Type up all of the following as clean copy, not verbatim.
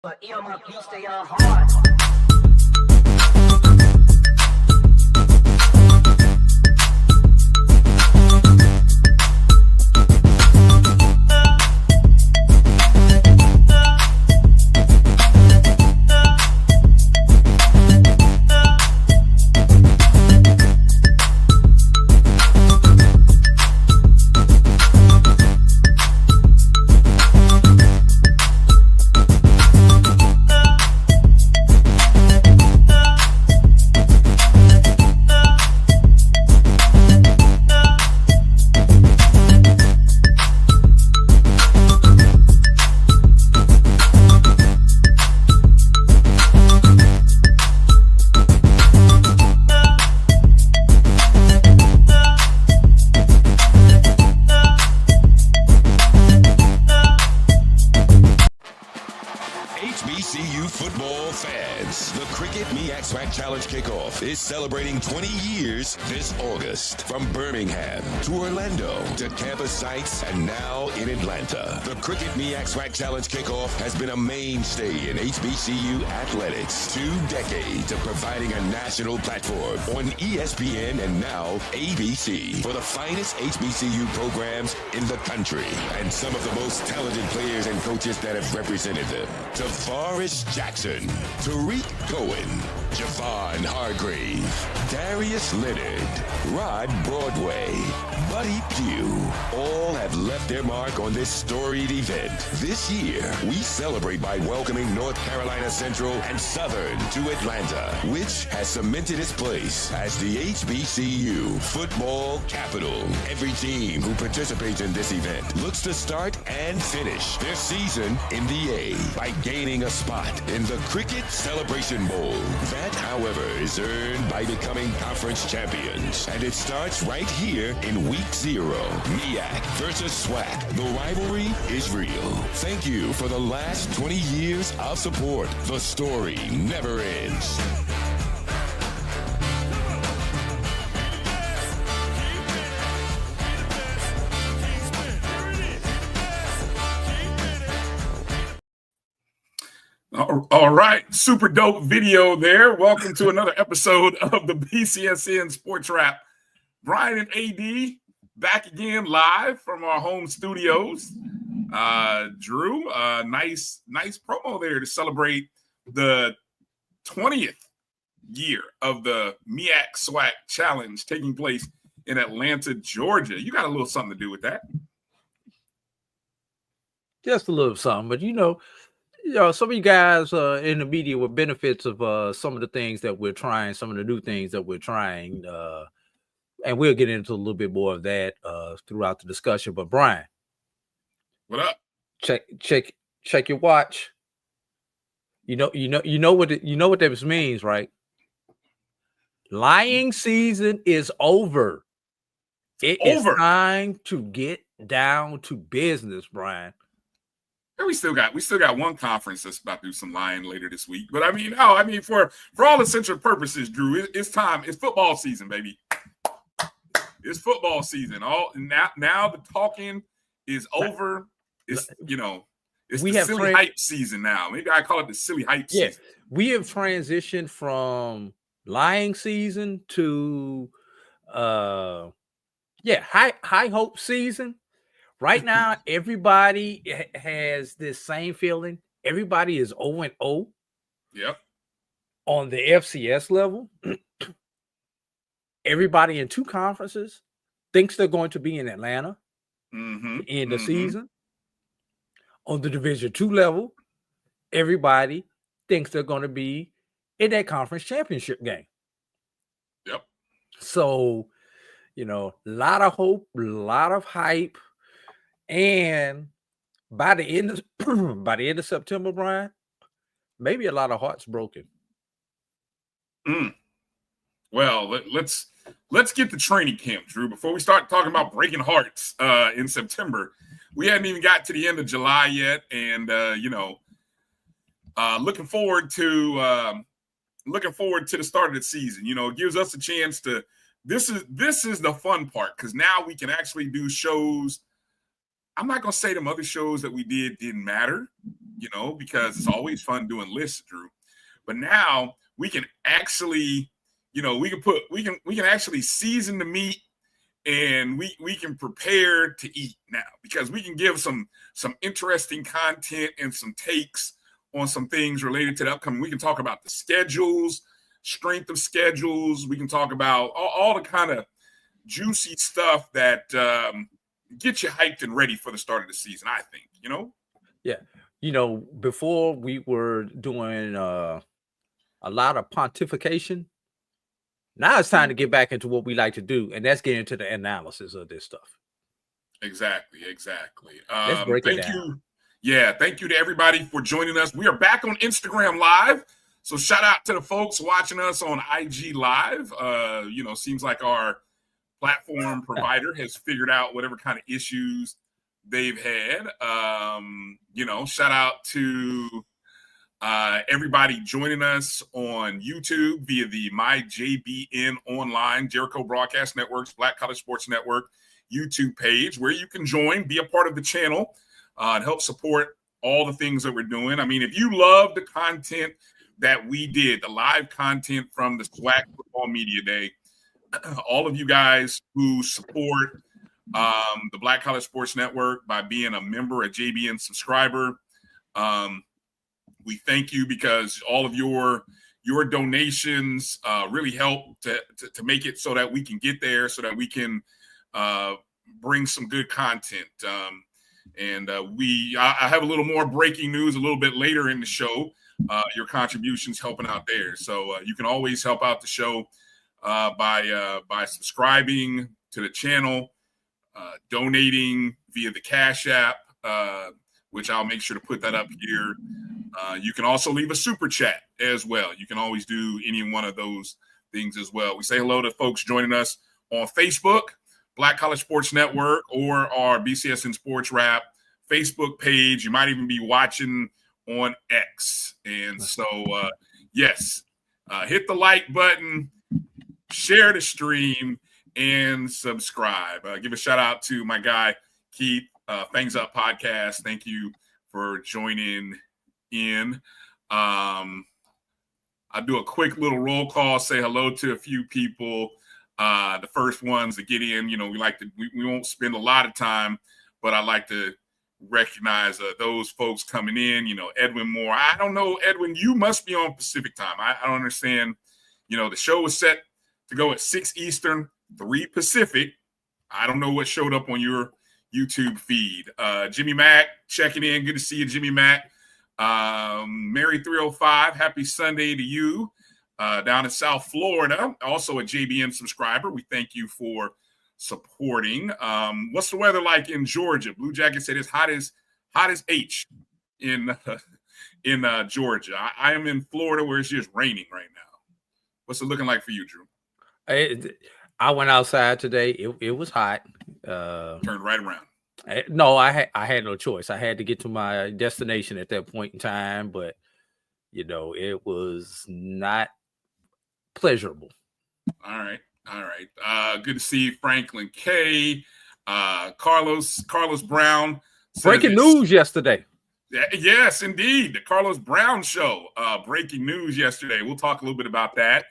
But my beats, they are hard. HBCU football fans, the Cricket SWAC Challenge Kickoff is celebrating 20 years this August. From Birmingham to Orlando to campus sites and now in Atlanta. The Cricket SWAC Challenge Kickoff has been a mainstay in HBCU athletics. 2 decades of providing a national platform on ESPN and now ABC for the finest HBCU programs in the country and some of the most talented players and coaches that have represented them. Forrest Jackson, Tariq Cohen, Javon Hargrave, Darius Leonard, Rod Broadway, Buddy Pugh, all have left their mark on this storied event. This year, we celebrate by welcoming North Carolina Central and Southern to Atlanta, which has cemented its place as the HBCU football capital. Every team who participates in this event looks to start and finish their season in the A by gaining a spot in the Cricket Celebration Bowl. That, however, is earned by becoming conference champions. And it starts right here in week 0. MEAC versus SWAC. The rivalry is real. Thank you for the last 20 years of support. The story never ends. All right, super dope video there. Welcome to another episode of the BCSN SportsWrap. Bryan and A.D. back again live from our home studios. Drew, nice promo there to celebrate the 20th year of the MEAC SWAC Challenge taking place in Atlanta, Georgia. You got a little something to do with that. Just a little something, but you know, some of you guys in the media were benefits of some of the things that we're trying, some of the new things that we're trying, and we'll get into a little bit more of that throughout the discussion. But Bryan, what up? Check your watch. You know what this means, right? Lying season is over. It is time to get down to business, Bryan. We still got one conference that's about to do some lying later this week. But for all essential purposes, Drew, it's time. It's football season, baby. It's football season. Now the talking is over. It's the silly hype season now. Maybe I call it the silly hype season. We have transitioned from lying season to high hope season. Right now, everybody has this same feeling. Everybody is 0-0. Yep. On the FCS level, everybody in 2 conferences thinks they're going to be in Atlanta in the season. On the Division II level, everybody thinks they're going to be in that conference championship game. Yep. So, a lot of hope, a lot of hype. And by the end of September, Bryan, maybe a lot of hearts broken. Well, let's get to training camp, Drew. Before we start talking about breaking hearts in September, we hadn't even got to the end of July yet, and looking forward to the start of the season. It gives us a chance to. This is the fun part because now we can actually do shows. I'm not going to say them other shows that we didn't matter, because it's always fun doing lists, Drew. But now we can actually, we can actually season the meat, and we can prepare to eat now, because we can give some interesting content and some takes on some things related to the upcoming. We can talk about the schedules, strength of schedules. We can talk about all the kind of juicy stuff that get you hyped and ready for the start of the season, I think, Yeah. Before we were doing a lot of pontification. Now it's time to get back into what we like to do, and that's get into the analysis of this stuff. Exactly. Let's break it down. Thank you. Yeah, thank you to everybody for joining us. We are back on Instagram Live. So shout out to the folks watching us on IG Live. Seems like our platform provider has figured out whatever kind of issues they've had. Shout out to everybody joining us on YouTube via the MyJBN Online, Jericho Broadcast Network's Black College Sports Network YouTube page, where you can join, be a part of the channel, and help support all the things that we're doing. I mean, if you love the content that we did, the live content from the SWAC Football Media Day, all of you guys who support the Black College Sports Network by being a member, a JBN subscriber, we thank you, because all of your donations really help to make it so that we can get there, so that we can bring some good content. I have a little more breaking news a little bit later in the show. Your contributions helping out there. So you can always help out the show by subscribing to the channel, donating via the Cash App, which I'll make sure to put that up here. You can also leave a super chat as well. You can always do any one of those things as well. We say hello to folks joining us on Facebook, Black College Sports Network, or our BCSN SportsWrap Facebook page. You might even be watching on X. And so, yes, hit the like button, share the stream, and subscribe. Give a shout out to my guy, Keith, Fangs Up Podcast. Thank you for joining in. I'll do a quick little roll call, say hello to a few people. The first ones to get in, we won't spend a lot of time, but I like to recognize those folks coming in. Edwin Moore. I don't know, Edwin, you must be on Pacific time. I don't understand. The show was set to go at 6 Eastern, 3 Pacific. I don't know what showed up on your YouTube feed. Jimmy Mack checking in. Good to see you, Jimmy Mack. Mary 305, happy Sunday to you. Down in South Florida, also a JBN subscriber. We thank you for supporting. What's the weather like in Georgia? Blue Jacket said it's hot as H in Georgia. I am in Florida, where it's just raining right now. What's it looking like for you, Drew? I went outside today. It was hot. Turned right around. No, I had no choice. I had to get to my destination at that point in time, but it was not pleasurable. All right. Good to see Franklin K. Carlos Brown. Breaking news yesterday. Yes, indeed. The Carlos Brown show. Breaking news yesterday. We'll talk a little bit about that.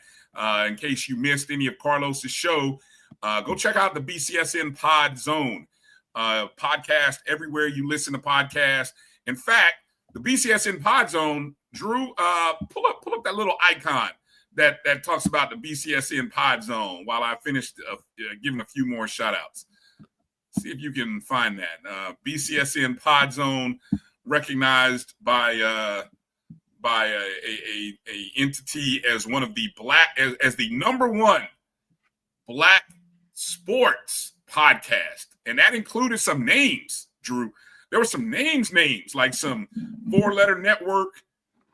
In case you missed any of Carlos's show, go check out the BCSN Pod Zone podcast everywhere you listen to podcasts. In fact, the BCSN Pod Zone, Drew, pull up that little icon that talks about the BCSN Pod Zone while I finished giving a few more shout outs. See if you can find that. BCSN Pod Zone, recognized by a entity as one of the as the number one Black sports podcast. And that included some names, Drew. There were some names like some 4-letter network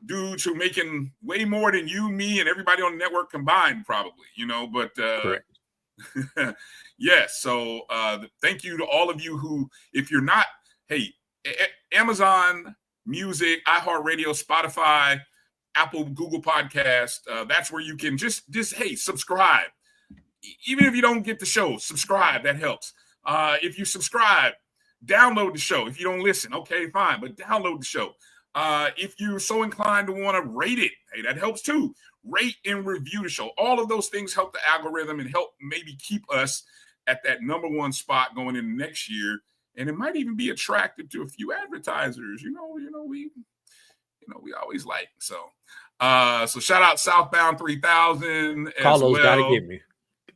dudes who making way more than you, me, and everybody on the network combined, probably, but correct. Yes. So thank you to all of you who, if you're not, Amazon Music, iHeartRadio, Spotify, Apple, Google Podcast, that's where you can just subscribe. Even if you don't get the show, subscribe. That helps. If you subscribe, download the show. If you don't listen, okay, fine, but download the show. If you're so inclined to want to rate it, hey, that helps too. Rate and review the show. All of those things help the algorithm and help maybe keep us at that number one spot going into next year. And it might even be attractive to a few advertisers. We always like. So shout out Southbound 3000 as Carlos well. gotta get me.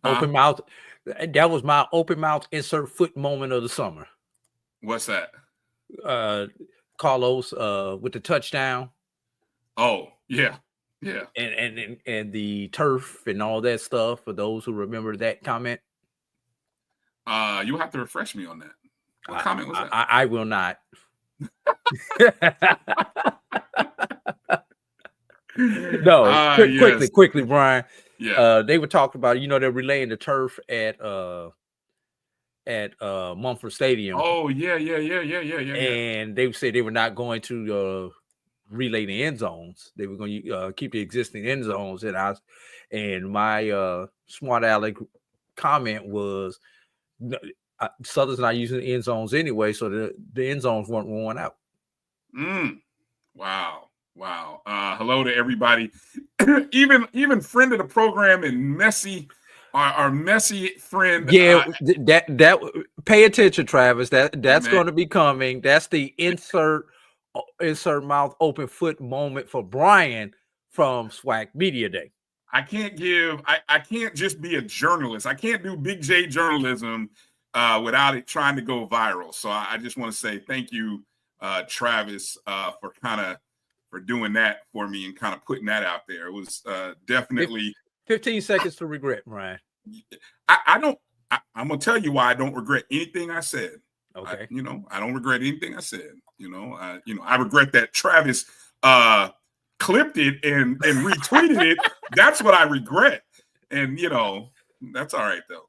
Open mouth. That was my open mouth insert foot moment of the summer. What's that? Carlos with the touchdown. Oh, yeah. Yeah. And the turf and all that stuff for those who remember that comment. You'll have to refresh me on that. What comment was that? I will not. No, quickly, Brian. Yeah. They were talking about, they're relaying the turf at Mumford Stadium. Oh, yeah. And they said they were not going to relay the end zones. They were going to keep the existing end zones. And my smart aleck comment was, Southern's not using the end zones anyway, so the end zones weren't worn out. Wow. Hello to everybody. even friend of the program and Messy, our Messy friend. Yeah, that pay attention, Travis. That's going to be coming. That's the insert mouth open foot moment for Brian from SWAC Media Day. I can't just be a journalist. I can't do Big J journalism without it trying to go viral. So I just want to say thank you, Travis, for doing that for me and kind of putting that out there. It was definitely 15 seconds to regret, Brian. I'm gonna tell you why I don't regret anything I said. Okay. I don't regret anything I said. I regret that Travis clipped it and retweeted it. That's what I regret. And that's all right though.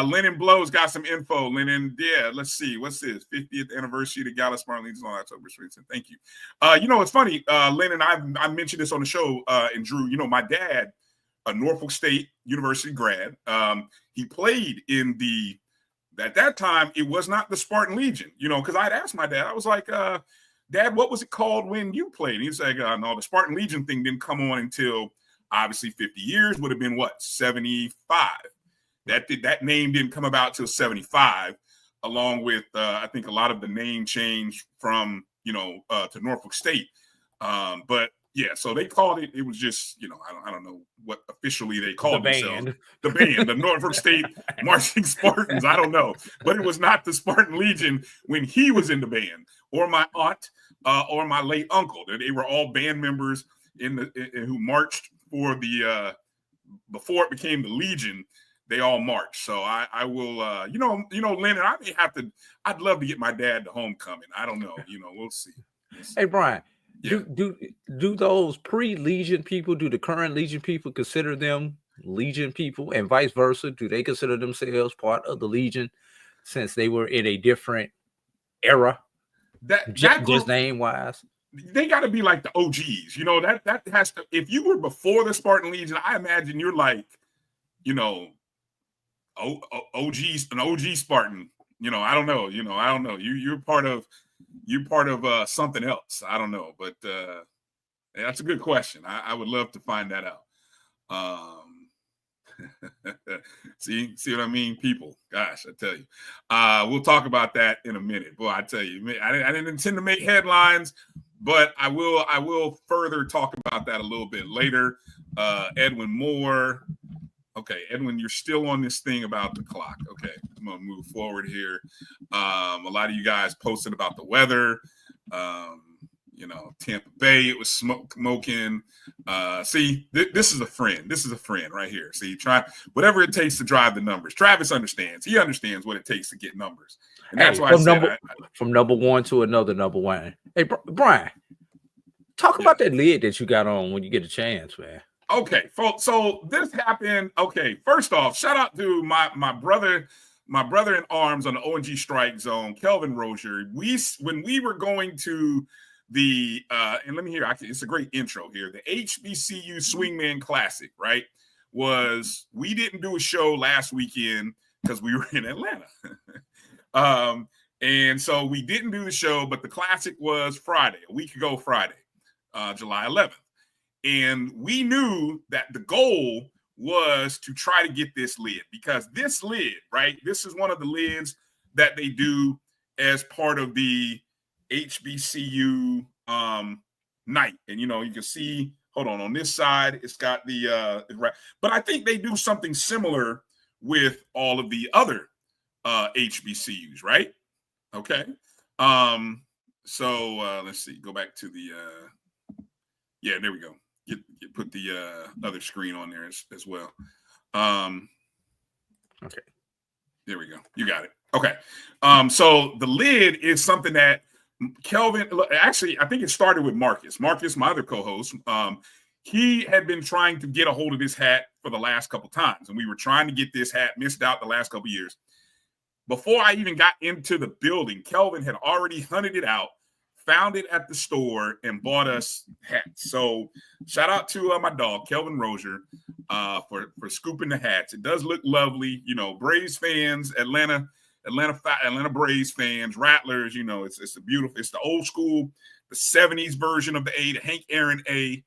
Lennon Blows got some info. Lennon, yeah, let's see. What's this? 50th anniversary of the Gala Spartan Legion on October 20th. Thank you. It's funny, Lennon, I mentioned this on the show, and Drew, my dad, a Norfolk State University grad, he played in at that time, it was not the Spartan Legion, because I'd asked my dad, I was like, Dad, what was it called when you played? And he's like, no, the Spartan Legion thing didn't come on until obviously 50 years would have been what, 75. That name didn't come about till 75, along with I think a lot of the name change from to Norfolk State. But yeah, so they called it. It was just I don't know what officially they called themselves. The band, the Norfolk State Marching Spartans. I don't know, but it was not the Spartan Legion when he was in the band, or my aunt, or my late uncle. They were all band members who marched for the before it became the Legion. They all marched. So I will, Lennon, I'd love to get my dad to homecoming. I don't know. We'll see. Hey, Brian, yeah. do those pre-Legion people, do the current Legion people consider them Legion people, and vice versa? Do they consider themselves part of the Legion since they were in a different era? Just name wise, they got to be like the OGs. That has to. If you were before the Spartan Legion, I imagine you're like, OGs, an OG Spartan. I don't know. I don't know. You're part of something else. I don't know, but that's a good question. I would love to find that out. See what I mean, people? Gosh, I tell you. We'll talk about that in a minute. Boy, I tell you, I didn't intend to make headlines, but I will further talk about that a little bit later. Edwin Moore. Okay, Edwin, you're still on this thing about the clock. Okay, I'm going to move forward here. A lot of you guys posted about the weather. Tampa Bay, it was smoking. See, this is a friend. This is a friend right here. See, try whatever it takes to drive the numbers. Travis understands. He understands what it takes to get numbers. And that's why from number one to another number one. Hey, Brian, talk about that lid that you got on when you get a chance, man. Okay, so this happened. Okay, first off, shout out to my brother in arms on the ONG strike zone, Kelvin Rozier. When we were going to the and let me hear, it's a great intro here. The HBCU Swingman Classic, right? We didn't do a show last weekend because we were in Atlanta. And so we didn't do the show, but the classic was Friday, a week ago Friday, July 11th. And we knew that the goal was to try to get this lid, because this lid, right, this is one of the lids that they do as part of the HBCU night. And, you can see, hold on this side, it's got the, but I think they do something similar with all of the other HBCUs, right? Okay. So let's see, go back to the, yeah, there we go. Put the other screen on there as well. Okay. There we go. You got it. Okay. So the lid is something that Kelvin, actually, I think it started with Marcus. Marcus, my other co-host, he had been trying to get a hold of this hat for the last couple times. And we were trying to get this hat, missed out the last couple years. Before I even got into the building, Kelvin had already hunted it out, found it at the store, and bought us hats. So shout out to my dog, Kelvin Rozier, for scooping the hats. It does look lovely. Braves fans, Atlanta Braves fans, Rattlers, it's a beautiful, it's the old school, the 70s version of the A, the Hank Aaron A.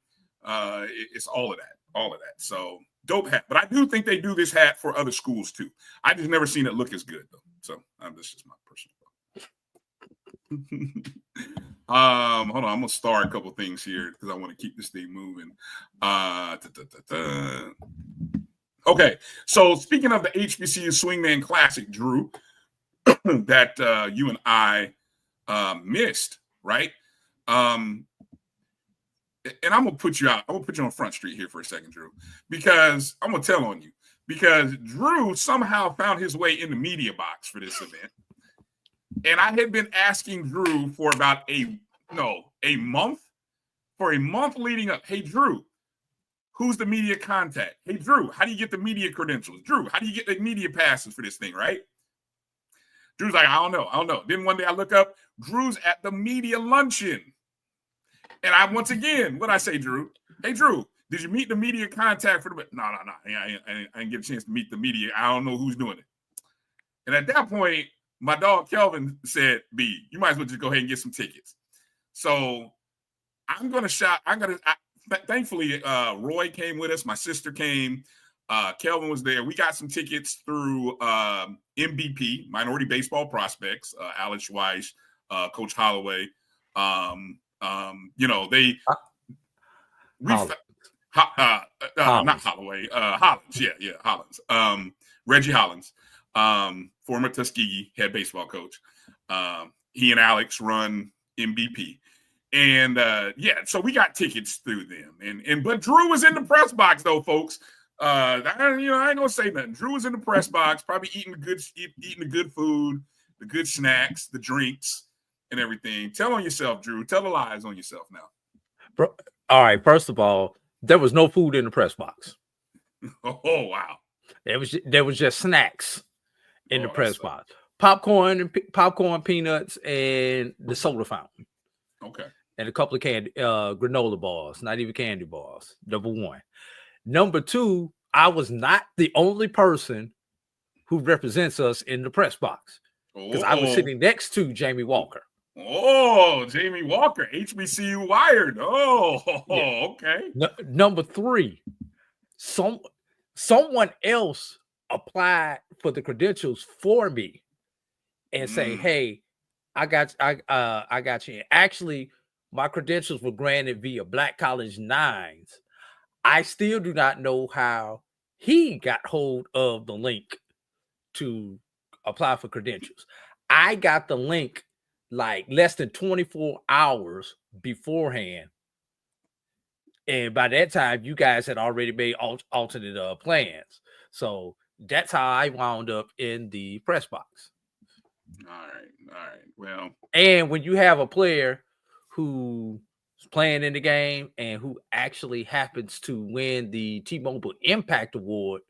It's all of that. So dope hat. But I do think they do this hat for other schools too. I just never seen it look as good though. So this is my personal thought. Hold on, I'm gonna start a couple things here because I want to keep this thing moving. Okay, so speaking of the HBCU Swingman Classic, Drew, that you and I missed, right? And I'm gonna put you out. I'm gonna put you on Front Street here for a second, Drew, because I'm gonna tell on you. Because Drew somehow found his way in the media box for this event. And I had been asking Drew for about a month leading up. Hey, Drew, who's the media contact? Hey, Drew, how do you get the media credentials? Drew, how do you get the media passes for this thing, right? Drew's like, I don't know. Then one day I look up, Drew's at the media luncheon. And once again, what I say, Drew? Hey, Drew, did you meet the media contact for the? No. I didn't get a chance to meet the media. I don't know who's doing it. And at that point, my dog Kelvin said, B, you might as well just go ahead and get some tickets. So I'm going to shout. Thankfully, Roy came with us. My sister came. Kelvin was there. We got some tickets through MBP, Minority Baseball Prospects, Alex Weiss, Coach Holloway. Not Holloway, Hollins. Yeah, Hollins. Reggie Hollins, former Tuskegee head baseball coach. He and Alex run MBP. And so we got tickets through them. But Drew was in the press box though, folks. I ain't gonna say nothing. Drew was in the press box, probably eating the good food, the good snacks, the drinks, and everything. Tell on yourself, Drew. Tell the lies on yourself now. Bro, all right. First of all, there was no food in the press box. Oh wow! There was just snacks in the press box. Popcorn, peanuts, and the soda fountain. Okay. And a couple of candy granola bars, not even candy bars. Number one. Number two, I was not the only person who represents us in the press box because I was sitting next to Jamie Walker. Oh, Jamie Walker, HBCU Wired. Oh, yeah. Okay. Number three, someone else applied for the credentials for me and say, "Hey, I got you." Actually, my credentials were granted via Black College Nines. I still do not know how he got hold of the link to apply for credentials. I got the link like less than 24 hours beforehand. And by that time, you guys had already made alternate plans. So that's how I wound up in the press box. All right. Well, and when you have a player who's playing in the game and who actually happens to win the T-Mobile Impact Award.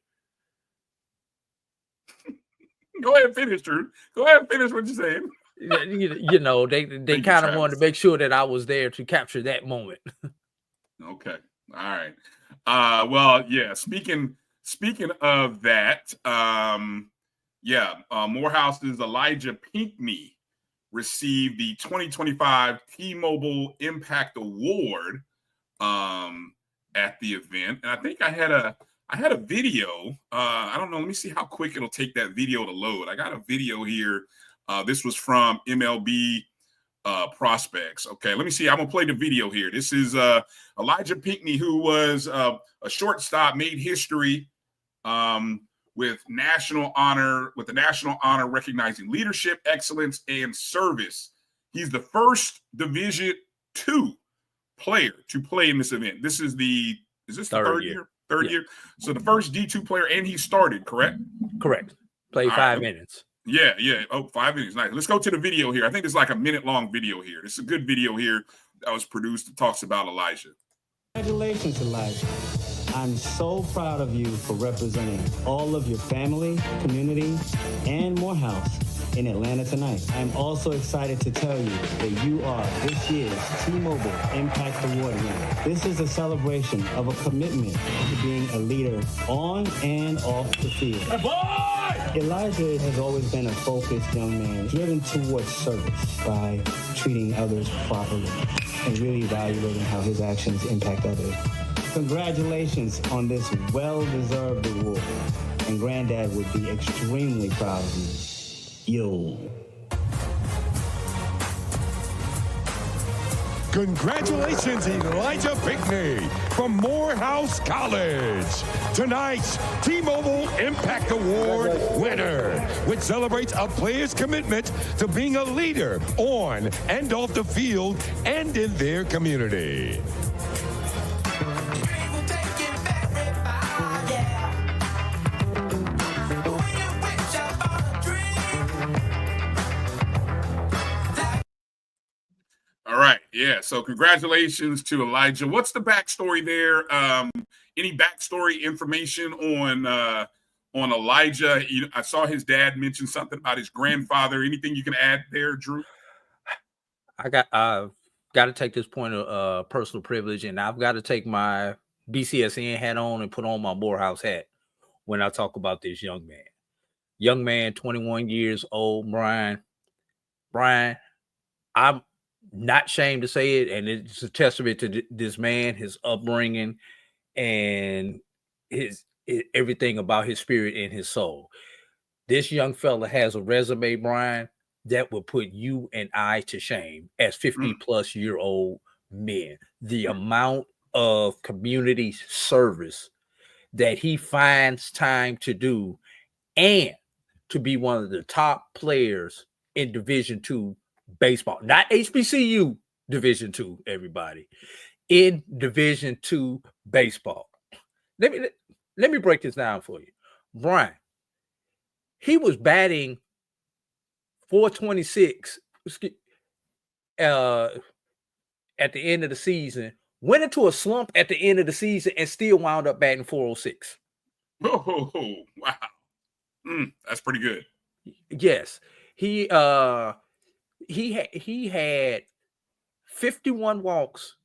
Go ahead and finish, Drew. Go ahead and finish what you're saying. They kind of wanted to make sure that I was there to capture that moment. Okay. All right. Well, yeah. Speaking of that, Morehouse's Elijah Pinckney received the 2025 T-Mobile Impact Award at the event. And I think I had a video. I don't know. Let me see how quick it'll take that video to load. I got a video here. This was from MLB prospects. Okay, let me see. I'm gonna play the video here. This is Elijah Pinckney, who was a shortstop, made history with the national honor recognizing leadership, excellence, and service. He's the first Division II player to play in this event. Is this the third year? Third year. So the first D2 player, and he started, correct? Correct. Played 5 minutes. Yeah. Oh, 5 minutes. Nice. Let's go to the video here. I think it's like a minute-long video here. This is a good video here that was produced that talks about Elijah. Congratulations, Elijah. I'm so proud of you for representing all of your family, community, and Morehouse in Atlanta tonight. I'm also excited to tell you that you are this year's T-Mobile Impact Award winner. This is a celebration of a commitment to being a leader on and off the field. Hey, boy! Elijah has always been a focused young man, driven towards service by treating others properly and really evaluating how his actions impact others. Congratulations on this well-deserved award, and Granddad would be extremely proud of you. Yo. Congratulations, Elijah Pinckney from Morehouse College. Tonight's T-Mobile Impact Award winner, which celebrates a player's commitment to being a leader on and off the field and in their community. All right. Yeah. So congratulations to Elijah. What's the backstory there? Any backstory information on Elijah? I saw his dad mention something about his grandfather. Anything you can add there, Drew? I've got to take this point of personal privilege, and I've got to take my BCSN hat on and put on my Morehouse hat when I talk about this young man. Young man, 21 years old, Bryan, I'm not ashamed to say it, and it's a testament to this man, his upbringing, and his everything about his spirit and his soul. This young fella has a resume, Bryan, that will put you and I to shame as 50-plus-year-old men. The amount of community service that he finds time to do, and to be one of the top players in Division II baseball, not HBCU Division II, everybody, in Division II baseball. Let me break this down for you. Bryan, he was batting .426 at the end of the season, went into a slump at the end of the season, and still wound up batting .406. Oh, wow. That's pretty good. Yes. He had 51 walks,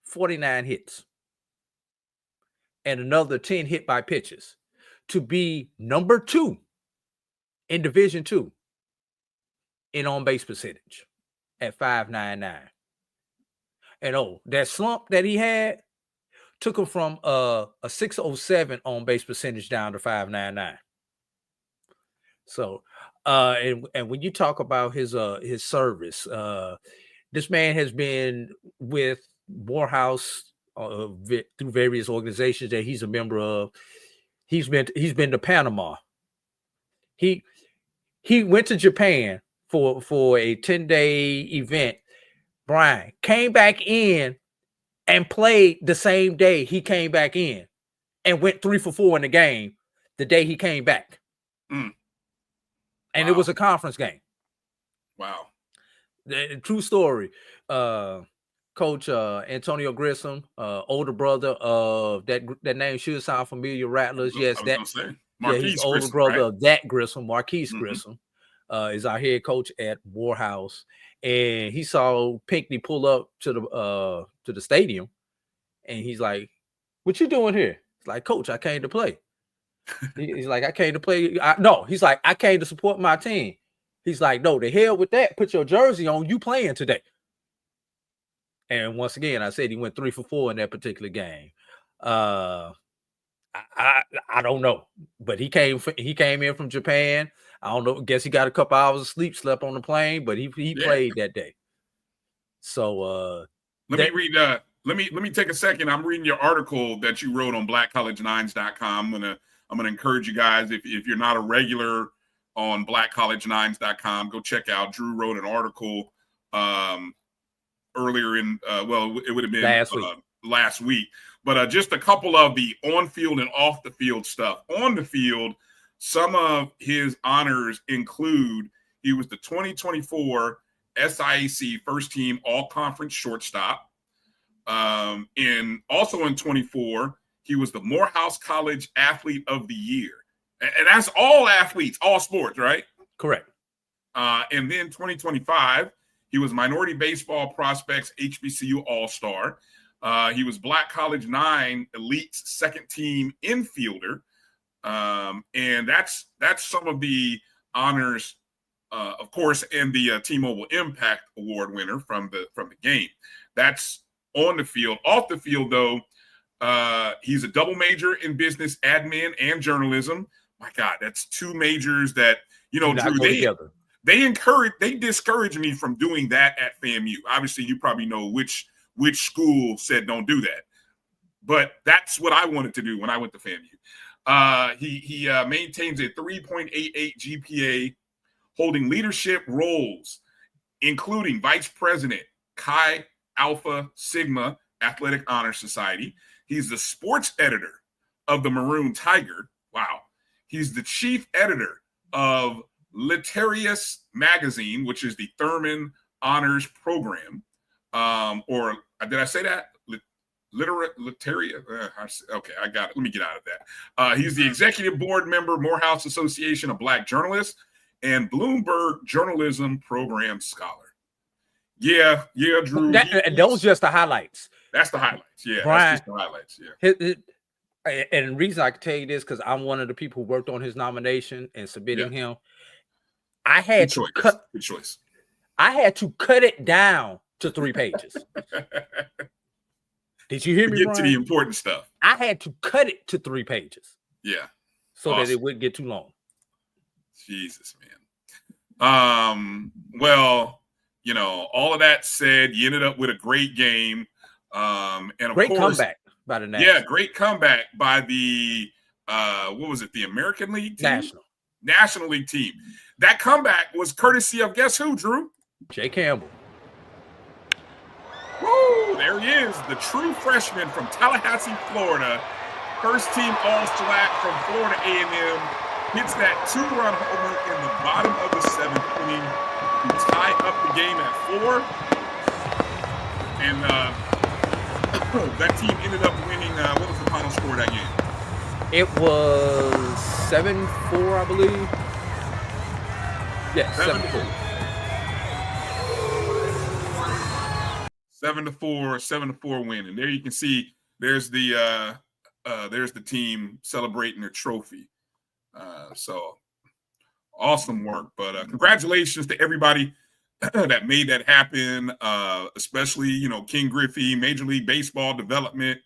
49 hits, and another 10 hit by pitches to be number 2 in Division II in on-base percentage at .599. And that slump that he had took him from a .607 on-base percentage down to .599. So, and when you talk about his service, this man has been with Morehouse through various organizations that he's a member of. He's been to Panama. He went to Japan for a 10-day event. Bryan came back in and played the same day he came back in, and went 3 for 4 in the game the day he came back. And It was a conference game. Wow. The true story. Coach Antonio Grissom, older brother of that name should sound familiar, Rattlers. Yes, he's older brother of that Grissom, Marquise Grissom, is our head coach at Morehouse. And he saw Pinckney pull up to the stadium, and he's like, "What you doing here?" It's like, "Coach, I came to play." He's like, "I came to play." No, he's like, "I came to support my team." He's like, no, the hell with that. Put your jersey on. You playing today. And once again, I said he went 3 for 4 in that particular game. I don't know, but he came in from Japan. I don't know. Guess he got a couple hours of sleep, slept on the plane, but he played that day. So let me take a second. I'm reading your article that you wrote on blackcollege9s.com. I'm gonna encourage you guys, if you're not a regular on blackcollege9s.com, go check out. Drew wrote an article earlier in it would have been last week. But just a couple of the on-field and off-the-field stuff. On the field, some of his honors include he was the 2024 SIAC first-team all-conference shortstop. And also in 24, he was the Morehouse College Athlete of the Year. And that's all athletes, all sports, right? Correct. And then 2025, he was Minority Baseball Prospects HBCU All-Star. He was Black College 9 Elite's second-team infielder. And that's some of the honors, of course, and the T-Mobile Impact Award winner from the game. That's on the field. Off the field, though, he's a double major in business admin and journalism. My God, that's two majors that, Drew, they discourage me from doing that at FAMU. Obviously, you probably know which school said don't do that. But that's what I wanted to do when I went to FAMU. He maintains a 3.88 GPA, holding leadership roles, including Vice President, Chi Alpha Sigma Athletic Honor Society. He's the sports editor of the Maroon Tiger. Wow. He's the chief editor of Litarius Magazine, which is the Thurman Honors Program. Or did I say that? Literia. Okay, I got it. Let me get out of that. He's the executive board member, Morehouse Association of Black Journalists, and Bloomberg Journalism Program Scholar. Yeah, Drew. Those just the highlights. That's the highlights. Yeah, Brian, that's just the highlights. Yeah. And the reason I can tell you this, because I'm one of the people who worked on his nomination and submitting him. I had to cut. Good choice. I had to cut it down to 3 pages. Did you hear me? Get to the important stuff. I had to cut it to 3 pages. Yeah. So that it wouldn't get too long. Jesus, man. Well, all of that said, you ended up with a great game. And of great course, comeback by the National. Yeah, great comeback by the what was it? The American League team? National League team. That comeback was courtesy of guess who, Drew? Jay Campbell. Woo! There he is, the true freshman from Tallahassee, Florida. First team All-SWAC from Florida A&M. Hits that 2-run homer in the bottom of the 7th inning to tie up the game at 4. And that team ended up winning. What was the final score of that game? It was 7-4, I believe. Yeah, 7-4. 7-4 win. And there you can see there's the team celebrating their trophy. So awesome work. But congratulations to everybody that made that happen, especially, King Griffey, Major League Baseball development,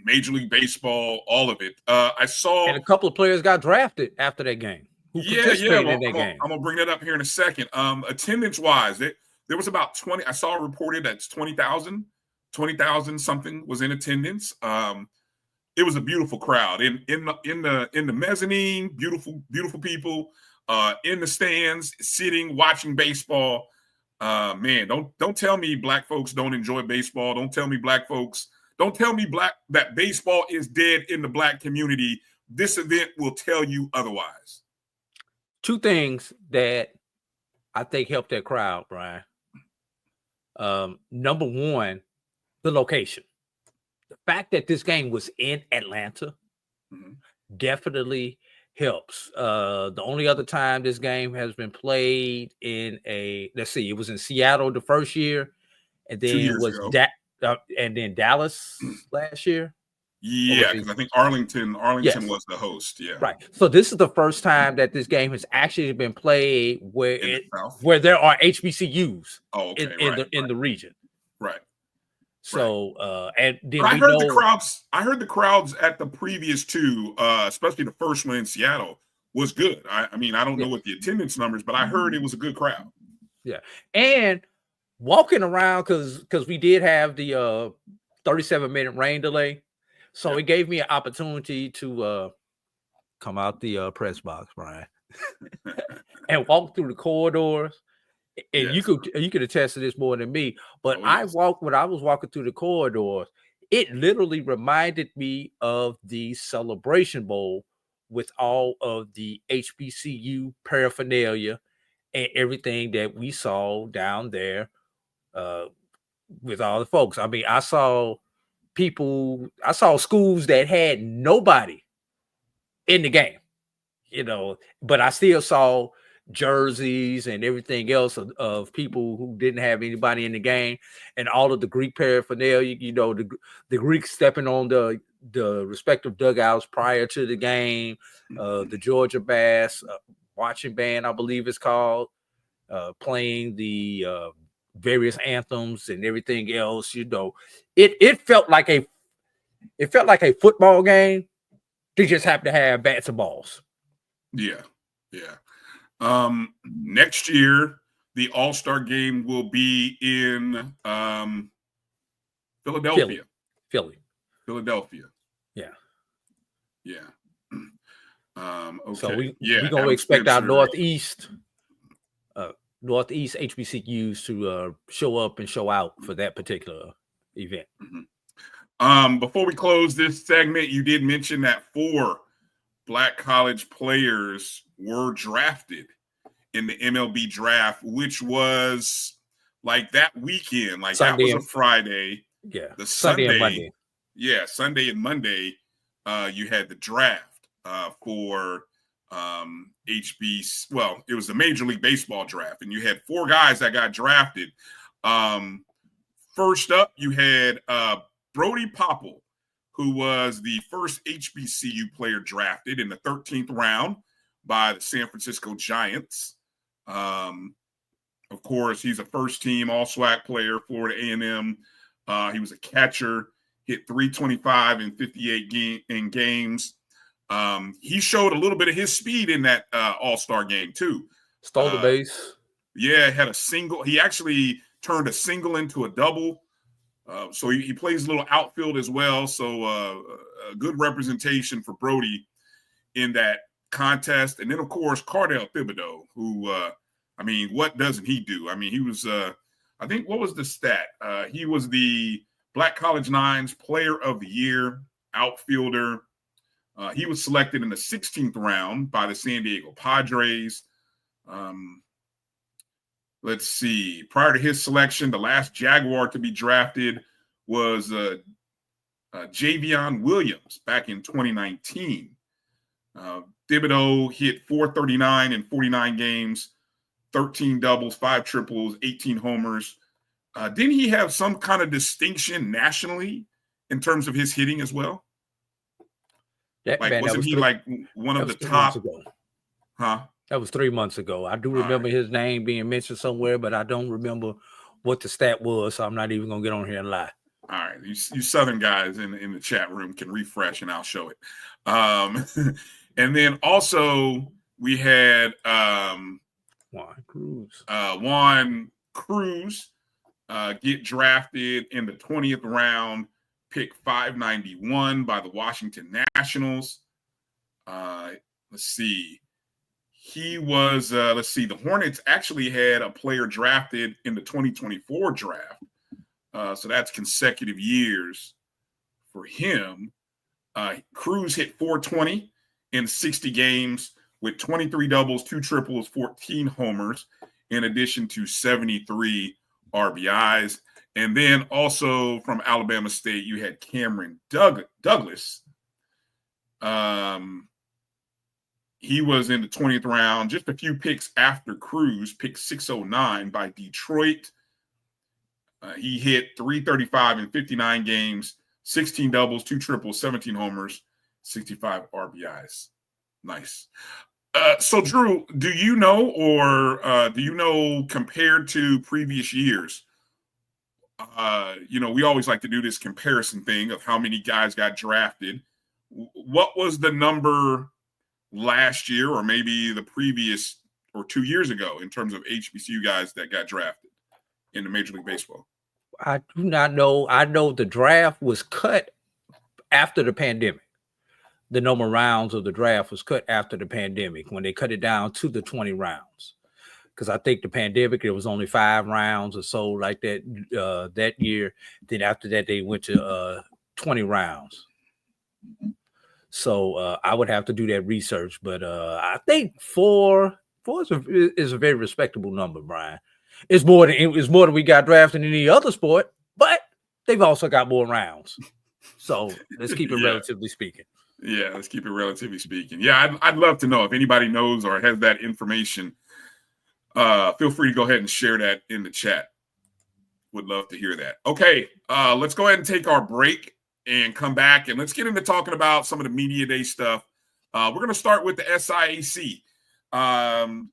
Major League Baseball, all of it. I saw and a couple of players got drafted after that game. I'm gonna bring that up here in a second. Attendance wise, there was about 20. I saw reported that's 20,000 something was in attendance. It was a beautiful crowd in the mezzanine. Beautiful people in the stands, sitting, watching baseball. Man, don't tell me black folks don't enjoy baseball. Don't tell me that baseball is dead in the black community. This event will tell you otherwise. 2 things that I think helped that crowd, Brian. Number 1, the location. The fact that this game was in Atlanta definitely helps. The only other time this game has been played in it was in Seattle the first year, and then it was and then Dallas last year. Yeah, because I think Arlington Yes. was the host. Yeah. Right. So this is the first time that this game has actually been played where In the South? where there are HBCUs Oh, okay. in the region. Right. So and then But we know I heard the crowds at the previous two, especially the first one in Seattle, was good. I mean, I don't know what the attendance numbers, but I heard it was a good crowd. Yeah. And walking around because we did have the 37-minute rain delay. So it gave me an opportunity to come out the press box, Brian, and walk through the corridors. And you could attest to this more than me. But when I was walking through the corridors, it literally reminded me of the Celebration Bowl with all of the HBCU paraphernalia and everything that we saw down there with all the folks. I mean, I saw schools that had nobody in the game, but I still saw jerseys and everything else of people who didn't have anybody in the game, and all of the Greek paraphernalia, the Greeks stepping on the respective dugouts prior to the game, the Georgia Bass marching band, I believe it's called, playing the various anthems and everything else. It felt like a football game. They just happen to have bats and balls. Yeah. Next year, the All-Star game will be in Philadelphia. Philadelphia. Yeah. Okay. So we're gonna expect our Northeast HBCUs to show up and show out for that particular event. Before we close this segment, you did mention that 4 Black college players were drafted in the MLB draft, which was like that weekend. Like Sunday, that was a Friday. Yeah. The Sunday and Monday. Yeah, Sunday and Monday, you had the draft for HB. Well, it was the Major League Baseball draft, and you had 4 guys that got drafted. First up, you had Brody Popple, who was the first HBCU player drafted in the 13th round by the San Francisco Giants. Of course, he's a first-team All-SWAC player, Florida A&M. He was a catcher, hit .325 in 58 games. He showed a little bit of his speed in that All-Star game, too. Stole the base. Yeah, had a single. He actually turned a single into a double. So he plays a little outfield as well. So a good representation for Brody in that contest. And then, of course, Cardell Thibodeau, who, what doesn't he do? I mean, he was, I think, what was the stat? He was the Black College Nines Player of the Year, outfielder. He was selected in the 16th round by the San Diego Padres. Let's see. Prior to his selection, the last Jaguar to be drafted was Javion Williams back in 2019. Thibodeau hit .439 in 49 games, 13 doubles, 5 triples, 18 homers. Didn't he have some kind of distinction nationally in terms of his hitting as well? Wasn't he like one of the top? Huh? That was 3 months ago. I do remember his name being mentioned somewhere, but I don't remember what the stat was, so I'm not even going to get on here and lie. All right. You Southern guys in the chat room can refresh, and I'll show it. And then also we had Juan Cruz. Juan Cruz get drafted in the 20th round, pick 591 by the Washington Nationals. Let's see. He was, the Hornets actually had a player drafted in the 2024 draft. So that's consecutive years for him. Cruz hit .420 in 60 games with 23 doubles, 2 triples, 14 homers, in addition to 73 RBIs. And then also from Alabama State, you had Cameron Douglas. He was in the 20th round, just a few picks after Cruz, pick 609 by Detroit. He hit .335 in 59 games, 16 doubles, 2 triples, 17 homers, 65 RBIs. Nice. So, Drew, do you know compared to previous years, we always like to do this comparison thing of how many guys got drafted. What was the number last year or maybe the previous or 2 years ago in terms of HBCU guys that got drafted in the Major League Baseball? I do not know. I know the draft was cut after the pandemic. The number of rounds of the draft was cut after the pandemic when they cut it down to the 20 rounds. Because I think the pandemic, it was only 5 rounds or so like that that year. Then after that, they went to 20 rounds. So I would have to do that research. But I think 4 is a very respectable number, Brian. It's more than we got drafted in any other sport, but they've also got more rounds. So let's keep it relatively speaking. Yeah, let's keep it relatively speaking. Yeah, I'd love to know if anybody knows or has that information. Feel free to go ahead and share that in the chat. Would love to hear that. Okay, let's go ahead and take our break and come back, and let's get into talking about some of the media day stuff. We're going to start with the SIAC.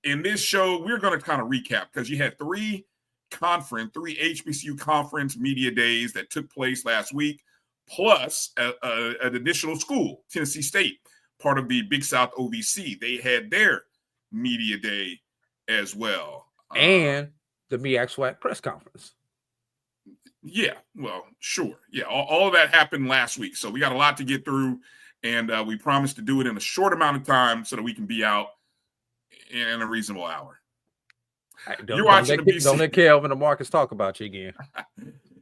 In this show, we're going to kind of recap because you had 3 HBCU conference media days that took place last week, plus an additional school, Tennessee State, part of the Big South OVC. They had their media day as well. And the SWAC press conference. Yeah, well, sure. Yeah, all of that happened last week. So we got a lot to get through, and we promised to do it in a short amount of time so that we can be out in a reasonable hour. You're watching the BC. Don't let Kelvin and Marcus talk about you again.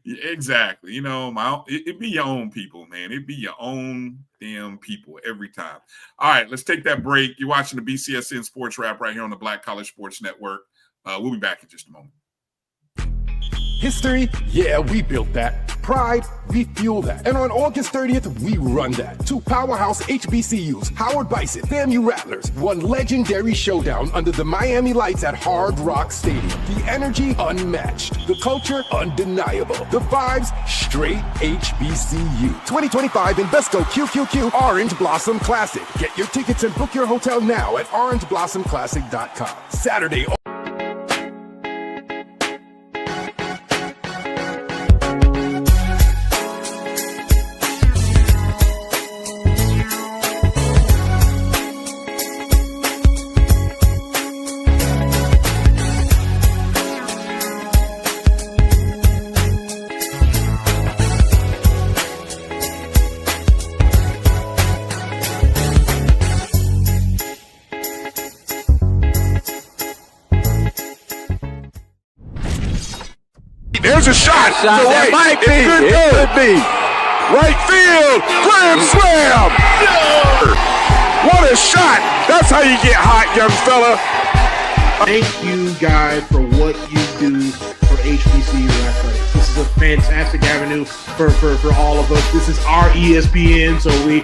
Yeah, exactly. It be your own people, man. It be your own damn people every time. All right, let's take that break. You're watching the BCSN SportsWrap right here on the Black College Sports Network. We'll be back in just a moment. History? Yeah, we built that. Pride? We fuel that. And on August 30th, we run that. 2 powerhouse HBCUs, Howard Bison, FAMU Rattlers, one legendary showdown under the Miami lights at Hard Rock Stadium. The energy unmatched. The culture undeniable. The vibes straight HBCU. 2025 Invesco QQQ Orange Blossom Classic. Get your tickets and book your hotel now at orangeblossomclassic.com. Saturday. There's a shot. That Right. might be. It could be. Right field. Grand slam. What a shot. That's how you get hot, young fella. Thank you guys for what you do for HBCU athletics. This is a fantastic avenue for all of us. This is our ESPN, so we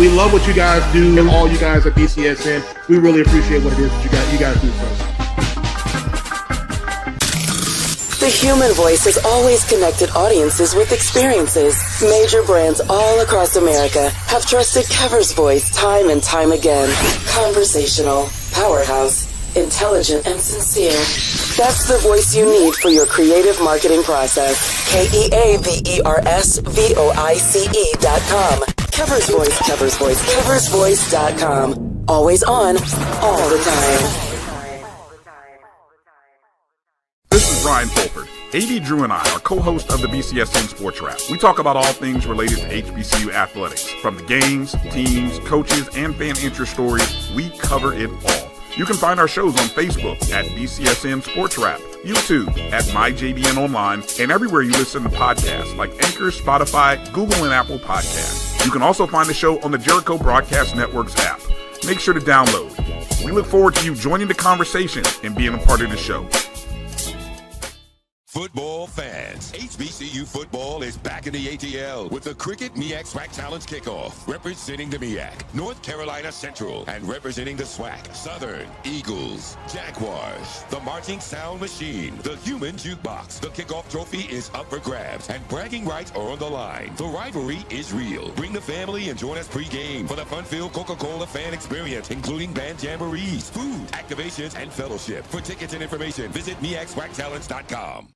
love what you guys do, and all you guys at BCSN. We really appreciate what it is that you guys do for us. The human voice has always connected audiences with experiences. Major brands all across America have trusted Kever's voice time and time again. Conversational, powerhouse, intelligent, and sincere. That's the voice you need for your creative marketing process. KEAVERSVOICE.com. Kever's Voice, Kever's Voice, KeversVoice.com. Always on, all the time. This is Brian Fulford. A.D. Drew and I are co-hosts of the BCSN SportsWrap. We talk about all things related to HBCU athletics. From the games, teams, coaches, and fan interest stories, we cover it all. You can find our shows on Facebook at BCSN SportsWrap, YouTube at MyJBN Online, and everywhere you listen to podcasts like Anchor, Spotify, Google, and Apple Podcasts. You can also find the show on the Jericho Broadcast Network's app. Make sure to download. We look forward to you joining the conversation and being a part of the show. Football fans, HBCU football is back in the ATL with the Cricket MEAC SWAC Challenge Kickoff. Representing the MEAC, North Carolina Central, and representing the SWAC, Southern Eagles, Jaguars, the Marching Sound Machine, the Human Jukebox. The kickoff trophy is up for grabs, and bragging rights are on the line. The rivalry is real. Bring the family and join us pre-game for the fun-filled Coca-Cola fan experience, including band jamborees, food, activations, and fellowship. For tickets and information, visit MEACSWACChallenge.com.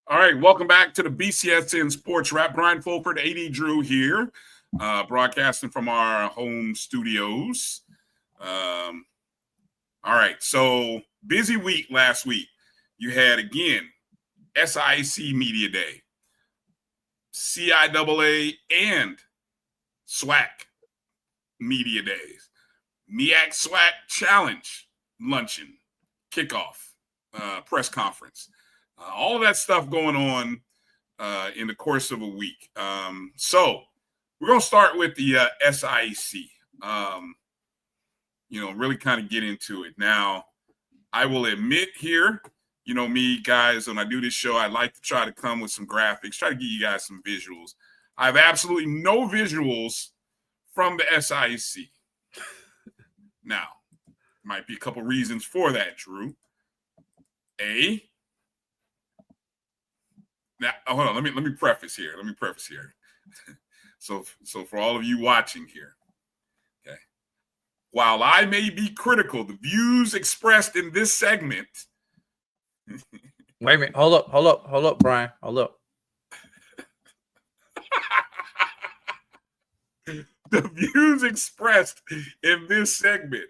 All right, welcome back to the BCSN SportsWrap. Brian Fulford, A.D. Drew here, broadcasting from our home studios. All right, so busy week last week. You had, again, SIAC Media Day, CIAA and SWAC Media Days, MEAC SWAC Challenge Luncheon, Kickoff, Press Conference. All of that stuff going on in the course of a week. So we're going to start with the SIAC, really kind of get into it. Now, I will admit here, you know me, guys, when I do this show, I like to try to come with some graphics, try to give you guys some visuals. I have absolutely no visuals from the SIAC. Now, might be a couple reasons for that, Drew. Now, hold on. Let me preface here. So for all of you watching here, okay. While I may be critical, the views expressed in this segment. Wait a minute. Hold up, Brian. Hold up. The views expressed in this segment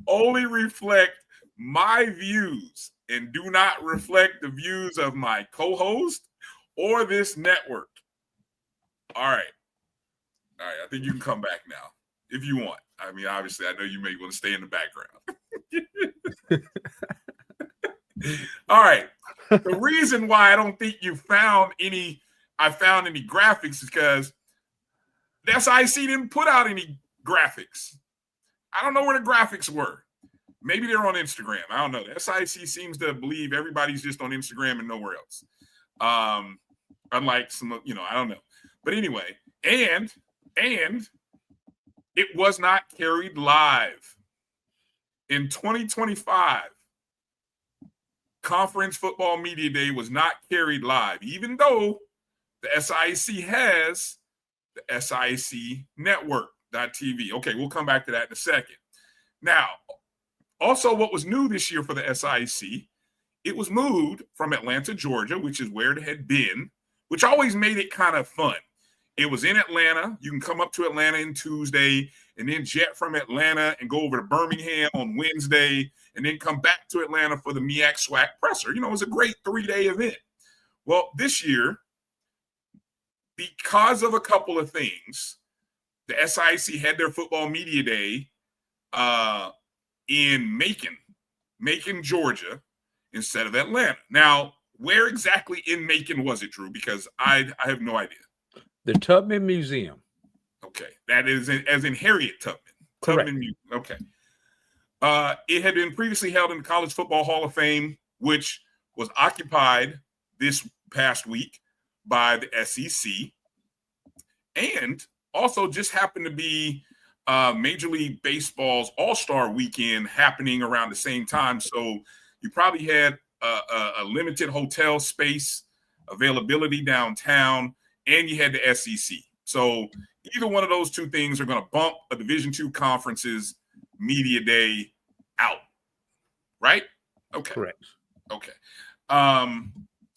only reflect my views and do not reflect the views of my co-host or this network. All right. I think you can come back now if you want. I mean, obviously, I know you may want to stay in the background. All right. The reason why I don't think I found any graphics is because the SIAC didn't put out any graphics. I don't know where the graphics were. Maybe they're on Instagram. I don't know. The SIAC seems to believe everybody's just on Instagram and nowhere else. Unlike some, I don't know. But anyway, and it was not carried live. In 2025, Conference Football Media Day was not carried live, even though the SIAC has the SIAC Network.tv. Okay, we'll come back to that in a second. Now, also what was new this year for the SIAC, it was moved from Atlanta, Georgia, which is where it had been, which always made it kind of fun. It was in Atlanta. You can come up to Atlanta on Tuesday and then jet from Atlanta and go over to Birmingham on Wednesday and then come back to Atlanta for the MEAC SWAC presser. It was a great 3-day event. Well, this year, because of a couple of things, the SIAC had their football media day in Macon, Georgia, instead of Atlanta. Now, where exactly in Macon was it, Drew? Because I have no idea. The Tubman Museum. Okay, that is as in Harriet Tubman. Correct. Tubman Museum. Okay. It had been previously held in the College Football Hall of Fame, which was occupied this past week by the SEC, and also just happened to be Major League Baseball's All-Star Weekend happening around the same time. So you probably had a limited hotel space availability downtown, and you had the SEC. So either one of those two things are going to bump a Division II conference's media day out, right? Okay. Correct. Okay.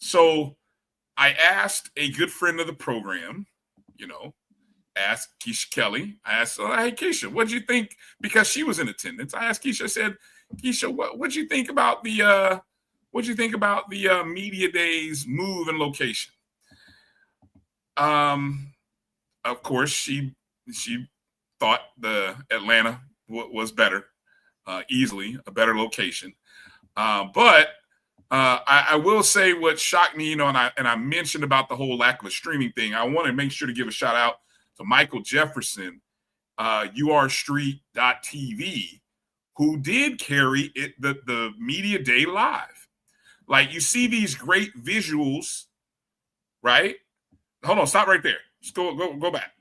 So I asked a good friend of the program, asked Keisha Kelly. I asked, hey, Keisha, what'd you think? Because she was in attendance. I asked Keisha, I said, Keisha, what'd you think about the media day's move and location? Of course, she thought the Atlanta was better, easily a better location. But I will say what shocked me, and I mentioned about the whole lack of a streaming thing. I want to make sure to give a shout out to Michael Jefferson, urstreet.tv, who did carry it the media day live. Like, you see these great visuals, right? Hold on, stop right there. Just go back.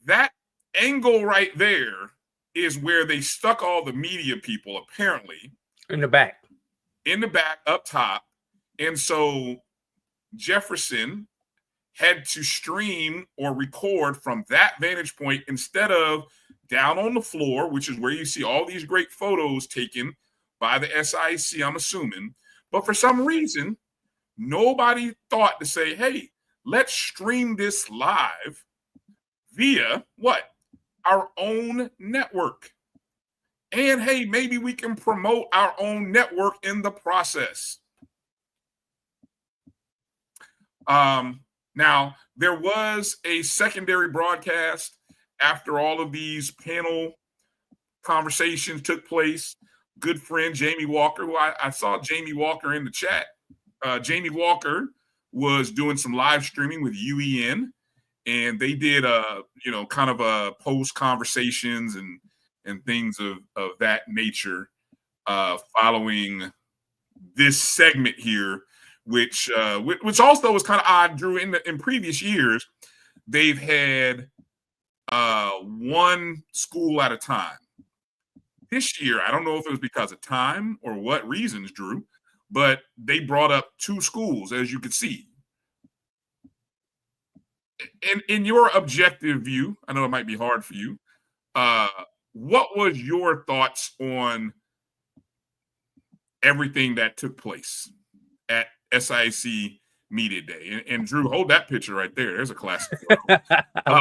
That angle right there is where they stuck all the media people, apparently. In the back up top. And so Jefferson had to stream or record from that vantage point instead of down on the floor, which is where you see all these great photos taken by the SIAC, I'm assuming. But for some reason, nobody thought to say, hey, let's stream this live via what? Our own network. And hey, maybe we can promote our own network in the process. Now, there was a secondary broadcast after all of these panel conversations took place. Good friend Jamie Walker, who I saw Jamie Walker in the chat. Jamie Walker was doing some live streaming with UEN, and they did kind of a post conversations and things of that nature following this segment here, which also was kind of odd, Drew. In previous years, they've had one school at a time. This year, I don't know if it was because of time or what reasons, Drew, but they brought up two schools, as you could see. In your objective view, I know it might be hard for you, what was your thoughts on everything that took place at SIAC Media Day? And Drew, hold that picture right there. There's a classic photo. We're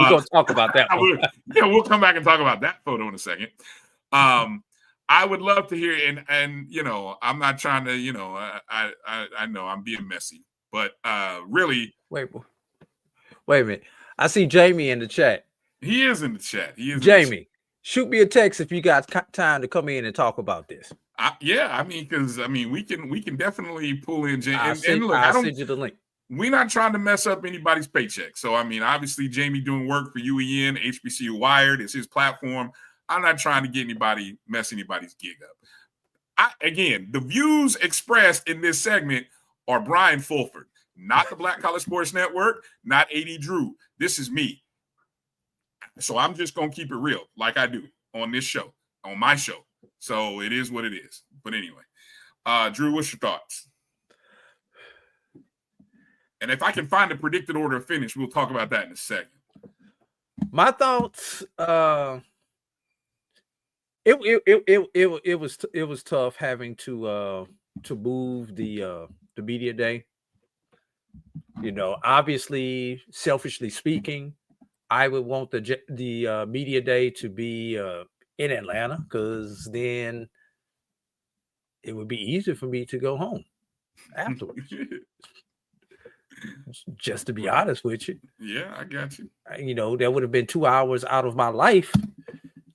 going to talk about that one. We'll come back and talk about that photo in a second. I would love to hear, and I'm not trying to, I know I'm being messy, but really. Wait a minute. I see Jamie in the chat. He is in the chat. Jamie, shoot me a text if you got time to come in and talk about this. Because we can definitely pull in Jamie. I'll send you the link. We're not trying to mess up anybody's paycheck. So obviously Jamie doing work for UEN, HBCU Wired, it's his platform. I'm not trying to mess anybody's gig up. Again, the views expressed in this segment are Brian Fulford, not the Black College Sports Network, not A.D. Drew. This is me. So I'm just going to keep it real like I do on this show, on my show. So it is what it is. But anyway, Drew, what's your thoughts? And if I can find the predicted order of finish, we'll talk about that in a second. My thoughts, it was tough having to move the media day. Obviously, selfishly speaking, I would want the media day to be in Atlanta, because then it would be easier for me to go home afterwards. Just to be honest with you. Yeah, I got you. There would have been 2 hours out of my life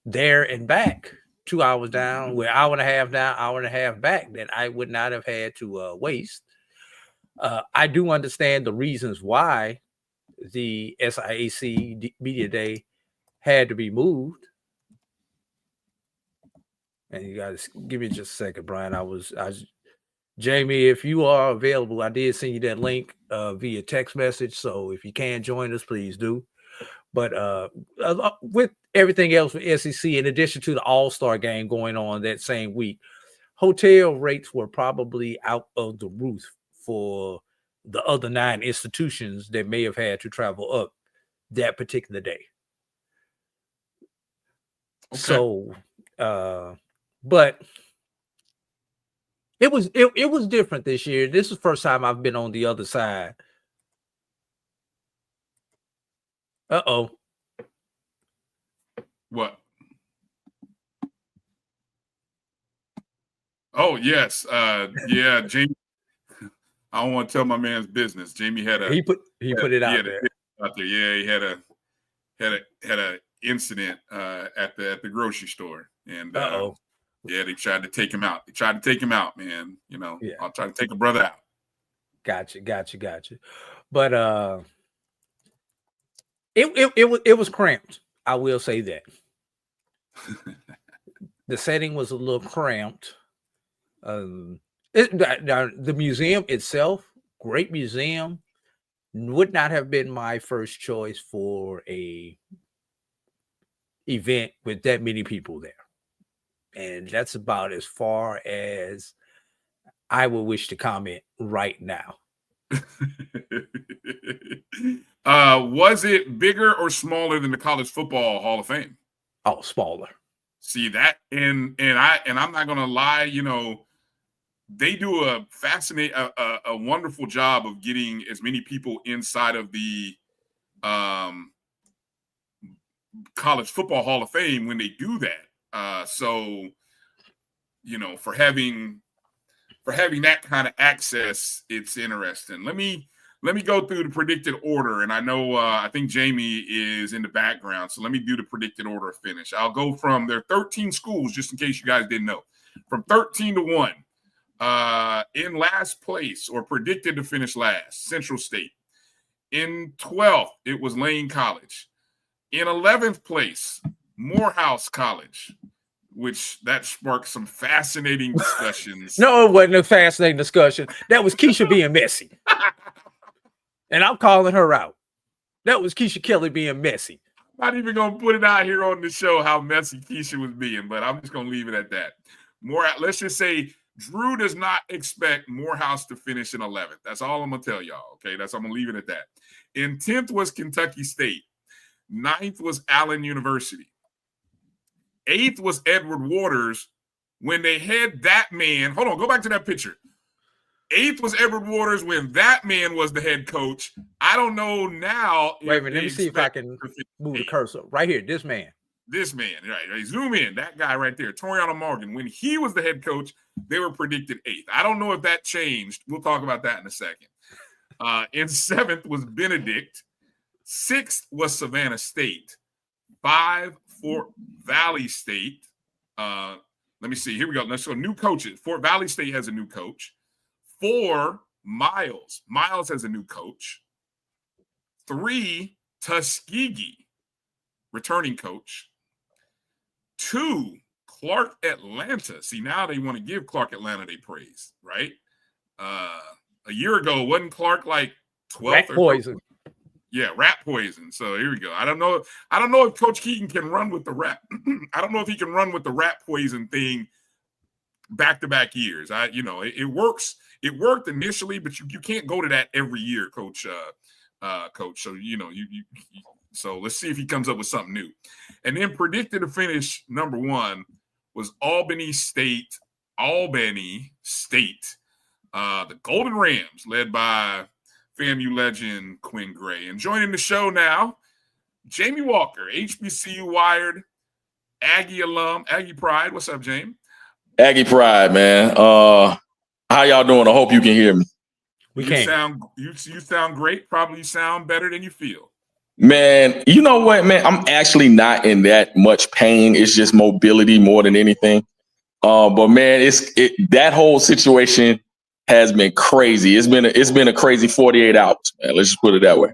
there and back, 2 hours down, where hour and a half down, hour and a half back, that I would not have had to waste. I do understand the reasons why the SIAC Media Day had to be moved. And you guys give me just a second, Brian. Jamie, if you are available, I did send you that link via text message. So if you can join us, please do. But with everything else with SEC, in addition to the All-Star game going on that same week, hotel rates were probably out of the roof for the other 9 institutions that may have had to travel up that particular day. Okay. So, but it was different this year. This is the first time I've been on the other side. Uh-oh. What? Oh, yes. Yeah, Jamie. I don't want to tell my man's business. Jamie had a he put it out there. Yeah, he had a incident at the grocery store. And Yeah, they tried to take him out. They tried to take him out, man. You know, Yeah. I'll try to take a brother out. Gotcha. But it was cramped. I will say that. The setting was a little cramped. The museum itself, great museum, would not have been my first choice for a event with that many people there. And that's about as far as I would wish to comment right now. Was it bigger or smaller than the College Football Hall of Fame? Oh, smaller. See that, and I'm not gonna lie, you know, they do a wonderful job of getting as many people inside of the College Football Hall of Fame when they do that. So, you know, for having that kind of access, it's interesting. Let me go through the predicted order, and I know I think Jamie is in the background, so let me do the predicted order of finish. I'll go from there are 13 schools, just in case you guys didn't know, from 13 to 1. In last place, or predicted to finish last, Central State. In 12th, it was Lane College. In 11th place, Morehouse College, which that sparked some fascinating discussions. No, it wasn't a fascinating discussion. That was Keisha being messy. And I'm calling her out. That was Keisha Kelly being messy. Not even going to put it out here on the show how messy Keisha was being, but I'm just going to leave it at that. Let's just say Drew does not expect Morehouse to finish in 11th. That's all I'm going to tell y'all, okay? I'm going to leave it at that. In 10th was Kentucky State. 9th was Allen University. 8th was Edward Waters when they had that man. Hold on, go back to that picture. 8th was Edward Waters when that man was the head coach. I don't know now. Wait a minute, let me see if I can move the cursor. Right here, this man. This man, right. Zoom in. That guy right there, Toriano Morgan. When he was the head coach, they were predicted 8th. I don't know if that changed. We'll talk about that in a second. In 7th was Benedict. 6th was Savannah State. 5, Fort Valley State. Let me see. Here we go. Let's go. New coaches. Fort Valley State has a new coach. 4, Miles. Miles has a new coach. 3, Tuskegee, returning coach. 2, Clark Atlanta. See, now they want to give Clark Atlanta their praise, right? A year ago, wasn't Clark like 12th? Rat poison. Yeah, rat poison. So here we go. I don't know if Coach Keaton can run with the rat. I don't know if he can run with the rat poison thing back-to-back years. It works. It worked initially, but you can't go to that every year, Coach. So so let's see if he comes up with something new. And then predicted to finish number 1 was Albany State. The Golden Rams, led by FAMU legend Quinn Gray. And joining the show now, Jamie Walker, HBCU Wired, Aggie alum, Aggie Pride. What's up, Jamie? Aggie Pride, man. How y'all doing? I hope you can hear me. You sound great. Probably sound better than you feel. Man, you know what, man? I'm actually not in that much pain. It's just mobility more than anything. But man, that whole situation has been crazy. It's been a crazy 48 hours, man. Let's just put it that way.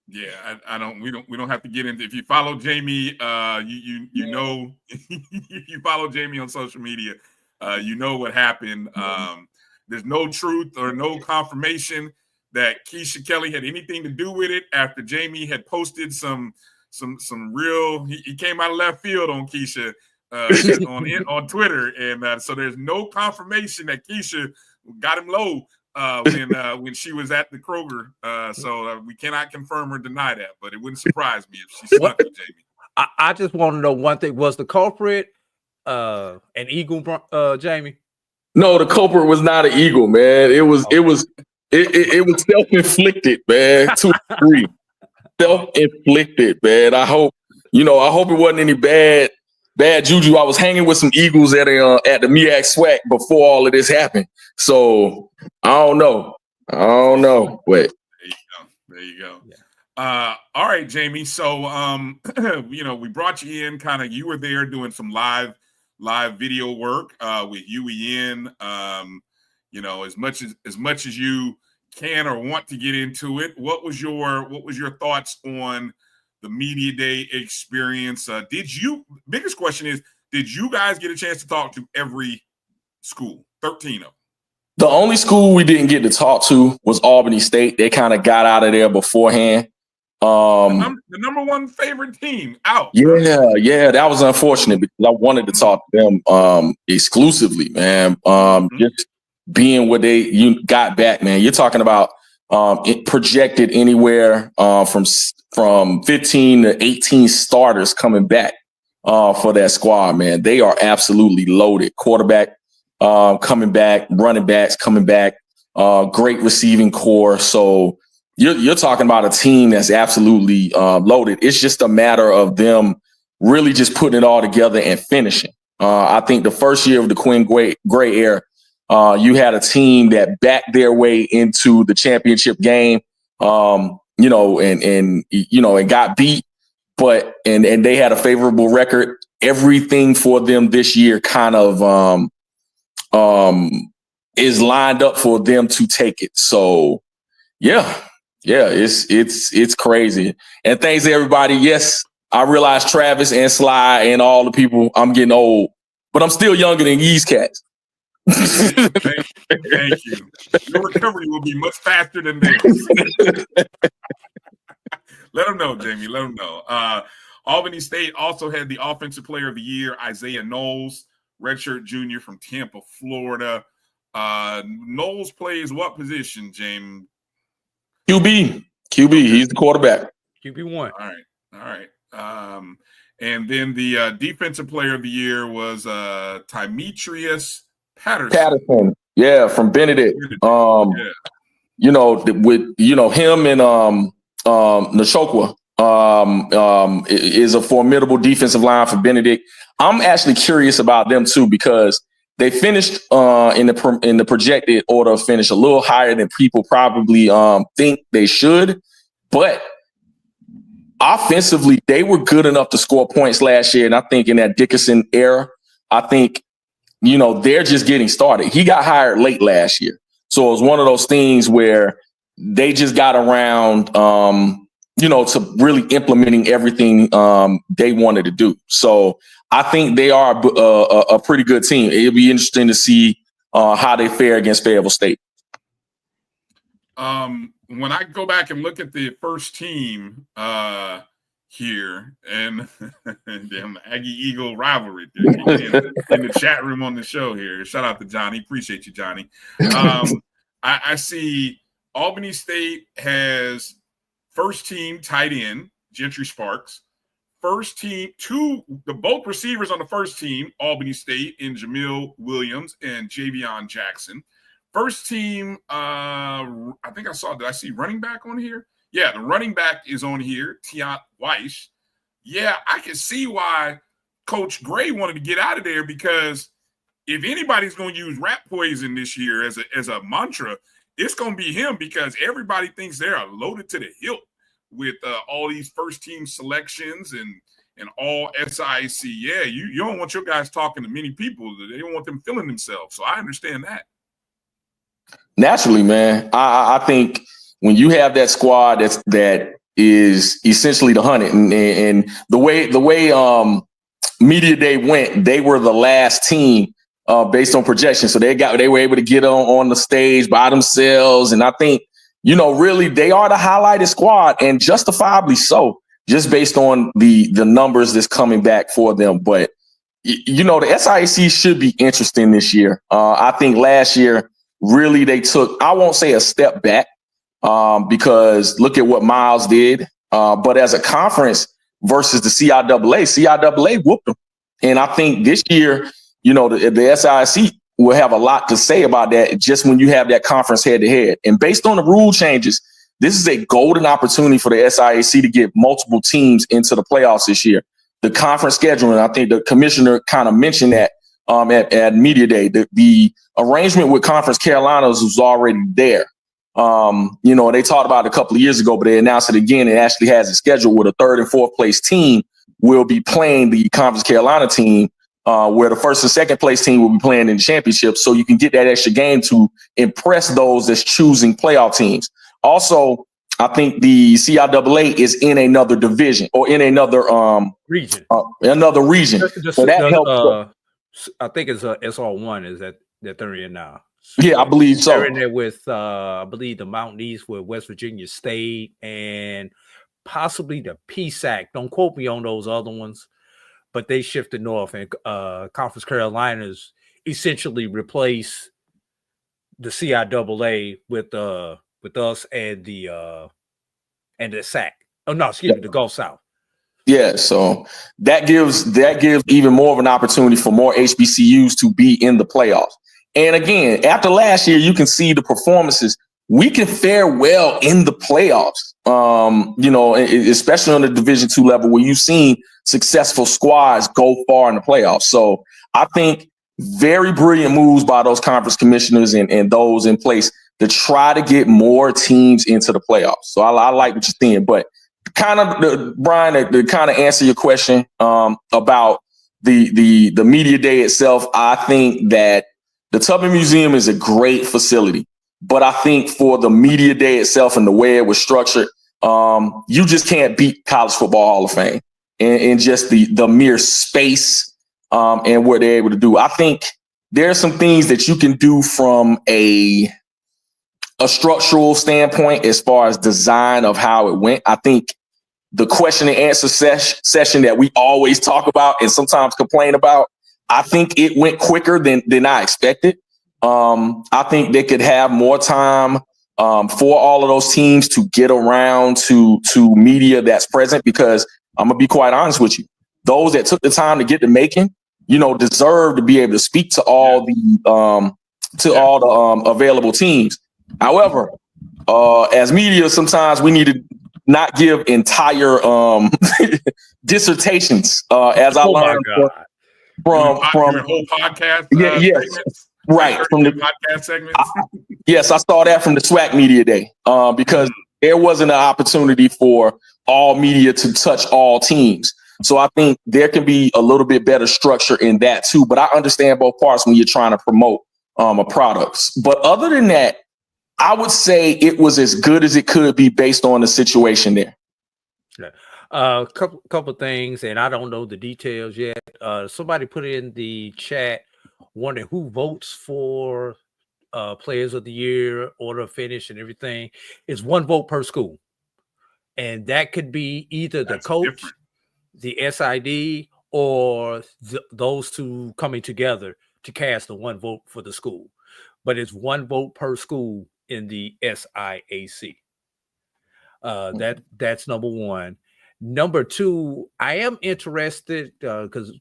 Yeah, we don't have to get into. If you follow Jamie, you know, if you follow Jamie on social media, you know what happened. There's no truth or no confirmation that Keisha Kelly had anything to do with it after Jamie had posted some real. He came out of left field on Keisha on Twitter, and so there's no confirmation that Keisha got him low when she was at the Kroger. So we cannot confirm or deny that, but it wouldn't surprise me if she snuck it, Jamie. I just want to know one thing: was the culprit an eagle, Jamie? No, the culprit was not an eagle, man. It was self-inflicted, man. 2 3, self-inflicted, man. I hope it wasn't any bad juju. I was hanging with some Eagles at the SWAC before all of this happened. So I don't know. But there you go. Yeah. All right, Jamie. So we brought you in. You were there doing some live live video work with UEN. You know, as much as you can or want to get into it, what was your thoughts on the media day experience? Biggest question is, did you guys get a chance to talk to every school, 13 of them? The only school we didn't get to talk to was Albany State. They kind of got out of there beforehand. The number one favorite team out. Yeah, that was unfortunate because I wanted to talk to them exclusively, man. Just being what you got back, man. You're talking about it projected anywhere from 15 to 18 starters coming back for that squad, man. They are absolutely loaded. Quarterback coming back, running backs coming back, great receiving core. So you're talking about a team that's absolutely loaded. It's just a matter of them really just putting it all together and finishing. I think the first year of the Quinn Gray era, you had a team that backed their way into the championship game, and got beat, but and they had a favorable record. Everything for them this year kind of is lined up for them to take it. So yeah, it's crazy. And thanks to everybody. Yes, I realize Travis and Sly and all the people, I'm getting old, but I'm still younger than these cats. Thank you. Your recovery will be much faster than theirs. Let them know, Jamie. Let them know. Albany State also had the Offensive Player of the Year, Isaiah Knowles, redshirt junior from Tampa, Florida. Knowles plays what position, James? QB. He's the quarterback. QB1. All right. And then the Defensive Player of the Year was Tymetrius Patterson. Yeah, from Benedict. With him and Nashokwa is a formidable defensive line for Benedict. I'm actually curious about them too because they finished in the projected order of finish a little higher than people probably think they should, but offensively they were good enough to score points last year. And I think in that Dickerson era, I think they're just getting started. He got hired late last year. So it was one of those things where they just got around, to really implementing everything they wanted to do. So I think they are a pretty good team. It'll be interesting to see how they fare against Fayetteville State. When I go back and look at the first team here and the Aggie Eagle rivalry in the chat room on the show here. Shout out to Johnny. Appreciate you, Johnny. I see Albany State has first team tight end, Gentry Sparks. First team, both receivers on the first team, Albany State, in Jamil Williams and Javion Jackson. First team, I think did I see running back on here? Yeah, the running back is on here, Tiant Weiss. Yeah, I can see why Coach Gray wanted to get out of there because if anybody's going to use rat poison this year as a mantra, it's going to be him because everybody thinks they're loaded to the hilt with all these first team selections and all SIAC. Yeah, you don't want your guys talking to many people. They don't want them feeling themselves. So I understand that. Naturally, man. I think when you have that squad that is essentially the hunted, and the way media day went, they were the last team based on projection. So they were able to get on the stage by themselves, and I think really they are the highlighted squad, and justifiably so, just based on the numbers that's coming back for them. But the SIAC should be interesting this year. I think last year really they took, I won't say a step back. Because look at what Miles did. But as a conference versus the CIAA whooped them. And I think this year, the SIAC will have a lot to say about that just when you have that conference head-to-head. And based on the rule changes, this is a golden opportunity for the SIAC to get multiple teams into the playoffs this year. The conference scheduling, I think the commissioner kind of mentioned that at Media Day. The arrangement with Conference Carolinas was already there. They talked about it a couple of years ago, but they announced it again. It actually has a schedule where the third and fourth place team will be playing the Conference Carolina team where the first and second place team will be playing in the championship. So you can get that extra game to impress those that's choosing playoff teams. Also, I think the CIAA is in another division or in another region. So that helps. I think it's SR1 is that they're in now. Yeah, I believe so. They're in there with I believe the Mountain East with West Virginia State and possibly the PSAC. Don't quote me on those other ones, but they shifted north, and Conference Carolinas essentially replace the CIAA with us and the SAC. Oh no, excuse me, the Gulf South. Yeah, so that gives even more of an opportunity for more HBCUs to be in the playoffs. And again, after last year, you can see the performances. We can fare well in the playoffs, especially on the Division II level where you've seen successful squads go far in the playoffs. So I think very brilliant moves by those conference commissioners and those in place to try to get more teams into the playoffs. So I like what you're seeing. But kind of, Brian, to kind of answer your question about the media day itself, I think that the Tubman Museum is a great facility. But I think for the media day itself and the way it was structured, you just can't beat College Football Hall of Fame and just the mere space and what they're able to do. I think there are some things that you can do from a structural standpoint as far as design of how it went. I think the question and answer session that we always talk about and sometimes complain about, I think it went quicker than I expected. I think they could have more time for all of those teams to get around to media that's present, because I'm gonna be quite honest with you, those that took the time to get to Macon, deserve to be able to speak to all the available teams. However, as media, sometimes we need to not give entire dissertations, as I learned from whole podcast. Yes. Segments. Right. From the podcast segments. Yes, I saw that from the SWAC media day because there wasn't an opportunity for all media to touch all teams. So I think there can be a little bit better structure in that too. But I understand both parts when you're trying to promote a product. But other than that, I would say it was as good as it could be based on the situation there. Couple things, and I don't know the details yet. Somebody put in the chat wondering who votes for Players of the Year, order of finish, and everything. It's one vote per school, and that could be either the coach, the SID, or those two coming together to cast the one vote for the school. But it's one vote per school in the SIAC. That's number one. Number two, I am interested because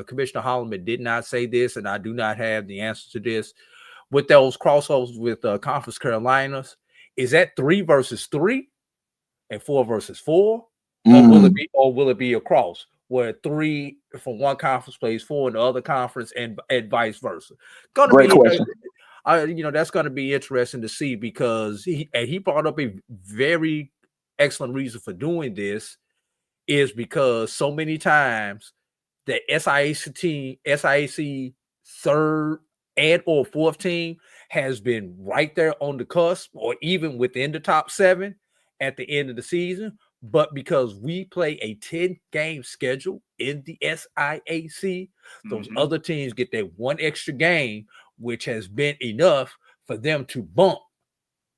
Commissioner Holloman did not say this, and I do not have the answer to this. With those crossovers with Conference Carolinas, is that 3 versus 3 and 4 versus 4, or will it be a cross where 3 from one conference plays 4 in the other conference and vice versa? Great question. That's going to be interesting to see, because he brought up a very excellent reason for doing this. Is because so many times the SIAC third and or fourth team has been right there on the cusp or even within the top 7 at the end of the season. But because we play a 10-game schedule in the SIAC, those other teams get that one extra game, which has been enough for them to bump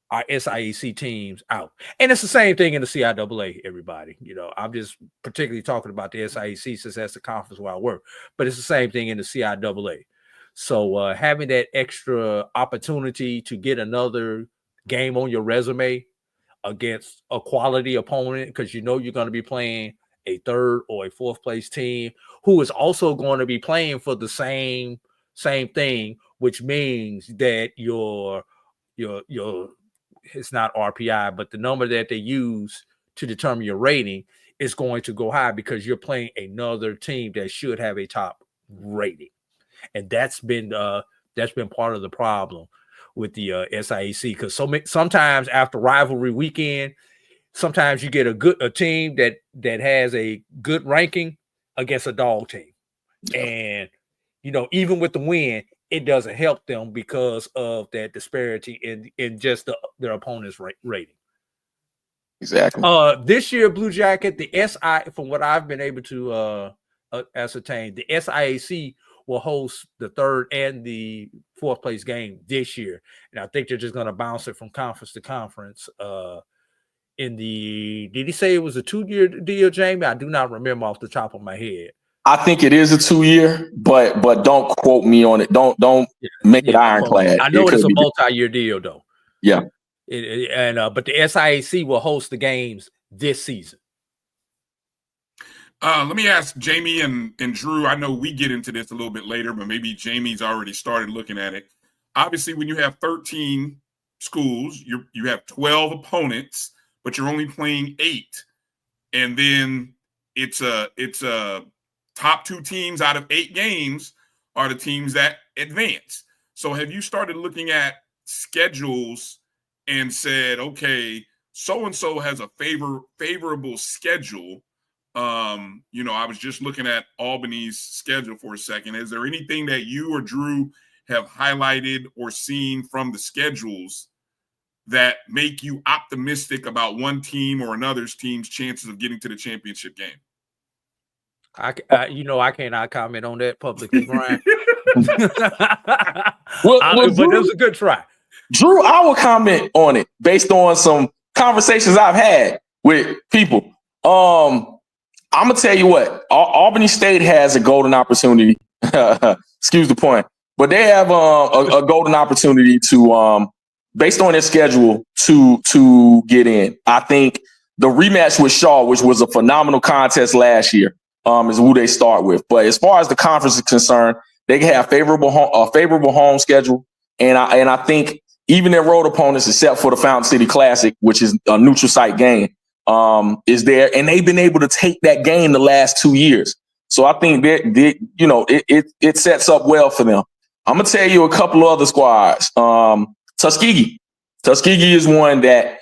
our SIAC teams out. And it's the same thing in the CIAA, everybody. I'm just particularly talking about the SIAC since that's the conference where I work, but it's the same thing in the CIAA. So having that extra opportunity to get another game on your resume against a quality opponent, because you're going to be playing a third or a fourth place team who is also going to be playing for the same thing, which means that your it's not RPI, but the number that they use to determine your rating is going to go high because you're playing another team that should have a top rating. And that's been part of the problem with the SIAC, because sometimes after rivalry weekend, sometimes you get a team that has a good ranking against a dog team. And even with the win, it doesn't help them because of that disparity in just their opponent's rating. Exactly. This year, Blue Jacket, the SI, from what I've been able to ascertain, the SIAC will host the third and the fourth place game this year, and I think they're just going to bounce it from conference to conference. Did he say it was a 2-year deal, Jamie? I do not remember off the top of my head. I think it is a 2-year, but don't quote me on it. Don't make it ironclad. I know it's a multi-year deal, though. Yeah. But the SIAC will host the games this season. Let me ask Jamie and Drew. I know we get into this a little bit later, but maybe Jamie's already started looking at it. Obviously, when you have 13 schools, you have 12 opponents, but you're only playing 8, and then it's a top 2 teams out of 8 games are the teams that advance. So have you started looking at schedules and said, okay, so-and-so has a favorable schedule? I was just looking at Albany's schedule for a second. Is there anything that you or Drew have highlighted or seen from the schedules that make you optimistic about one team or another's team's chances of getting to the championship game? I cannot comment on that publicly, Brian. But it was a good try. Drew, I will comment on it based on some conversations I've had with people. I'm gonna tell you what, Albany State has a golden opportunity. Excuse the point, but they have a golden opportunity to, based on their schedule, to get in. I think the rematch with Shaw, which was a phenomenal contest last year, is who they start with. But as far as the conference is concerned, they have a favorable home schedule, and I think even their road opponents, except for the Fountain City Classic, which is a neutral site game, is there, and they've been able to take that game the last 2 years. So I think that it sets up well for them. I'm gonna tell you a couple of other squads. Tuskegee is one that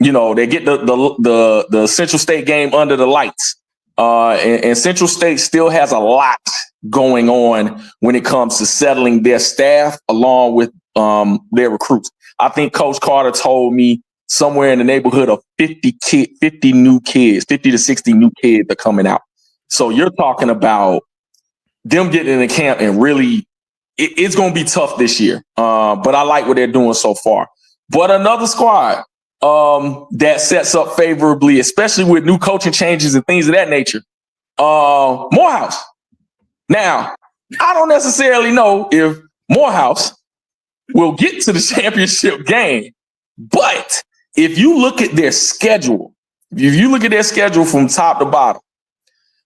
they get the Central State game under the lights, and Central State still has a lot going on when it comes to settling their staff along with their recruits. I think Coach Carter told me somewhere in the neighborhood of 50 to 60 new kids are coming out. So you're talking about them getting in the camp, and really it's going to be tough this year. But I like what they're doing so far. But another squad that sets up favorably, especially with new coaching changes and things of that nature, Morehouse. Now, I don't necessarily know if Morehouse will get to the championship game, but if you look at their schedule, from top to bottom,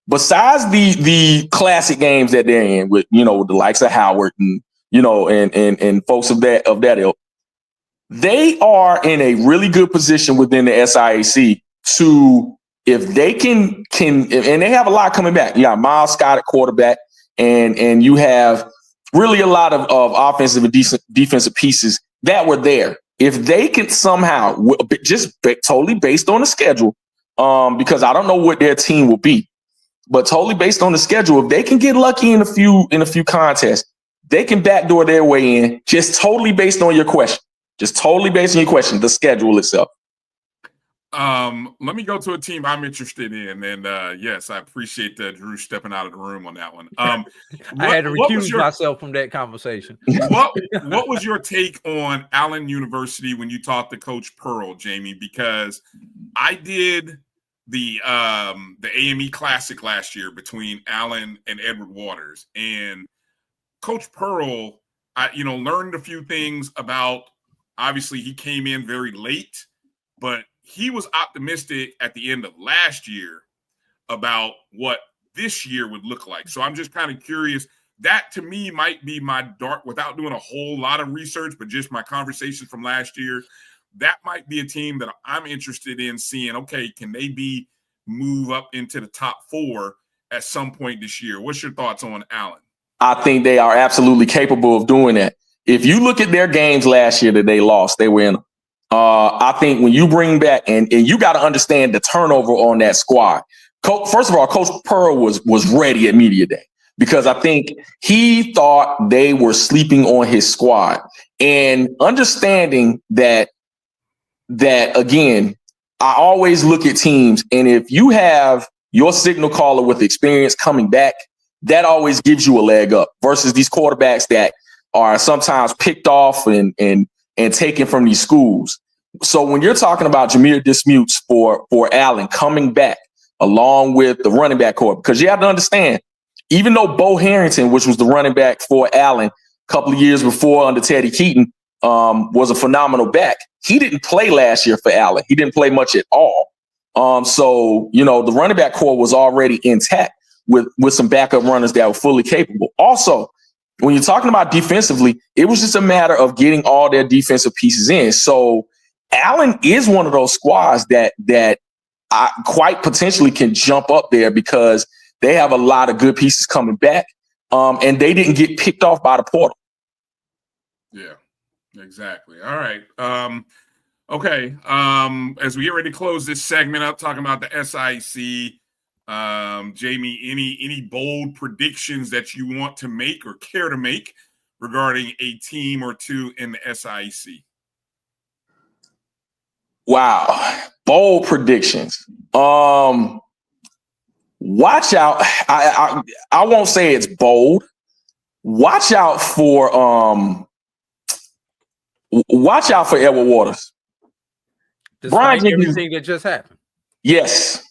besides the classic games that they're in with, the likes of Howard and, and folks of that ilk, they are in a really good position within the SIAC to, if they can, and they have a lot coming back. You got Miles Scott at quarterback, and you have really a lot of offensive and defensive pieces that were there. If they can somehow, just totally based on the schedule, because I don't know what their team will be, but totally based on the schedule, if they can get lucky in a few contests, they can backdoor their way in. Just totally based on your question. The schedule itself. Let me go to a team I'm interested in, and yes, I appreciate Drew stepping out of the room on that one. I had to recuse myself from that conversation. What was your take on Allen University when you talked to Coach Pearl, Jamie? Because I did the AME Classic last year between Allen and Edward Waters, and Coach Pearl, I learned a few things about. Obviously, he came in very late, but he was optimistic at the end of last year about what this year would look like. So I'm just kind of curious. That to me might be my dark, without doing a whole lot of research, but just my conversations from last year. That might be a team that I'm interested in seeing. Okay, can they move up into the top 4 at some point this year? What's your thoughts on Allen? I think they are absolutely capable of doing that. If you look at their games last year that they lost, they were in. I think when you bring back, and you got to understand the turnover on that squad. First of all, Coach Pearl was ready at media day. because I think he thought they were sleeping on his squad, and understanding that again, I always look at teams, and if you have your signal caller with experience coming back, that always gives you a leg up versus these quarterbacks that are sometimes picked off and taken from these schools. So when you're talking about Jameer Dismutes for Allen coming back along with the running back corps, because you have to understand, even though Bo Harrington, which was the running back for Allen a couple of years before under Teddy Keaton, was a phenomenal back, he didn't play last year for Allen. He didn't play much at all. So, the running back corps was already intact with some backup runners that were fully capable. Also, when you're talking about defensively, it was just a matter of getting all their defensive pieces in. So Allen is one of those squads that I quite potentially can jump up there because they have a lot of good pieces coming back, and they didn't get picked off by the portal. Yeah, exactly. All right. Okay. As we get ready to close this segment up, talking about the SIAC, Jamie, any bold predictions that you want to make or care to make regarding a team or two in the SIAC? Wow. Bold predictions. Watch out. I won't say it's bold. Watch out for Edward Waters. Despite Brian Jenkins, everything that just happened. Yes.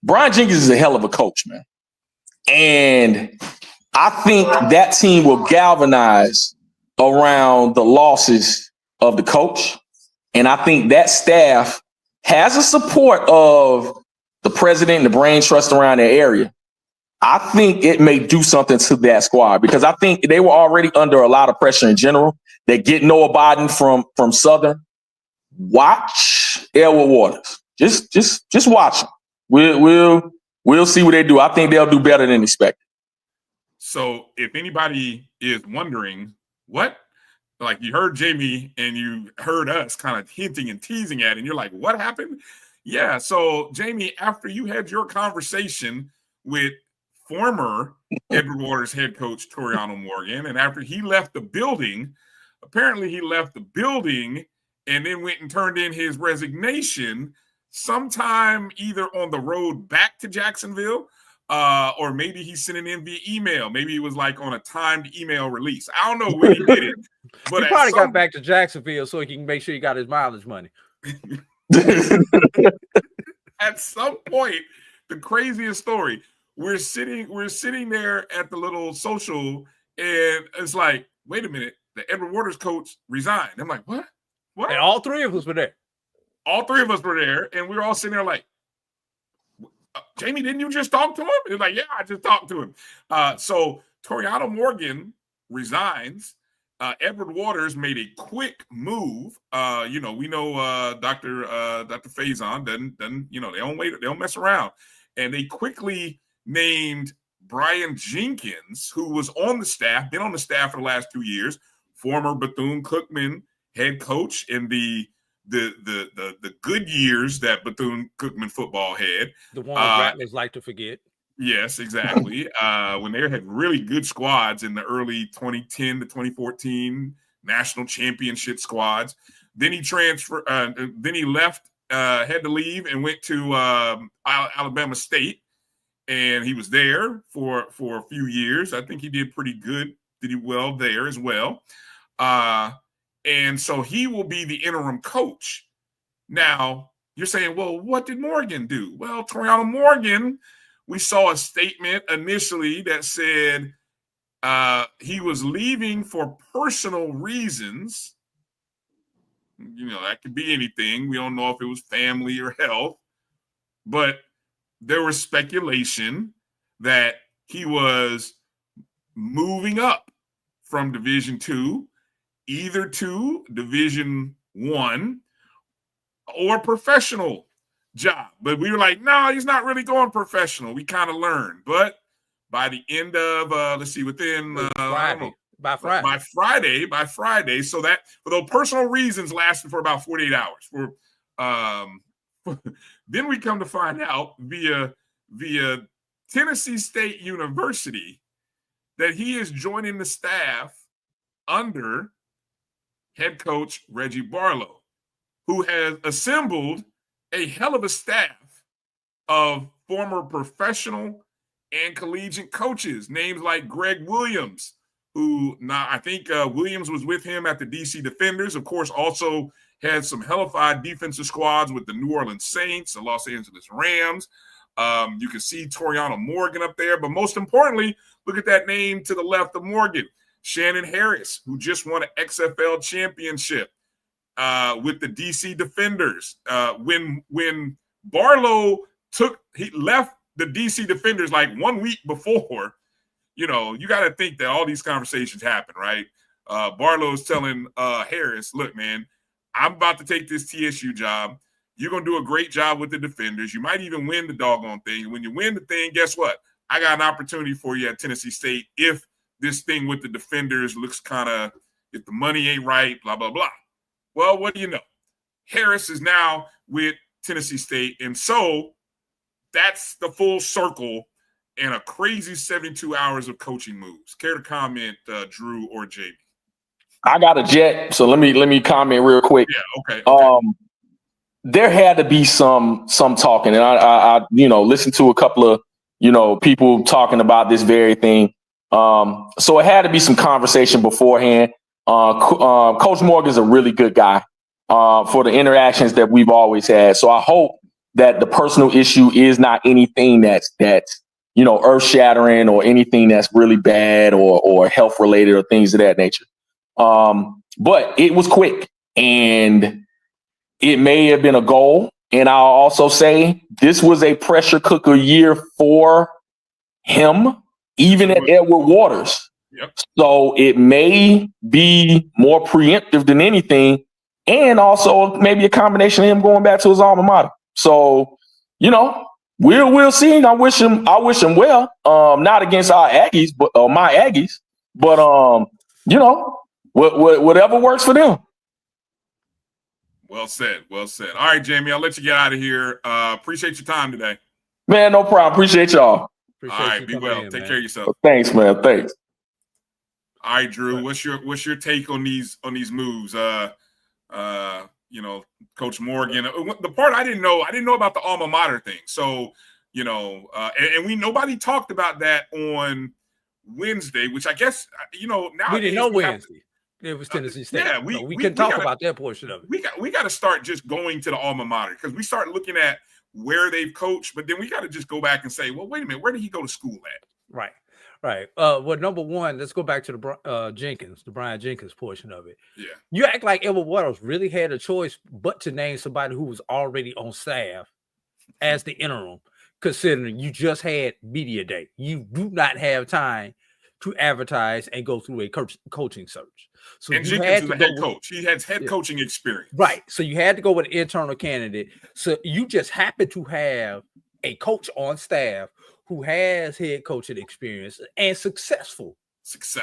Brian Jenkins is a hell of a coach, man. And I think that team will galvanize around the losses of the coach. And I think that staff has the support of the president and the brain trust around their area. I think it may do something to that squad because I think they were already under a lot of pressure in general. They get Noah Biden from Southern. Watch Edward Waters. Just watch them. We'll see what they do. I think they'll do better than expected. So if anybody is wondering what, like you heard Jamie and you heard us kind of hinting and teasing at it, and you're like, what happened? Yeah. So Jamie, after you had your conversation with former Edward Waters head coach Toriano Morgan, and after he left the building, apparently he left the building and then went and turned in his resignation sometime either on the road back to Jacksonville, or maybe he sent it in via email. Maybe it was like on a timed email release. I don't know when he did it. But he probably got back to Jacksonville so he can make sure he got his mileage money. At some point, the craziest story, we're sitting there at the little social, and it's like, wait a minute, the Edward Waters coach resigned. I'm like, what? And all three of us were there. All three of us were there, and we were all sitting there like, Jamie, didn't you just talk to him? He's like, yeah, I just talked to him. So Toriano Morgan resigns. Edward Waters made a quick move. We know Dr. Faison doesn't they don't wait, they don't mess around. And they quickly named Brian Jenkins, who was on the staff, been on the staff for the last 2 years, former Bethune-Cookman head coach in the good years that Bethune-Cookman football had. The one rattlers like to forget. Yes, exactly. When they had really good squads in the early 2010 to 2014 national championship squads. Then he then he left, had to leave and went to Alabama State. And he was there for a few years. I think he did pretty good. Did well there as well. And so he will be the interim coach. Now, you're saying, well, what did Morgan do? Well, Toriano Morgan, we saw a statement initially that said he was leaving for personal reasons. That could be anything. We don't know if it was family or health. But there was speculation that he was moving up from Division II, either to Division I or professional job. But we were like, no, he's not really going professional. We kind of learned. But by the end of, By Friday. So that, for those personal reasons, lasted for about 48 hours. Then we come to find out via Tennessee State University that he is joining the staff under head coach Reggie Barlow, who has assembled a hell of a staff of former professional and collegiate coaches, names like Greg Williams, who now I think Williams was with him at the DC Defenders, of course, also had some hellified defensive squads with the New Orleans Saints, the Los Angeles Rams. You can see Toriano Morgan up there, but most importantly, look at that name to the left of Morgan, Shannon Harris, who just won an XFL championship with the DC Defenders. When Barlow he left the DC Defenders like 1 week before, you got to think that all these conversations happen, right? Barlow's telling Harris, look, man, I'm about to take this TSU job. You're going to do a great job with the Defenders. You might even win the doggone thing. When you win the thing, guess what? I got an opportunity for you at Tennessee State if this thing with the Defenders looks kind of, if the money ain't right, blah, blah, blah. Well, what do you know? Harris is now with Tennessee State. And so that's the full circle and a crazy 72 hours of coaching moves. Care to comment, Drew or Jamie? I got a jet, so let me comment real quick. Yeah, okay. There had to be some talking, and I listened to a couple of people talking about this very thing. So it had to be some conversation beforehand. Coach Morgan is a really good guy for the interactions that we've always had. So I hope that the personal issue is not anything that's earth shattering or anything that's really bad or health related or things of that nature. But it was quick, and it may have been a goal. And I'll also say this was a pressure cooker year for him, even at Edward Waters. Yep. So it may be more preemptive than anything, and also maybe a combination of him going back to his alma mater. So, we'll see. I wish him well. Not against our Aggies, but my Aggies, but whatever works for them. Well said. Well said. All right, Jamie, I'll let you get out of here. Appreciate your time today. Man, no problem. Appreciate y'all. All right, be well. Take care of yourself. Thanks, man. Thanks. All right, Drew. What's your take on these moves? Coach Morgan. The part I didn't know about the alma mater thing. So, nobody talked about that on Wednesday, which I guess now we didn't know Wednesday. It was Tennessee State. Yeah, we can talk about that portion of it. We got to start just going to the alma mater, because we start looking at where they've coached, but then we got to just go back and say, well, wait a minute, where did he go to school at? Right. Well, number one, let's go back to the Brian Jenkins portion of it. Yeah. You act like Edward Waters really had a choice but to name somebody who was already on staff as the interim, considering you just had media day. You do not have time to advertise and go through a coaching search. So and Jenkins is a head coach. He has head coaching experience. Right. So you had to go with an internal candidate. So you just happen to have a coach on staff who has head coaching experience and successful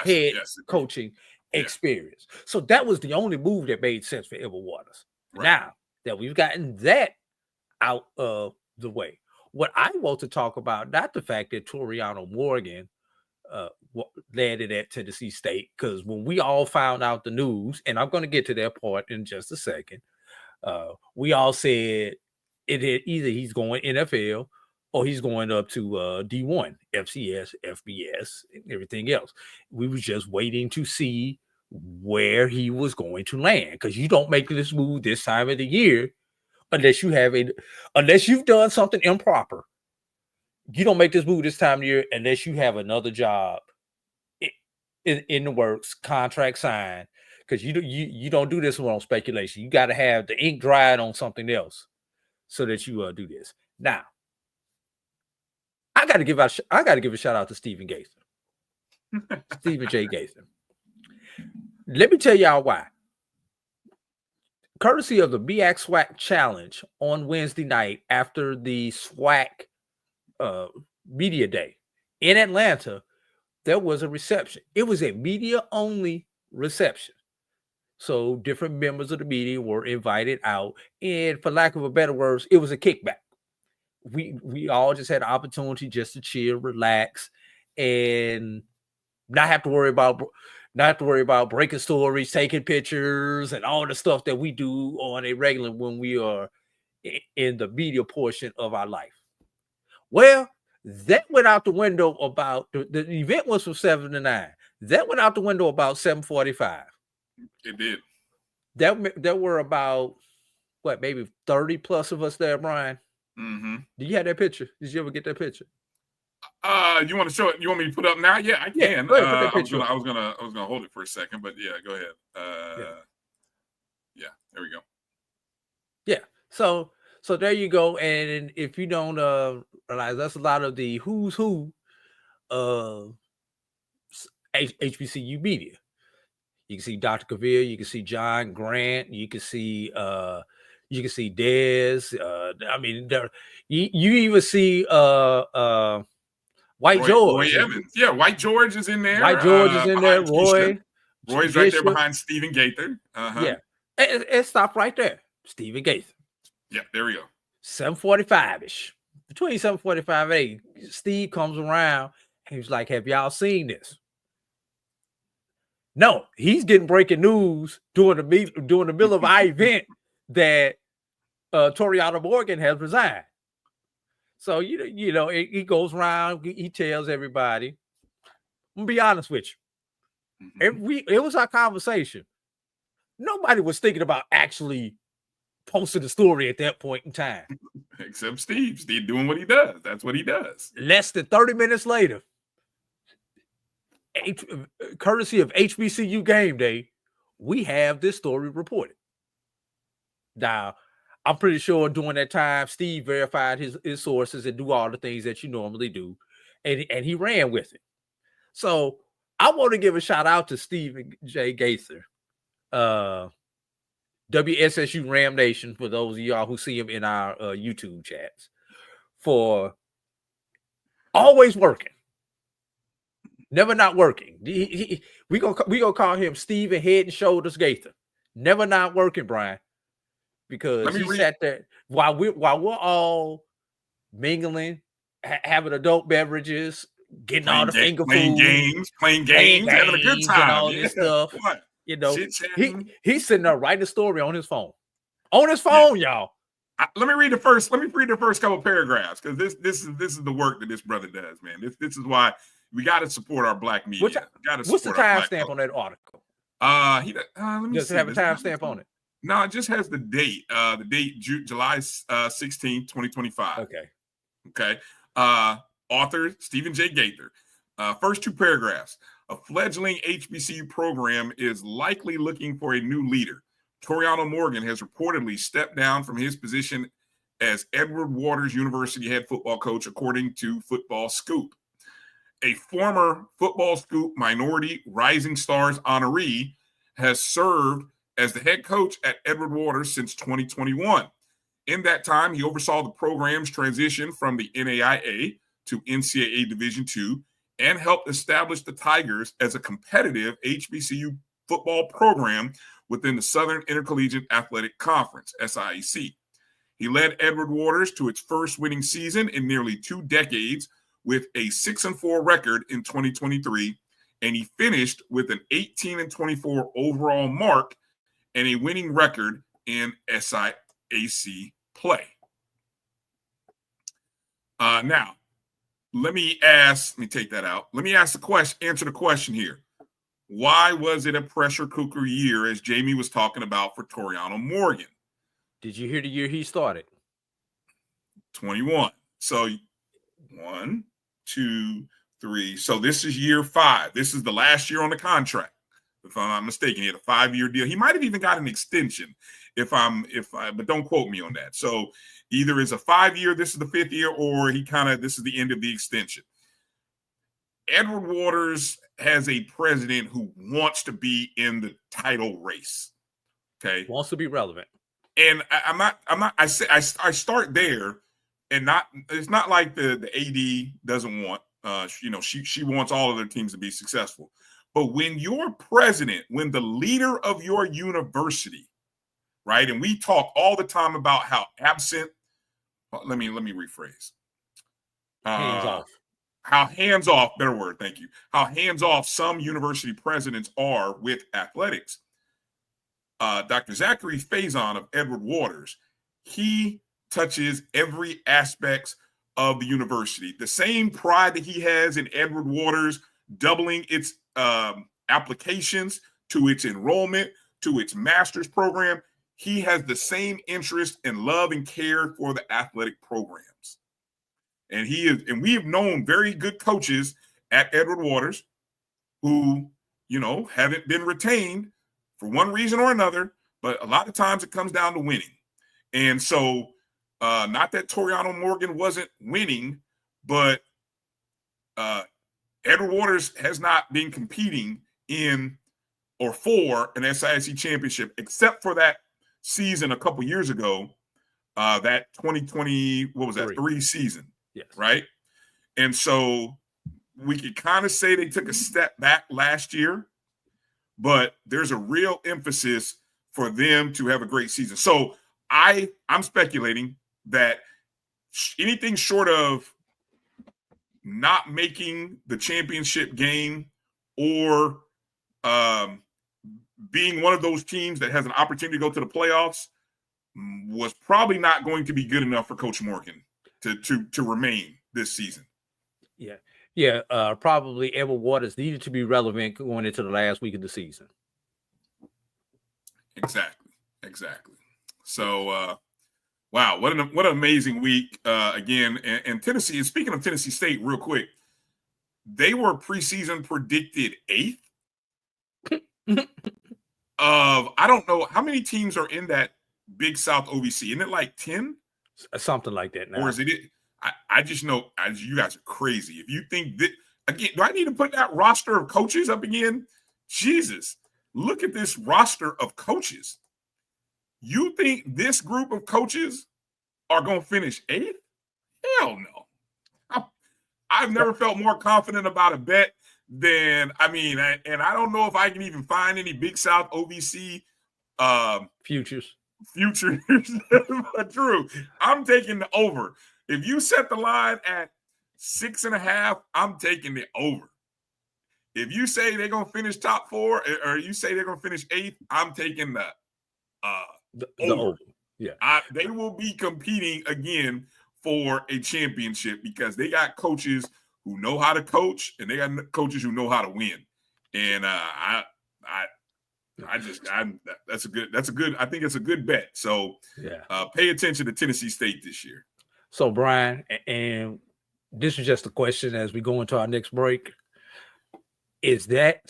head coaching experience. So that was the only move that made sense for Edward Waters. Right. Now that we've gotten that out of the way, what I want to talk about, not the fact that Toriano Morgan landed at Tennessee State, because when we all found out the news, and I'm going to get to that part in just a second, we all said either he's going NFL or he's going up to D1, FCS, FBS, and everything else. We were just waiting to see where he was going to land, because you don't make this move this time of the year unless you've done something improper. You don't make this move this time of year unless you have another job in the works, contract signed, because you don't do this on speculation. You got to have the ink dried on something else so that you do this. Now, I got to give a shout out to Stephen Gaither, Stephen J. Gaither. Let me tell y'all why. Courtesy of the SWAC Challenge on Wednesday night after the SWAC media day in Atlanta, there was a reception. It was a media-only reception. So different members of the media were invited out, and for lack of a better words, it was a kickback. We all just had an opportunity just to chill, relax, and Not have to worry about breaking stories, taking pictures, and all the stuff that we do on a regular when we are in the media portion of our life. Well, that went out the window about the event was from 7 to 9. That went out the window about 7:45. It did. There were about maybe 30 plus of us there, Brian. Mm-hmm. Do you have that picture? Did you ever get that picture? You want to show it? You want me to put it up now? Yeah, I can. Go ahead, put that picture I was gonna hold it for a second, but yeah, go ahead. Yeah, there we go. Yeah. So there you go. And if you don't realize, that's a lot of the who's who of HBCU media. You can see Dr. Kavir, you can see John Grant, you can see Dez. I mean, you even see White George. Roy Evans. Yeah, White George is in there. White George is in there. Roy's right there behind Stephen Gaither. Yeah. It stopped right there. Stephen Gaither. Yeah, there we go. 7:45-ish. Between 7:45 and 8, Steve comes around and he's like, have y'all seen this? No, he's getting breaking news during the middle of our event that Toriano Morgan has resigned. So he goes around, he tells everybody. I'm gonna be honest with you. It was our conversation. Nobody was thinking about actually posting the story at that point in time. Except Steve. Steve doing what he does. That's what he does. Less than 30 minutes later, courtesy of HBCU Game Day, we have this story reported. Now, I'm pretty sure during that time, Steve verified his sources and do all the things that you normally do, and he ran with it. So I want to give a shout out to Stephen J. Gaither, WSSU Ram Nation, for those of y'all who see him in our YouTube chats, for always working. Never not working. We gonna call him Stephen Head and Shoulders Gaither. Never not working, Brian, because he sat there while we're all mingling, having adult beverages, getting all the finger playing food, playing games, having a good time, and all this stuff. What? He's sitting there writing a story on his phone. On his phone, y'all. Let me read the first couple of paragraphs, because this is the work that this brother does, man. This is why we got to support our black media. What's the timestamp on that article? Let me Does it have a timestamp on it? No, it just has the date. The date July 16th, 2025. Okay. Author Stephen J. Gaither. First two paragraphs. A fledgling HBCU program is likely looking for a new leader. Toriano Morgan has reportedly stepped down from his position as Edward Waters University head football coach, according to Football Scoop. A former Football Scoop Minority Rising Stars honoree has served as the head coach at Edward Waters since 2021. In that time, he oversaw the program's transition from the NAIA to NCAA Division II and helped establish the Tigers as a competitive HBCU football program within the Southern Intercollegiate Athletic Conference, SIAC. He led Edward Waters to its first winning season in nearly 2 decades with a 6-4 record in 2023, and he finished with an 18-24 overall mark and a winning record in SIAC play. Now, let me answer the question here. Why was it a pressure cooker year, as Jamie was talking about, for Toriano Morgan? Did you hear the year he started? 21. So 1, 2, 3. So this is year 5. This is the last year on the contract, if I'm not mistaken. He had a 5-year deal. He might have even got an extension, but don't quote me on that. So either it's a 5-year, this is the 5th year, or this is the end of the extension. Edward Waters has a president who wants to be in the title race. Okay. Wants to be relevant. And I start there, and it's not like the AD doesn't want, she wants all of their teams to be successful. But when your president, when the leader of your university, right? And we talk all the time about how absent, let me rephrase. Hands off. how hands-off, better word, thank you, how hands-off some university presidents are with athletics. Dr. Zachary Faison of Edward Waters, he touches every aspect of the university. The same pride that he has in Edward Waters, doubling its applications to its enrollment, to its master's program, he has the same interest and love and care for the athletic programs. And we have known very good coaches at Edward Waters who, haven't been retained for one reason or another, but a lot of times it comes down to winning. And so, not that Toriano Morgan wasn't winning, but Edward Waters has not been competing in or for an SIAC championship, except for that season a couple years ago, that 2020, what was that, 3 season, yes, right? And so we could kind of say they took a step back last year, but there's a real emphasis for them to have a great season. So I'm speculating that anything short of not making the championship game or being one of those teams that has an opportunity to go to the playoffs was probably not going to be good enough for Coach Morgan to remain this season. Yeah. Probably Edward Waters needed to be relevant going into the last week of the season. Exactly. So, wow, what an amazing week again. And Tennessee, and speaking of Tennessee State, real quick, they were preseason predicted 8th of, I don't know, how many teams are in that Big South OVC? Isn't it like 10? Something like that now. Or is it? I just know you guys are crazy. If you think that, again, do I need to put that roster of coaches up again? Jesus, look at this roster of coaches. You think this group of coaches are going to finish 8th? Hell no. I've never felt more confident about a bet than, and I don't know if I can even find any Big South OVC futures. True. I'm taking the over. If you set the line at 6.5, I'm taking the over. If you say they're going to finish top 4, or you say they're going to finish 8th, I'm taking the over. Yeah. They will be competing again for a championship because they got coaches who know how to coach and they got coaches who know how to win. And I think it's a good bet. So pay attention to Tennessee State this year. So Bryan, and this is just a question as we go into our next break. Is that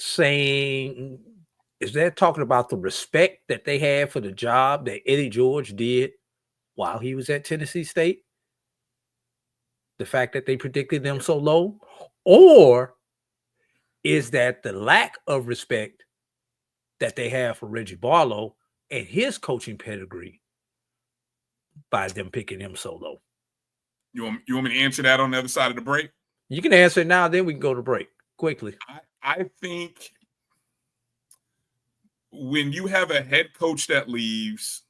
talking about the respect that they have for the job that Eddie George did while he was at Tennessee State? The fact that they predicted them so low? Or is that the lack of respect that they have for Reggie Barlow and his coaching pedigree by them picking him so low? You want me to answer that on the other side of the break? You can answer it now, then we can go to break quickly. I think when you have a head coach that leaves,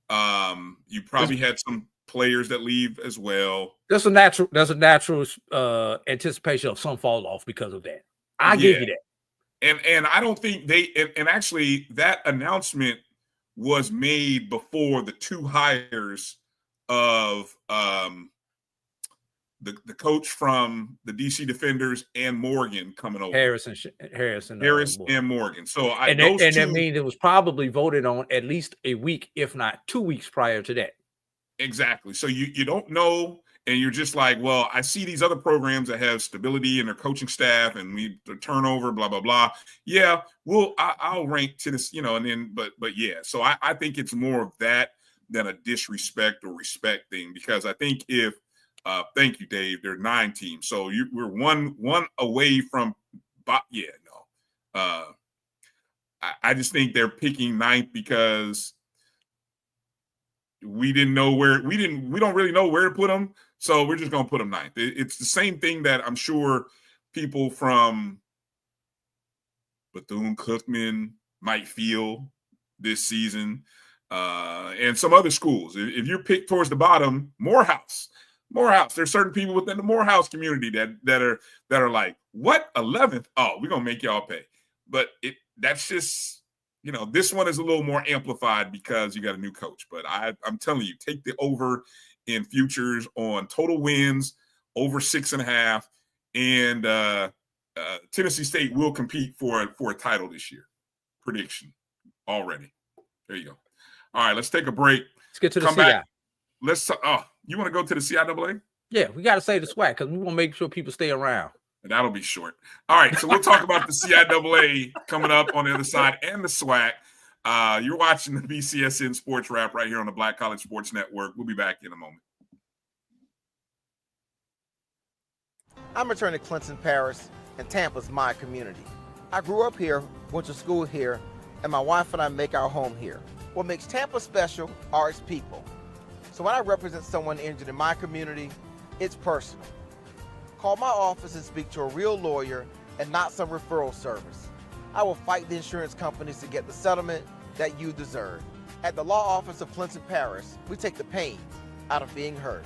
you probably had some players that leave as well. There's a natural anticipation of some fall off because of that. I give you that. And I don't think and actually that announcement was made before the 2 hires of the coach from the DC Defenders and Morgan coming over. Harris and Morgan. So that means it was probably voted on at least a week, if not 2 weeks prior to that. Exactly. So you don't know, and you're just like, well, I see these other programs that have stability in their coaching staff and the turnover, blah, blah, blah. Yeah, I'll rank Tennessee, and then, but yeah. So I think it's more of that than a disrespect or respect thing, because I think if, thank you, Dave, there are 9 teams. So we're one away from, I just think they're picking 9th because we don't really know where to put them. So we're just going to put them 9th. It's the same thing that I'm sure people from Bethune-Cookman might feel this season, and some other schools. If you're picked towards the bottom, Morehouse, Morehouse. There's certain people within the Morehouse community that are like, what 11th? Oh, we're gonna make y'all pay. But that's just, this one is a little more amplified because you got a new coach. But I'm telling you, take the over in futures on total wins over 6.5, and Tennessee State will compete for a title this year. Prediction already. There you go. All right, let's take a break. Let's get to the Come CI. back. You want to go to the CIAA? Yeah, we got to say the SWAC because we want to make sure people stay around. And that'll be short. All right, so we'll talk about the CIAA coming up on the other side and the SWAC. You're watching the BCSN SportsWrap right here on the Black College Sports Network. We'll be back in a moment. I'm returning to Clinton Parish, and Tampa's my community. I grew up here, went to school here, and my wife and I make our home here. What makes Tampa special are its people. So when I represent someone injured in my community, it's personal. Call my office and speak to a real lawyer and not some referral service. I will fight the insurance companies to get the settlement that you deserve. At the law office of Clinton Parish, we take the pain out of being heard.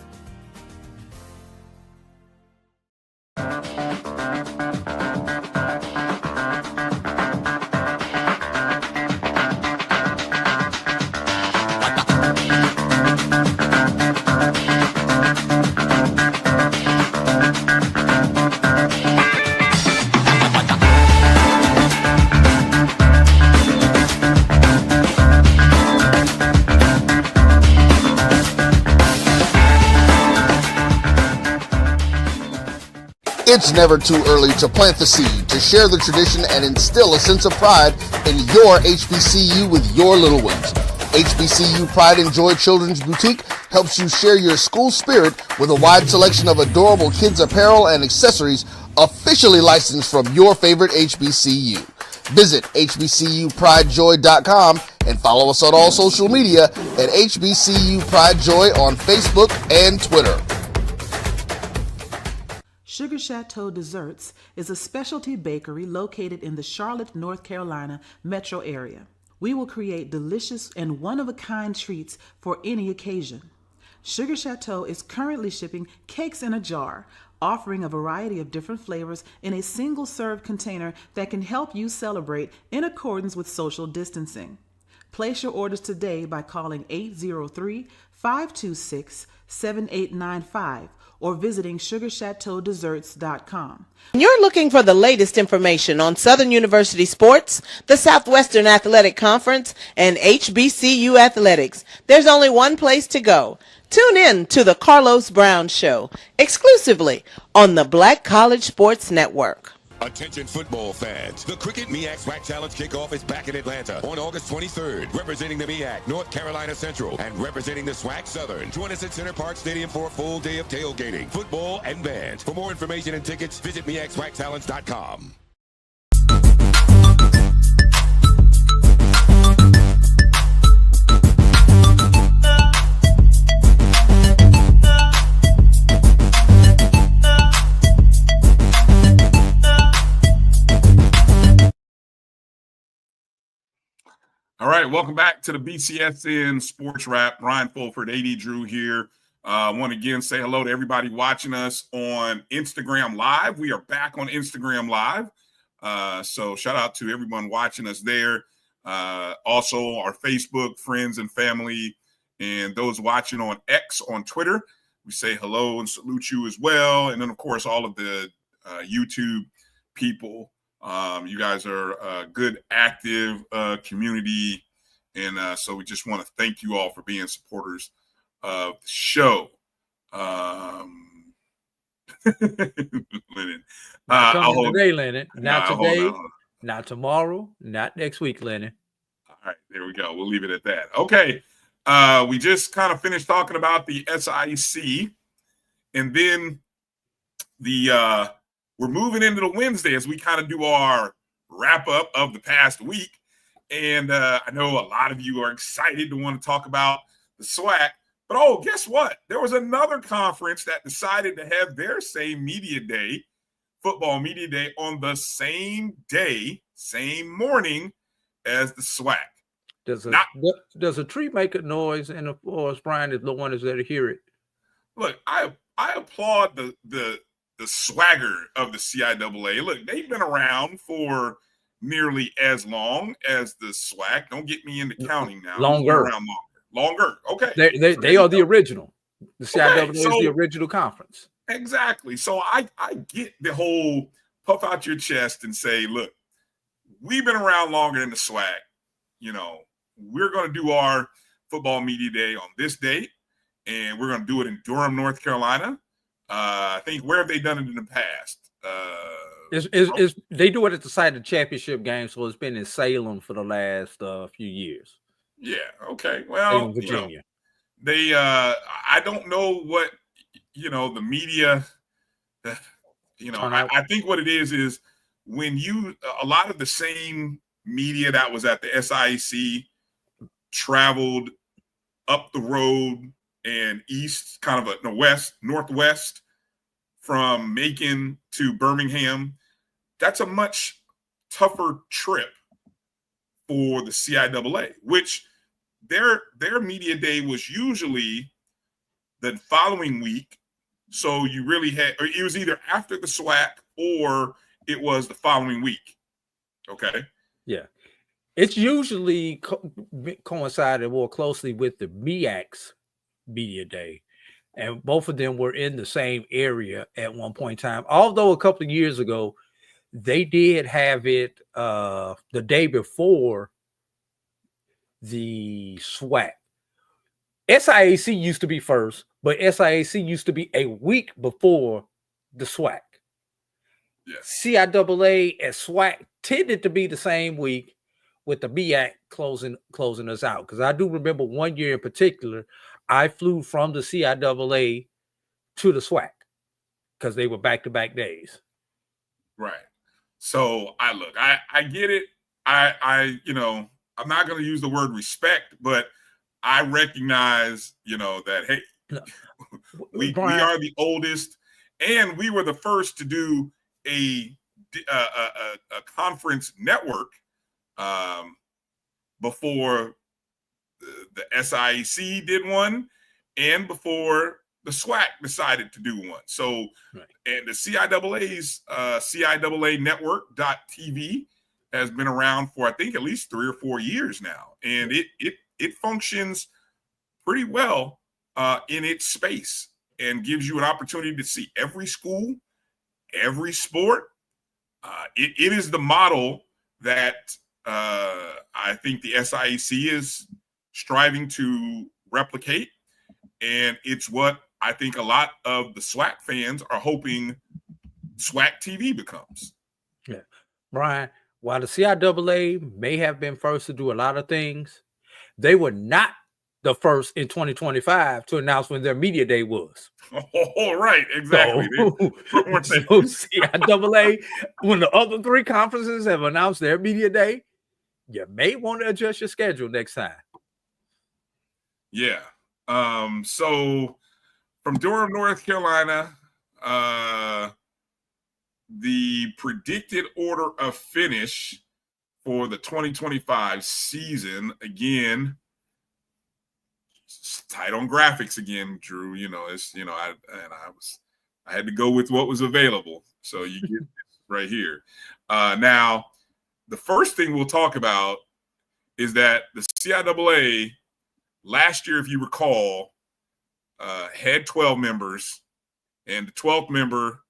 It's never too early to plant the seed, to share the tradition, and instill a sense of pride in your HBCU with your little ones. HBCU Pride and Joy Children's Boutique helps you share your school spirit with a wide selection of adorable kids' apparel and accessories officially licensed from your favorite HBCU. Visit hbcupridejoy.com and follow us on all social media at HBCU Pride Joy on Facebook and Twitter. Sugar Chateau Desserts is a specialty bakery located in the Charlotte, North Carolina metro area. We will create delicious and one-of-a-kind treats for any occasion. Sugar Chateau is currently shipping cakes in a jar, offering a variety of different flavors in a single-serve container that can help you celebrate in accordance with social distancing. Place your orders today by calling 803-526-7895 or visiting sugarchateaudesserts.com. You're looking for the latest information on Southern University sports, the Southwestern Athletic Conference, and HBCU athletics. There's only one place to go. Tune in to the Carlos Brown Show, exclusively on the Black College Sports Network. Attention football fans. The Cricket MEAC SWAC Challenge kickoff is back in Atlanta on August 23rd. Representing the MEAC, North Carolina Central, and representing the SWAC Southern. Join us at Center Park Stadium for a full day of tailgating, football, and bands. For more information and tickets, visit MEACSWACChallenge.com. All right, welcome back to the BCSN SportsWrap. Brian Fulford, A.D. Drew here. I want to again say hello to everybody watching us on Instagram Live. We are back on Instagram Live. So shout out to everyone watching us there. Also, our Facebook friends and family, and those watching on X on Twitter. We say hello and salute you as well. And then, of course, all of the YouTube people. You guys are a good, active community, and so we just want to thank you all for being supporters of the show. Lennon. I'll hold today, Lennon. Not today, not tomorrow, not next week, Lennon. All right, there we go. We'll leave it at that. Okay. We just kind of finished talking about the SIAC, and then we're moving into the Wednesday as we kind of do our wrap up of the past week. And I know a lot of you are excited to want to talk about the SWAC. But, guess what? There was another conference that decided to have their same media day, football media day, on the same day, same morning as the SWAC. Does a tree make a noise in the forest, Brian, if no one is there to hear it? Look, I applaud the swagger of the CIAA. Look, they've been around for nearly as long as the SWAC. Don't get me into counting now. Longer. Longer. Okay. They are the original. The CIAA is the original conference. Exactly. So I get the whole puff out your chest and say, look, we've been around longer than the SWAC. You know, we're going to do our football media day on this date, and we're going to do it in Durham, North Carolina. I think where have they done it in the past? They do it at the site of the championship game, so it's been in Salem for the last few years. Yeah. Okay. Well, Virginia. I don't know what the media. I think what it is when a lot of the same media that was at the SIAC traveled up the road and east, kind of northwest from Macon to Birmingham. That's a much tougher trip for the CIAA, which their media day was usually the following week. So you really or it was either after the SWAC or it was the following week. Okay. Yeah. It's usually coincided more closely with the MEAC's media day. And both of them were in the same area at one point in time. Although a couple of years ago, they did have it the day before the SWAC. SIAC used to be first, but SIAC used to be a week before the SWAC. Yes. CIAA and SWAC tended to be the same week, with the MEAC closing us out. Because I do remember one year in particular, I flew from the CIAA to the SWAC because they were back-to-back days. Right. So I get it. I'm not going to use the word respect, but I recognize, that, hey, we are the oldest, and we were the first to do a conference network before the SIAC did one and before the SWAC decided to do one. So, and the CIAA's CIAA Network.tv has been around for, I think, at least 3 or 4 years now. And it functions pretty well in its space and gives you an opportunity to see every school, every sport. It is the model that I think the SIAC is striving to replicate. And it's what I think a lot of the SWAC fans are hoping SWAC TV becomes. Yeah. Brian, while the CIAA may have been first to do a lot of things, they were not the first in 2025 to announce when their media day was. Oh, right, exactly. So CIAA, when the other 3 conferences have announced their media day, you may want to adjust your schedule next time. Yeah. So from Durham, North Carolina, the predicted order of finish for the 2025 season, again, tight on graphics again, Drew. I had to go with what was available. So you get this right here. Now, the first thing we'll talk about is that the CIAA last year, if you recall, had 12 members, and the 12th member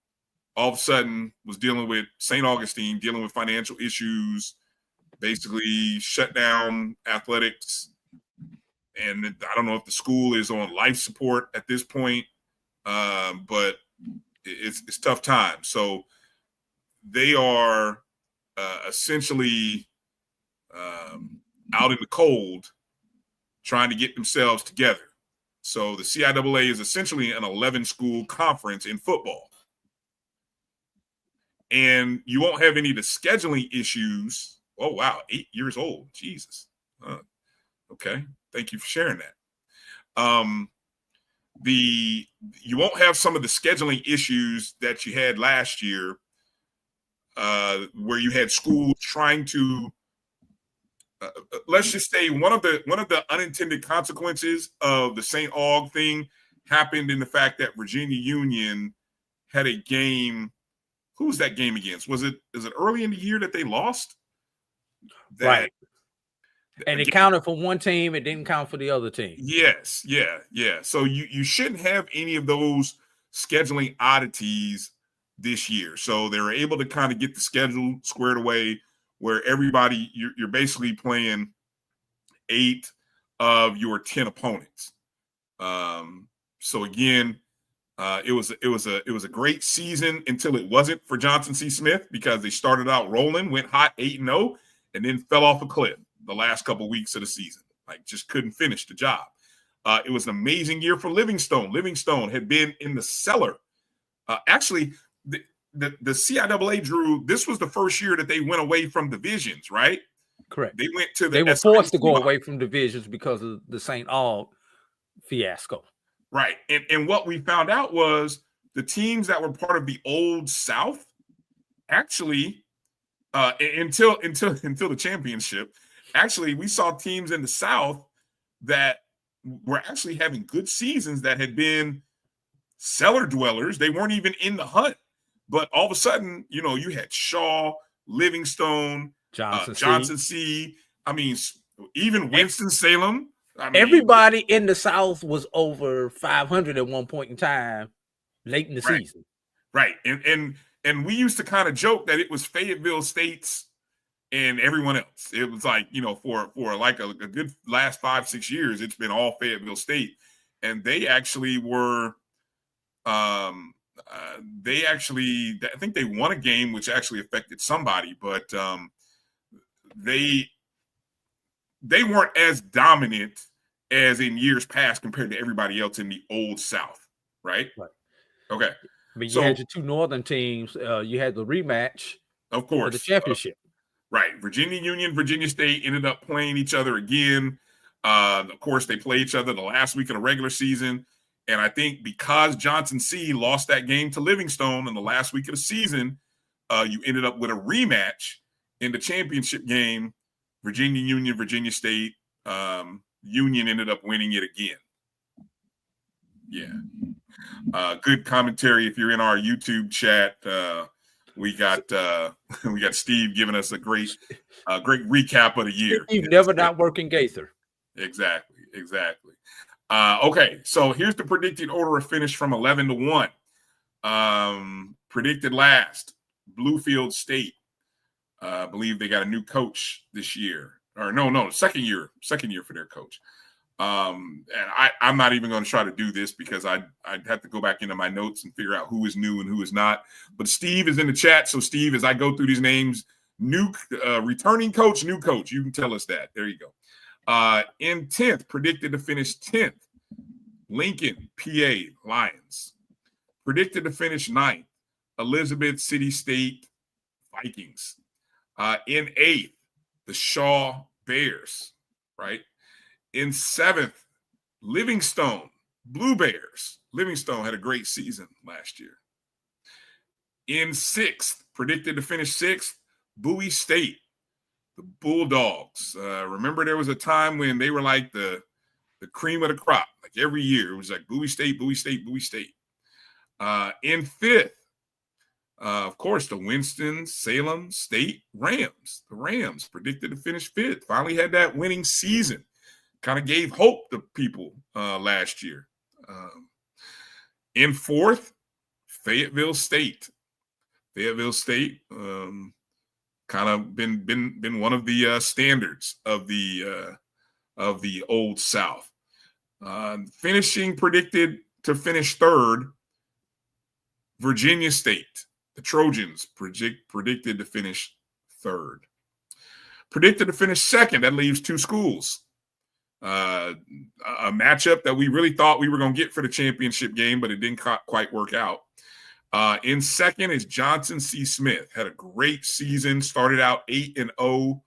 all of a sudden was dealing with St. Augustine, dealing with financial issues, basically shut down athletics. And I don't know if the school is on life support at this point, but it's tough times. So they are essentially out in the cold trying to get themselves together. So the CIAA is essentially an 11-school conference in football. And you won't have any of the scheduling issues. Oh, wow, 8 years old. Jesus. Okay. Thank you for sharing that. You won't have some of the scheduling issues that you had last year, where you had schools trying to, let's just say one of the unintended consequences of the St. Aug thing happened in the fact that Virginia Union had a game. Who's that game against? Is it early in the year that they lost? Right. And it counted for one team, it didn't count for the other team. Yes, yeah. So you shouldn't have any of those scheduling oddities this year. So they were able to kind of get the schedule squared away where everybody, you're basically playing 8 of your 10 opponents. So again, it was a great season until it wasn't for Johnson C. Smith, because they started out rolling, went hot 8-0, and then fell off a cliff the last couple of weeks of the season. Like, just couldn't finish the job. It was an amazing year for Livingstone. Livingstone had been in the cellar. Actually, the CIAA, Drew, this was the first year that they went away from divisions, right? Correct. They went to they were forced to go away from divisions because of the St. Aug fiasco. Right. And what we found out was the teams that were part of the Old South actually until the championship, actually we saw teams in the South that were actually having good seasons that had been cellar dwellers. They weren't even in the hunt. But all of a sudden, you had Shaw, Livingstone, Johnson C. I mean, even Winston-Salem. Everybody in the South was over 500 at one point in time late in the season. Right. And we used to kind of joke that it was Fayetteville State's and everyone else. It was like, for like a good last 5-6 years, it's been all Fayetteville State. And they actually were I think they won a game which actually affected somebody, but they weren't as dominant as in years past compared to everybody else in the Old South, right? Right. Okay. But you had your two northern teams. You had the rematch, of course, for the championship. Right. Virginia Union, Virginia State ended up playing each other again. Of course, they play each other the last week of the regular season. And I think because Johnson C lost that game to Livingstone in the last week of the season, you ended up with a rematch in the championship game. Virginia Union, Virginia State, Union ended up winning it again. Yeah. Good commentary. If you're in our YouTube chat, we got Steve giving us a great recap of the year. You've never not working Gaither. Exactly. Okay, so here's the predicted order of finish from 11 to 1. Predicted last, Bluefield State. I believe they got a new coach this year. Or no, second year for their coach. And I'm not even going to try to do this because I'd have to go back into my notes and figure out who is new and who is not. But Steve is in the chat. So Steve, as I go through these names, new returning coach, new coach, you can tell us that. There you go. In 10th, predicted to finish 10th, Lincoln, PA, Lions. Predicted to finish 9th, Elizabeth City State, Vikings. In 8th, the Shaw Bears, right? In 7th, Livingstone, Blue Bears. Livingstone had a great season last year. In 6th, predicted to finish 6th, Bowie State, the Bulldogs. Remember there was a time when they were like the cream of the crop. Like every year, it was like Bowie State, Bowie State, Bowie State. In 5th, of course, the Winston-Salem State Rams. The Rams predicted to finish 5th. Finally had that winning season. Kind of gave hope to people last year. In 4th, Fayetteville State. Fayetteville State kind of been one of the standards of the Old South. Finishing predicted to finish 3rd, Virginia State. The Trojans predicted to finish 3rd. Predicted to finish 2nd. That leaves 2 schools. A matchup that we really thought we were going to get for the championship game, but it didn't quite work out. In 2nd is Johnson C. Smith. Had a great season. Started out 8-0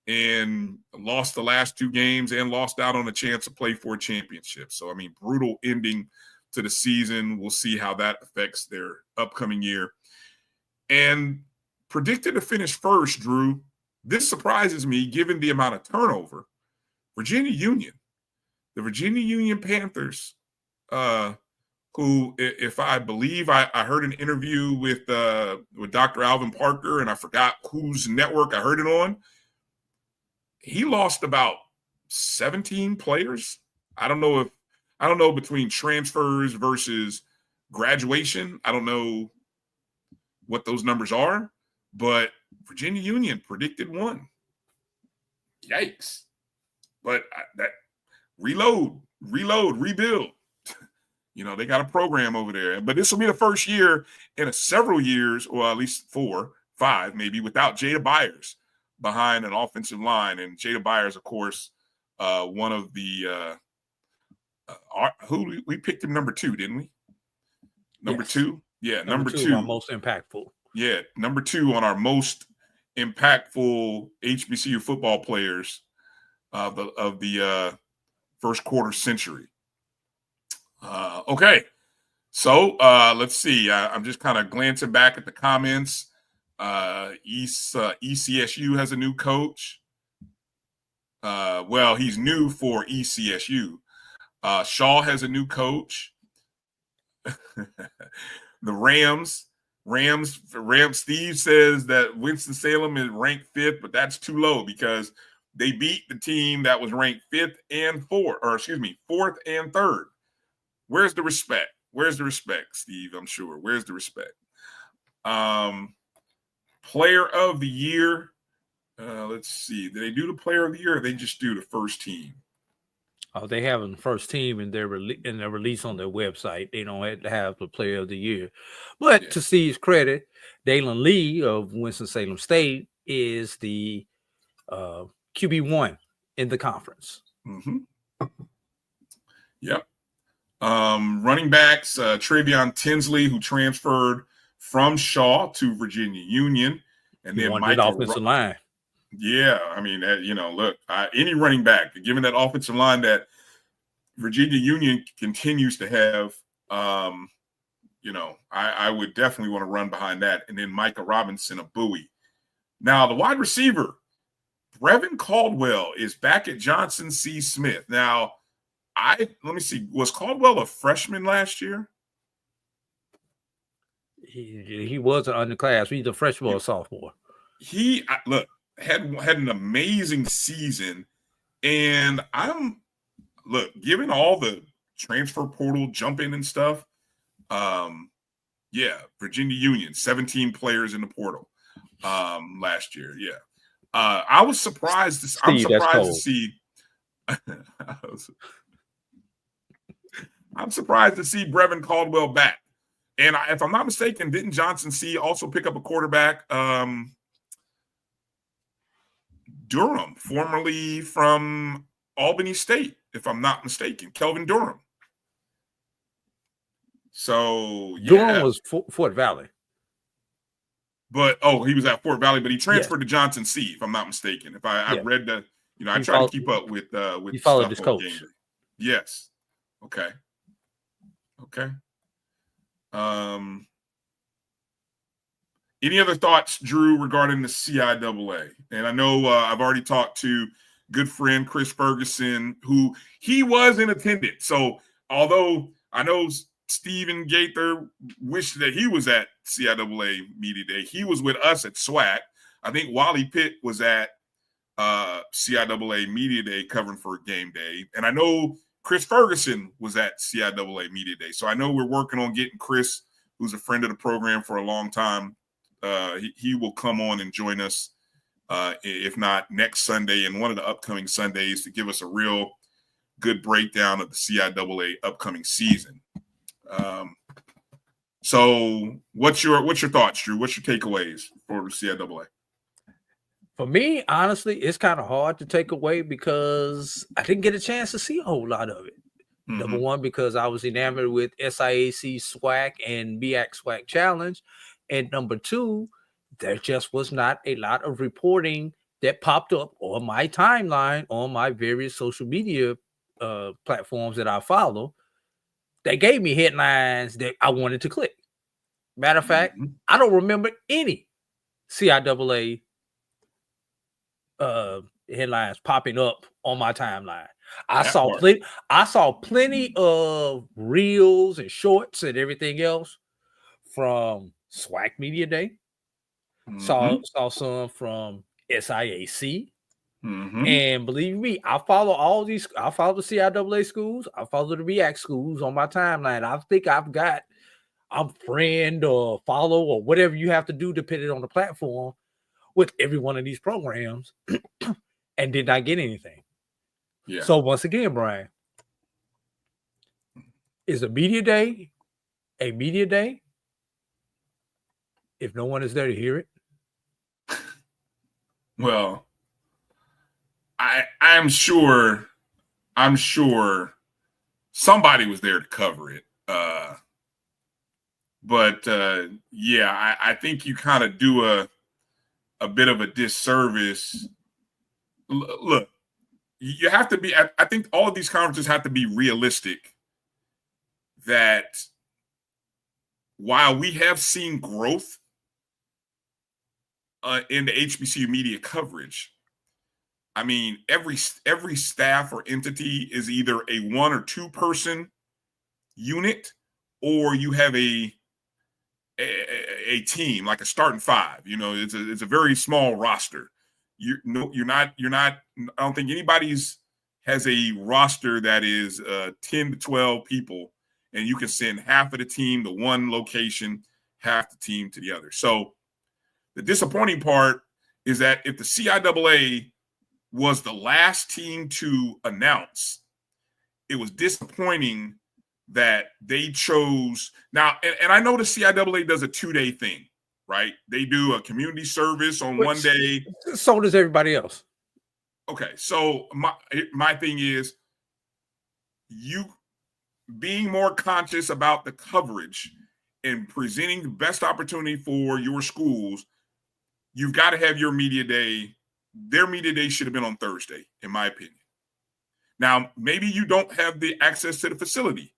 and lost the last 2 games and lost out on a chance to play for a championship. So, I mean, brutal ending to the season. We'll see how that affects their upcoming year. And predicted to finish 1st, Drew. This surprises me given the amount of turnover. Virginia Union. The Virginia Union Panthers who, if I believe, I heard an interview with Dr. Alvin Parker, and I forgot whose network I heard it on. He lost about 17 players. I don't know between transfers versus graduation. I don't know what those numbers are, but Virginia Union predicted 1. Yikes. But that reload, rebuild. They got a program over there. But this will be the first year in several years, or at least 4, 5 maybe, without Jada Byers behind an offensive line. And Jada Byers, of course, one of the who we picked him number 2, didn't we? Number 2? Yeah, number 2. Our most impactful. Yeah, number 2 on our most impactful HBCU football players of the first quarter century. Okay, so let's see. I'm just kind of glancing back at the comments. ECSU has a new coach. Well, he's new for ECSU. Shaw has a new coach. The Rams, Steve says that Winston-Salem is ranked 5th, but that's too low because they beat the team that was ranked 4th and 3rd. Where's the respect? Where's the respect, Steve? I'm sure. Where's the respect? Player of the year. Let's see. Did they do the player of the year, or they just do the first team? Oh, they have the first team in their release on their website. They don't have to have the player of the year. But to Steve's credit, Dalen Lee of Winston-Salem State is the QB1 in the conference. Mm-hmm. Yep. Running backs, Travion Tinsley, who transferred from Shaw to Virginia Union, and then Michael offensive line. Yeah, I mean, look, any running back, given that offensive line that Virginia Union continues to have, I would definitely want to run behind that. And then Micah Robinson, a Bowie. Now, the wide receiver, Brevin Caldwell, is back at Johnson C. Smith. Now, let me see, was Caldwell a freshman last year? He was an underclass. He's a freshman or sophomore. He had an amazing season, and given all the transfer portal jumping and stuff, Virginia Union, 17 players in the portal last year. Yeah. I was surprised I'm surprised to see I'm surprised to see Brevin Caldwell back. And if I'm not mistaken, didn't Johnson C also pick up a quarterback? Durham, formerly from Albany State, if I'm not mistaken, Kelvin Durham. So Durham was Fort Valley. But he was at Fort Valley, but he transferred to Johnson C, if I'm not mistaken. If I read the, I try to keep up with he followed his coach. Yes. Okay. Any other thoughts, Drew, regarding the CIAA? And I know I've already talked to good friend Chris Ferguson, who he was in attendance. So although I know Stephen Gaither wished that he was at CIAA Media Day, he was with us at SWAC. I think Wally Pitt was at CIAA Media Day covering for Game Day. And I know Chris Ferguson was at CIAA Media Day. So I know we're working on getting Chris, who's a friend of the program for a long time. He will come on and join us, if not next Sunday and one of the upcoming Sundays, to give us a real good breakdown of the CIAA upcoming season. So what's your thoughts, Drew? What's your takeaways for the CIAA? For me, honestly, it's kind of hard to take away because I didn't get a chance to see a whole lot of it. Mm-hmm. Number one, because I was enamored with SIAC SWAC and BAC SWAC Challenge. And number two, there just was not a lot of reporting that popped up on my timeline on my various social media platforms that I follow that gave me headlines that I wanted to click. Matter of fact, I don't remember any CIAA headlines popping up on my timeline. I saw plenty of reels and shorts and everything else from SWAC Media Day. Saw some from SIAC. And believe me, I follow all these. I follow the CIAA schools. I follow the REACT schools on my timeline. I think I'm friend or follow or whatever you have to do depending on the platform with every one of these programs and did not get anything. Yeah. So once again, Brian, is a media day if no one is there to hear it? Well, I'm sure somebody was there to cover it. But I think you kind of do a bit of a disservice. Look, you have to be, I think all of these conferences have to be realistic that while we have seen growth in the HBCU media coverage, I mean, every staff or entity is either a 1 or 2 person unit, or you have a team like a starting 5. You know, it's a very small roster. You're not. I don't think anybody's has a roster that is 10 to 12 people, and you can send half of the team to one location, half the team to the other. So the disappointing part is that if the CIAA was the last team to announce, it was disappointing that they chose. Now, and I know the CIAA does a 2-day thing, right? They do a community service on one day. So does everybody else. Okay, so my thing is, you being more conscious about the coverage and presenting the best opportunity for your schools, you've got to have your media day. Their media day should have been on Thursday, in my opinion. Now, maybe you don't have the access to the facility.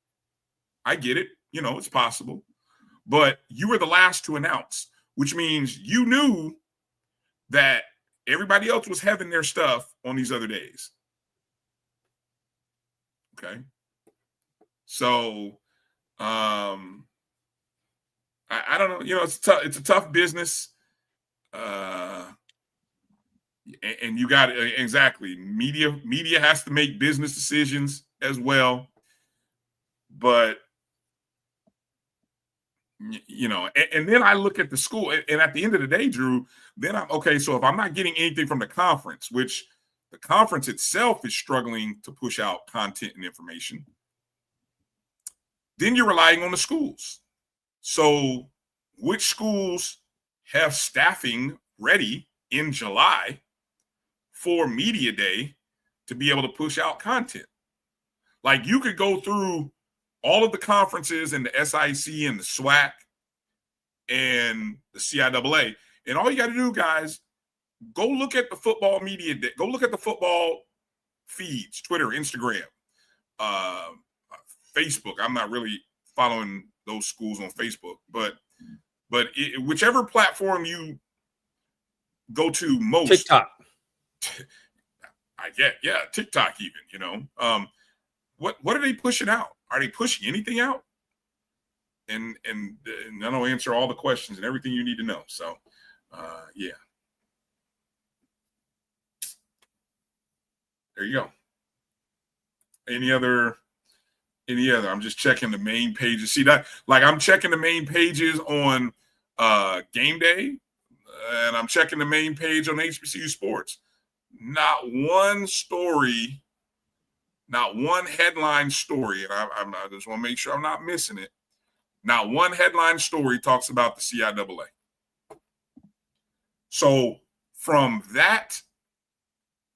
I get it. You know, it's possible. But you were the last to announce, which means you knew that everybody else was having their stuff on these other days. Okay. So, I don't know. You know, it's a tough business. And you got exactly media has to make business decisions as well. But, you know, and then I look at the school, and at the end of the day, Drew, then I'm okay. So if I'm not getting anything from the conference, which the conference itself is struggling to push out content and information, then you're relying on the schools. So which schools have staffing ready in July for media day to be able to push out content? Like, you could go through all of the conferences and the SIAC and the SWAC and the CIAA, and all you got to do, guys, go look at the football media day. Go look at the football feeds, Twitter, Instagram, Facebook. I'm not really following those schools on Facebook, but whichever platform you go to most, TikTok. I get, yeah, TikTok even. You know, what are they pushing out? Are they pushing anything out? And that'll answer all the questions and everything you need to know. So, yeah. There you go. Any other? I'm just checking the main pages. See that? Like, I'm checking the main pages on game day, and I'm checking the main page on HBCU Sports. Not one story, not one headline story, and I just want to make sure I'm not missing it. Not one headline story talks about the CIAA. So from that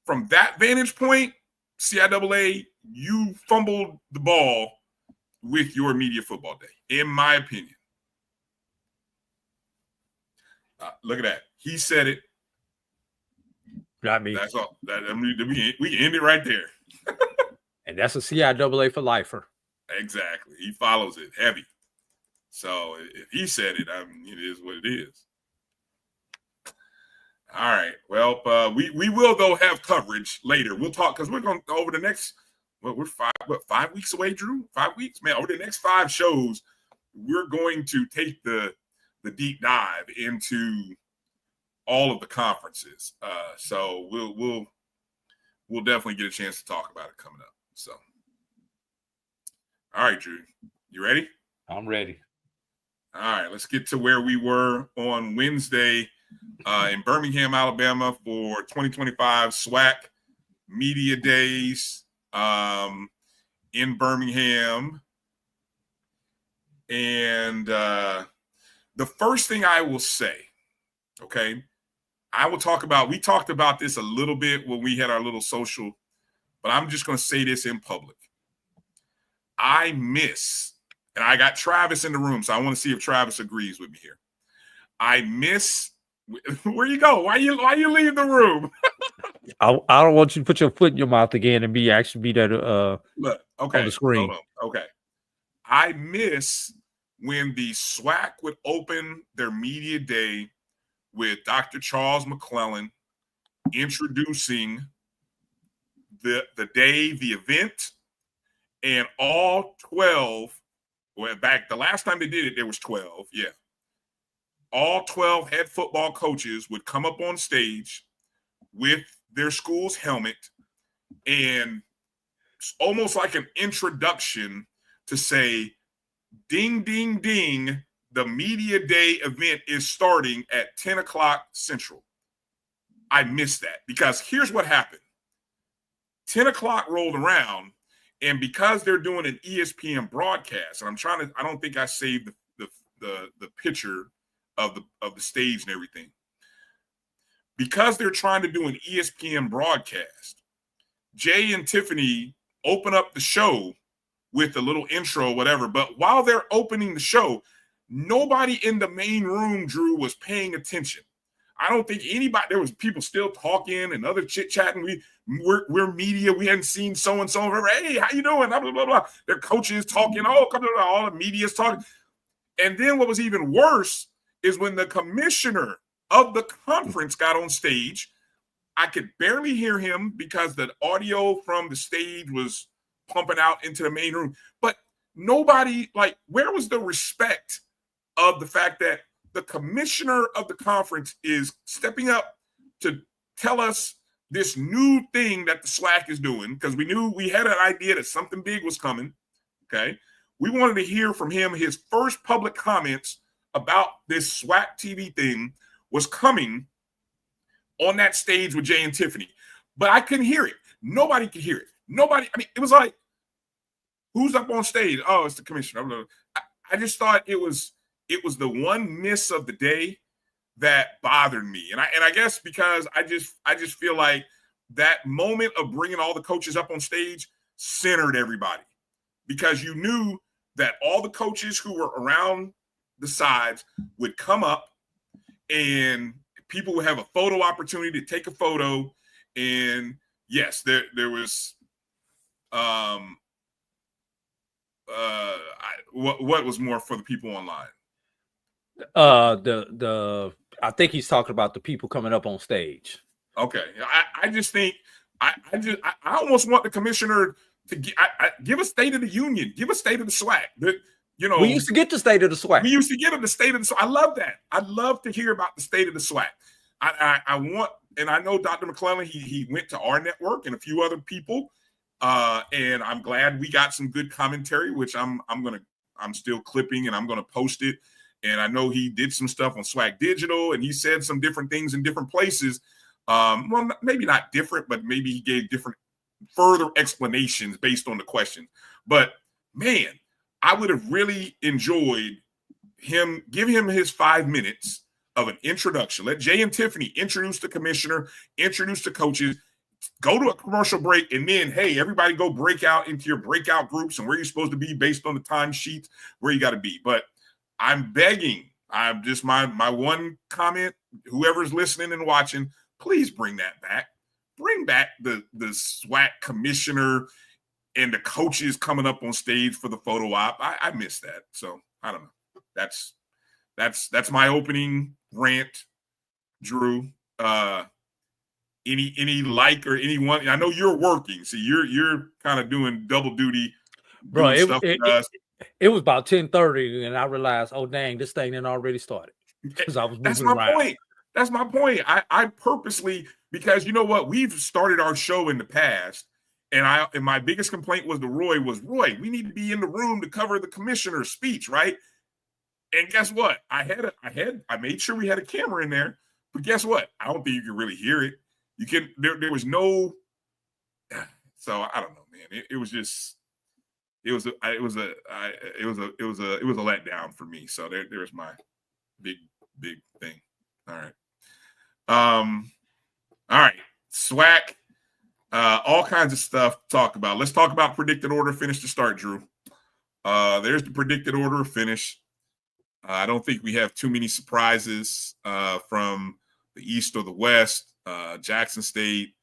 vantage point, CIAA, you fumbled the ball with your media football day, in my opinion. Look at that. He said it. Not me. That's all. We can end it right there. And that's a CIAA for lifer. Exactly. He follows it heavy. So if he said it, I mean, it is what it is. All right. Well, we will, though, have coverage later. We'll talk, because we're going over the next well, we're 5 weeks away, Drew? 5 weeks? Man, over the next 5 shows, we're going to take the deep dive into all of the conferences. So we'll definitely get a chance to talk about it coming up. So, all right, Drew, you ready? I'm ready. All right, let's get to where we were on Wednesday in Birmingham, Alabama for 2025 SWAC Media Days in Birmingham. And the first thing I will say, okay, we talked about this a little bit when we had our little social, but I'm just going to say this in public. I miss, and I got Travis in the room, so I want to see if Travis agrees with me here. I miss, where you go? Why you leave the room? I don't want you to put your foot in your mouth again and be that Look, okay, on the screen. Hold on. Okay. I miss when the SWAC would open their media day with Dr. Charles McClellan introducing the day, the event, and all 12, well, back the last time they did it, there was 12, yeah. All 12 head football coaches would come up on stage with their school's helmet, and it's almost like an introduction to say, ding, ding, ding, the media day event is starting at 10 o'clock Central. I missed that because here's what happened. 10 o'clock rolled around, and because they're doing an ESPN broadcast, and I don't think I saved the picture of the stage and everything. Because they're trying to do an ESPN broadcast, Jay and Tiffany open up the show with a little intro, whatever. But while they're opening the show, nobody in the main room, Drew, was paying attention. I don't think anybody, there was people still talking and other chit-chatting. We're media. We hadn't seen so-and-so. Hey, how you doing? Blah, blah, blah, blah. Their coaches talking. Oh, come on, all the media's talking. And then what was even worse is when the commissioner of the conference got on stage, I could barely hear him because the audio from the stage was pumping out into the main room. But nobody, like, where was the respect of the fact that the commissioner of the conference is stepping up to tell us this new thing that the SWAC is doing? Because we knew we had an idea that something big was coming, okay? We wanted to hear from him. His first public comments about this SWAC TV thing was coming on that stage with Jay and Tiffany. But I couldn't hear it. Nobody could hear it. Nobody, I mean, it was like, who's up on stage? Oh, it's the commissioner. I just thought it was the one miss of the day that bothered me. And I guess because I just feel like that moment of bringing all the coaches up on stage centered everybody, because you knew that all the coaches who were around the sides would come up and people would have a photo opportunity to take a photo. And yes, there was what was more for the people online? I think he's talking about the people coming up on stage. Okay. I just think I almost want the commissioner to give a State of the Union, give a State of the SWAC. You know, we used to get the State of the SWAC. We used to get the State of the SWAC. I love that. I'd love to hear about the State of the SWAC. I want, and I know Dr. McClellan, he went to our network and a few other people. And I'm glad we got some good commentary, which I'm still clipping and I'm gonna post it. And I know he did some stuff on SWAC Digital, and he said some different things in different places. Well, maybe not different, but maybe he gave different further explanations based on the question. But man, I would have really enjoyed give him his 5 minutes of an introduction. Let Jay and Tiffany introduce the commissioner, introduce the coaches, go to a commercial break, and then, hey, everybody go break out into your breakout groups and where you're supposed to be based on the time sheets, where you got to be. But I'm begging, I'm just my one comment, whoever's listening and watching, please bring that back. Bring back the SWAC commissioner and the coaches coming up on stage for the photo op. I miss that. So I don't know. That's my opening rant, Drew. any like or anyone? I know you're working, so you're kind of doing double duty, Bro. doing stuff with us. It was about 10:30, and I realized, oh dang, this thing had already started because I was That's moving my around. point. That's my point. I purposely, because you know what, we've started our show in the past, and my biggest complaint was to Roy, we need to be in the room to cover the commissioner's speech, right? And guess what? I made sure we had a camera in there, but guess what? I don't think you can really hear it. You can. There was no. So I don't know, man. It was just. It was a letdown for me. So there's my big thing. All right. All right. SWAC. All kinds of stuff to talk about. Let's talk about predicted order finish to start, Drew. There's the predicted order of finish. I don't think we have too many surprises from the East or the West. Jackson State,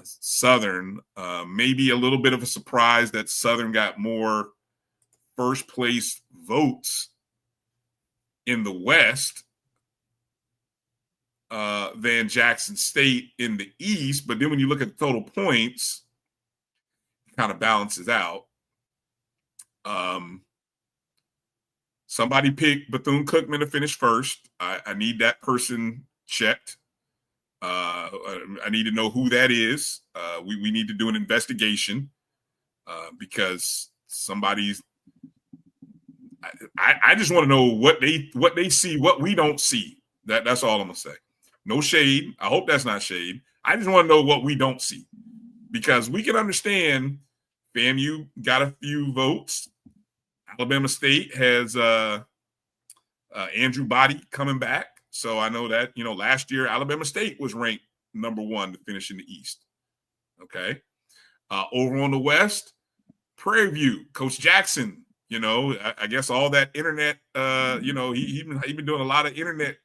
Southern, maybe a little bit of a surprise that Southern got more first place votes in the West than Jackson State in the East. But then when you look at the total points, it kind of balances out. Somebody picked Bethune-Cookman to finish first. I need that person checked. I need to know who that is. We need to do an investigation because somebody's. I just want to know what they see, what we don't see. That's all I'm gonna say. No shade. I hope that's not shade. I just want to know what we don't see, because we can understand FAMU got a few votes. Alabama State has Andrew Body coming back. So I know that, last year Alabama State was ranked number 1 to finish in the East. Okay. Over on the West, Prairie View, Coach Jackson, I guess all that internet, he been doing a lot of internet.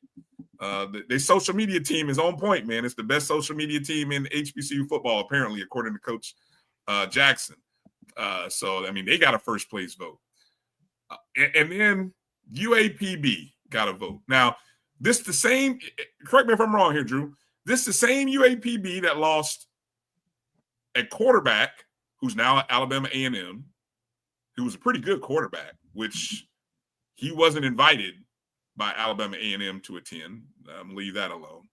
Their social media team is on point, man. It's the best social media team in HBCU football, apparently, according to Coach Jackson. So, I mean, they got a first place vote. And then UAPB got a vote. Now, this the same, correct me if I'm wrong here, Drew. This is the same UAPB that lost a quarterback who's now at Alabama A&M, who was a pretty good quarterback, which he wasn't invited by Alabama A&M to attend. I'm gonna leave that alone.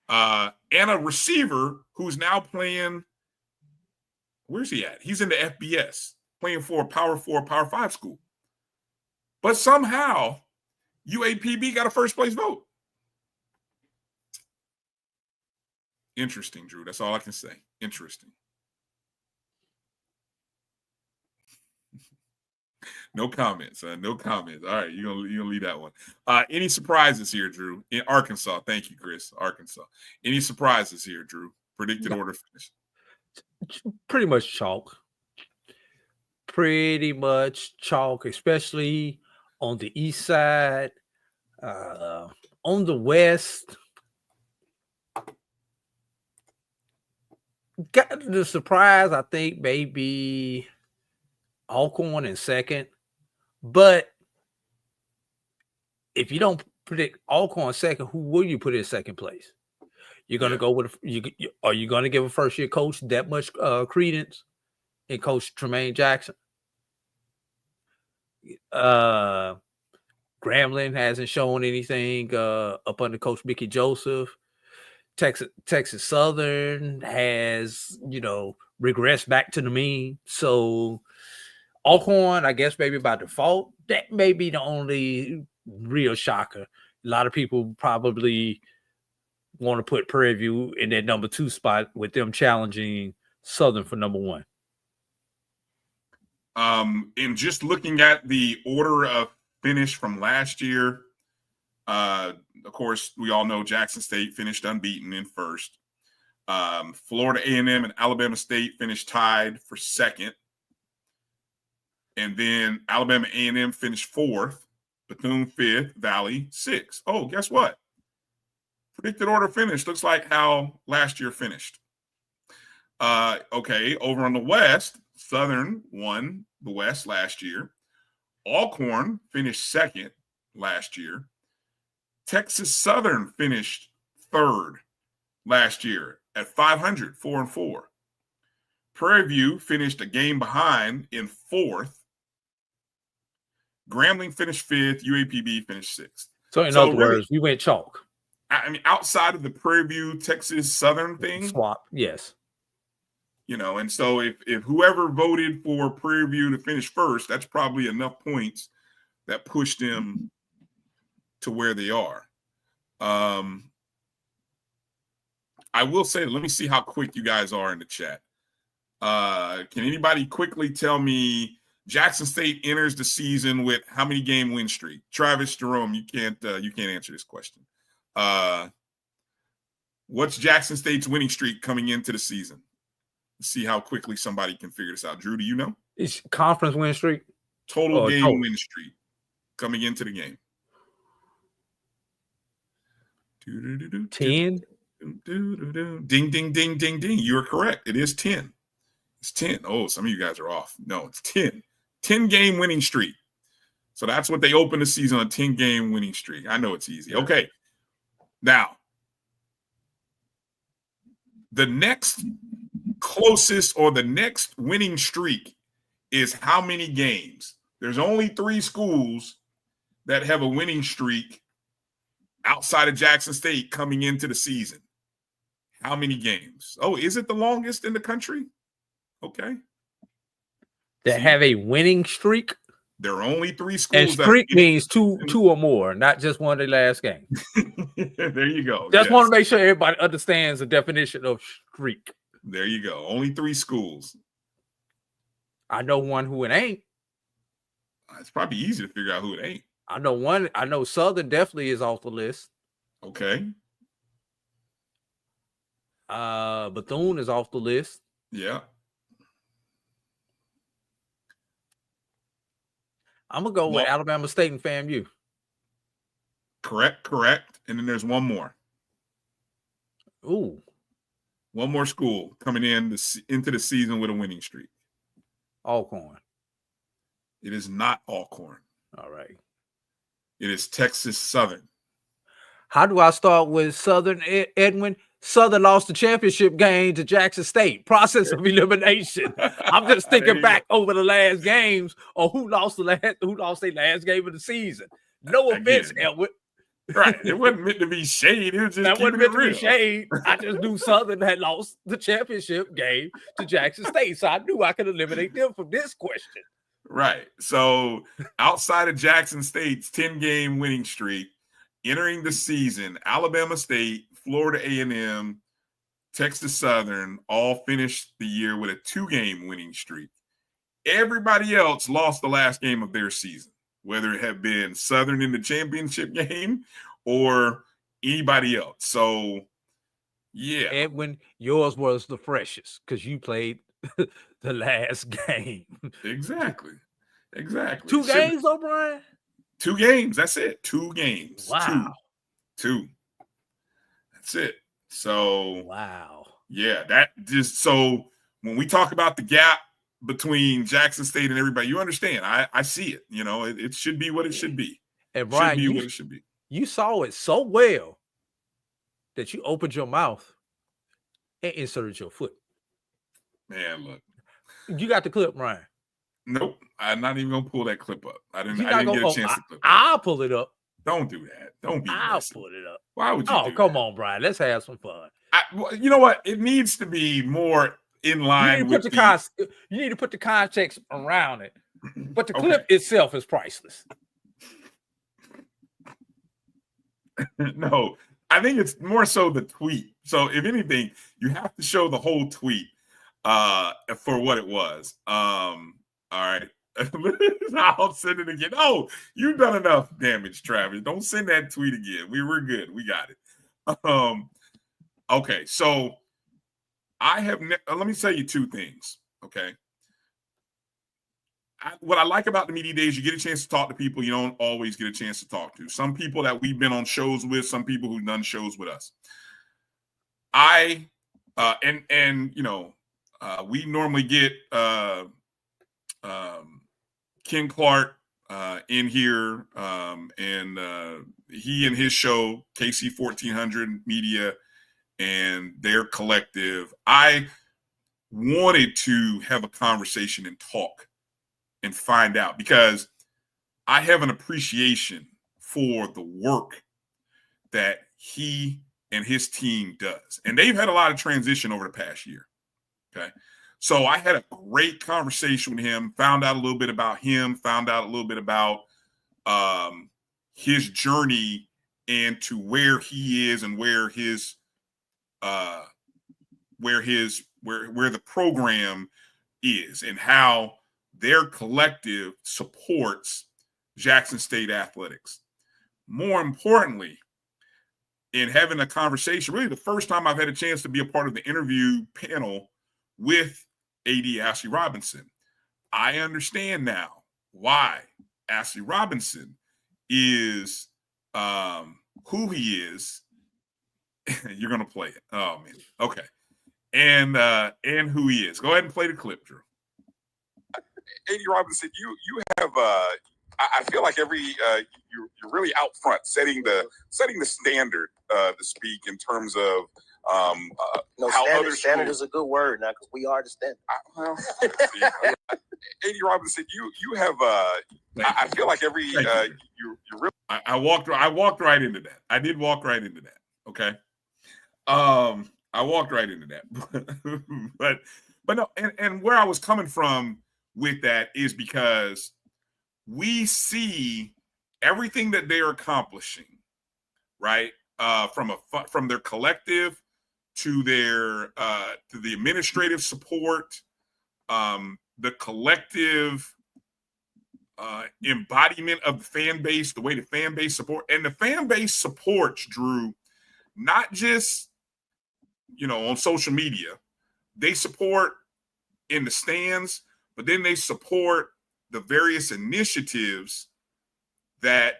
And a receiver who's now playing, where's he at? He's in the FBS, playing for a Power 4, Power 5 school. But somehow UAPB got a first place vote. Interesting, Drew. That's all I can say. Interesting. No comments. No comments. All right, you're gonna leave that one. Any surprises here, Drew? In Arkansas. Thank you, Chris. Arkansas. Any surprises here, Drew? Predicted order finish. Pretty much chalk. Pretty much chalk, especially on the east side. On the west, got the surprise, I think, maybe Alcorn in second. But if you don't predict Alcorn second, who will you put in second place? You're going to go with are you going to give a first-year coach that much credence in Coach Tremaine Jackson? Grambling hasn't shown anything up under Coach Mickey Joseph. Texas Southern has, regressed back to the mean. So Alcorn, I guess maybe by default, that may be the only real shocker. A lot of people probably want to put Prairie View in that number 2 spot with them challenging Southern for number 1. And just looking at the order of finish from last year, of course, we all know Jackson State finished unbeaten in first. Florida A&M and Alabama State finished tied for second. And then Alabama A&M finished 4th, Bethune 5th, Valley 6th. Oh, guess what? Predicted order finish looks like how last year finished. Okay, over on the West, Southern won the West last year. Alcorn finished second last year. Texas Southern finished 3rd last year at 500, 4-4. Prairie View finished a game behind in 4th. Grambling finished 5th. UAPB finished 6th. So in other words, we went chalk. I mean, outside of the Prairie View, Texas Southern thing. Swap, yes. And so if whoever voted for Prairie View to finish first, that's probably enough points that pushed them to where they are. I will say, let me see how quick you guys are in the chat. Can anybody quickly tell me Jackson State enters the season with how many game win streak? Travis, Jerome, you can't answer this question. What's Jackson State's winning streak coming into the season? Let's see how quickly somebody can figure this out. Drew, do you know? It's conference win streak. Total game win streak coming into the game. 10. Ding, ding, ding, ding, ding. You're correct. It is 10. It's 10. Oh, some of you guys are off. No, it's 10. 10-game winning streak. So that's what they opened the season, a 10-game winning streak. I know it's easy. Okay. Now, the next closest or the next winning streak is how many games? There's only 3 schools that have a winning streak outside of Jackson State coming into the season. How many games? Oh, is it the longest in the country? Okay. That have a winning streak? There are only 3 schools. And streak means two or more, not just one of the last game. There you go. Just want to make sure everybody understands the definition of streak. There you go. Only 3 schools. I know one who it ain't. It's probably easy to figure out who it ain't. I know one. I know Southern definitely is off the list. Okay. Bethune is off the list. Yeah. I'm gonna go with Alabama State and FAMU. Correct. And then there's one more. Ooh. One more school coming into the season with a winning streak. Alcorn. It is not Alcorn. All right. It is Texas Southern. How do I start with Southern, Edwin? Southern lost the championship game to Jackson State. Process of elimination. I'm just thinking back over the last games or who lost their last game of the season. No offense, Edwin. Right. It wasn't meant to be shade. It was just that wasn't meant to real. be shade. I just knew Southern had lost the championship game to Jackson State. So I knew I could eliminate them from this question. Right. So outside of Jackson State's 10-game winning streak, entering the season, Alabama State, Florida A&M, Texas Southern all finished the year with a 2-game winning streak. Everybody else lost the last game of their season, whether it had been Southern in the championship game or anybody else. So, yeah. Edwin, yours was the freshest because you played the last game. Exactly. 2 games, though, Bryan? 2 games. That's it. 2 games. Wow. 2. That's it. So, wow. Yeah, that just so when we talk about the gap between Jackson State and everybody, you understand. I see it. It should be what it should be. And Bryan, what it should be. You saw it so well that you opened your mouth and inserted your foot. Man, look. You got the clip, Bryan. Nope. I'm not even gonna pull that clip up. I didn't get a chance to clip it. I'll pull it up. Don't do that. Don't be I'll messy. pull it up. Why would you do come that? on, Bryan. Let's have some fun. You know what? It needs to be more in line with you need to put the context around it. But the clip itself is priceless. No, I think it's more so the tweet. So if anything, you have to show the whole tweet for what it was. All right. I'll send it again. Oh, you've done enough damage, Travis. Don't send that tweet again. We were good. We got it. Okay, so I have let me tell you 2 things. Okay. What I like about the media days, you get a chance to talk to people you don't always get a chance to talk to. Some people that we've been on shows with, some people who've done shows with us. We normally get Ken Clark in here, and he and his show, KC 1400 Media, and their collective. I wanted to have a conversation and talk and find out, because I have an appreciation for the work that he and his team does. And they've had a lot of transition over the past year. Okay. So I had a great conversation with him, found out a little bit about him, found out a little bit about his journey and to where he is and where the program is and how their collective supports Jackson State athletics. More importantly, in having a conversation, really the first time I've had a chance to be a part of the interview panel with A.D. Ashley Robinson, I understand now why Ashley Robinson is who he is. You're going to play it. Oh, man. Okay. And who he is. Go ahead and play the clip, Drew. A.D. Robinson, you have I feel like you're really out front setting the standard to speak in terms of no, how standard, others standard is a good word now because we are the standard. A.D. Robinson, you have I feel like you're really. I walked right into that. I did walk right into that. Okay. I walked right into that. but no, and where I was coming from with that is because we see everything that they're accomplishing, right? From their collective to their to the administrative support, the collective embodiment of the fan base, the way the fan base support, and the fan base supports, Drew, not just on social media. They support in the stands, but then they support the various initiatives that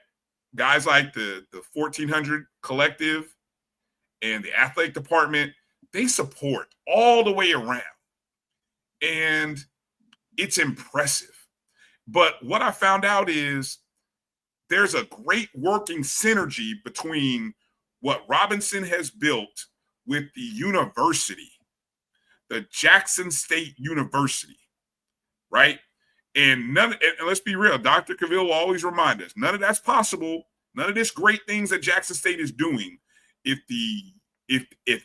guys like the 1400 collective and the athletic department, they support all the way around. And it's impressive. But what I found out is there's a great working synergy between what Robinson has built with the university, the Jackson State University, right? And let's be real, Dr. Cavill will always remind us, none of that's possible. None of this great things that Jackson State is doing if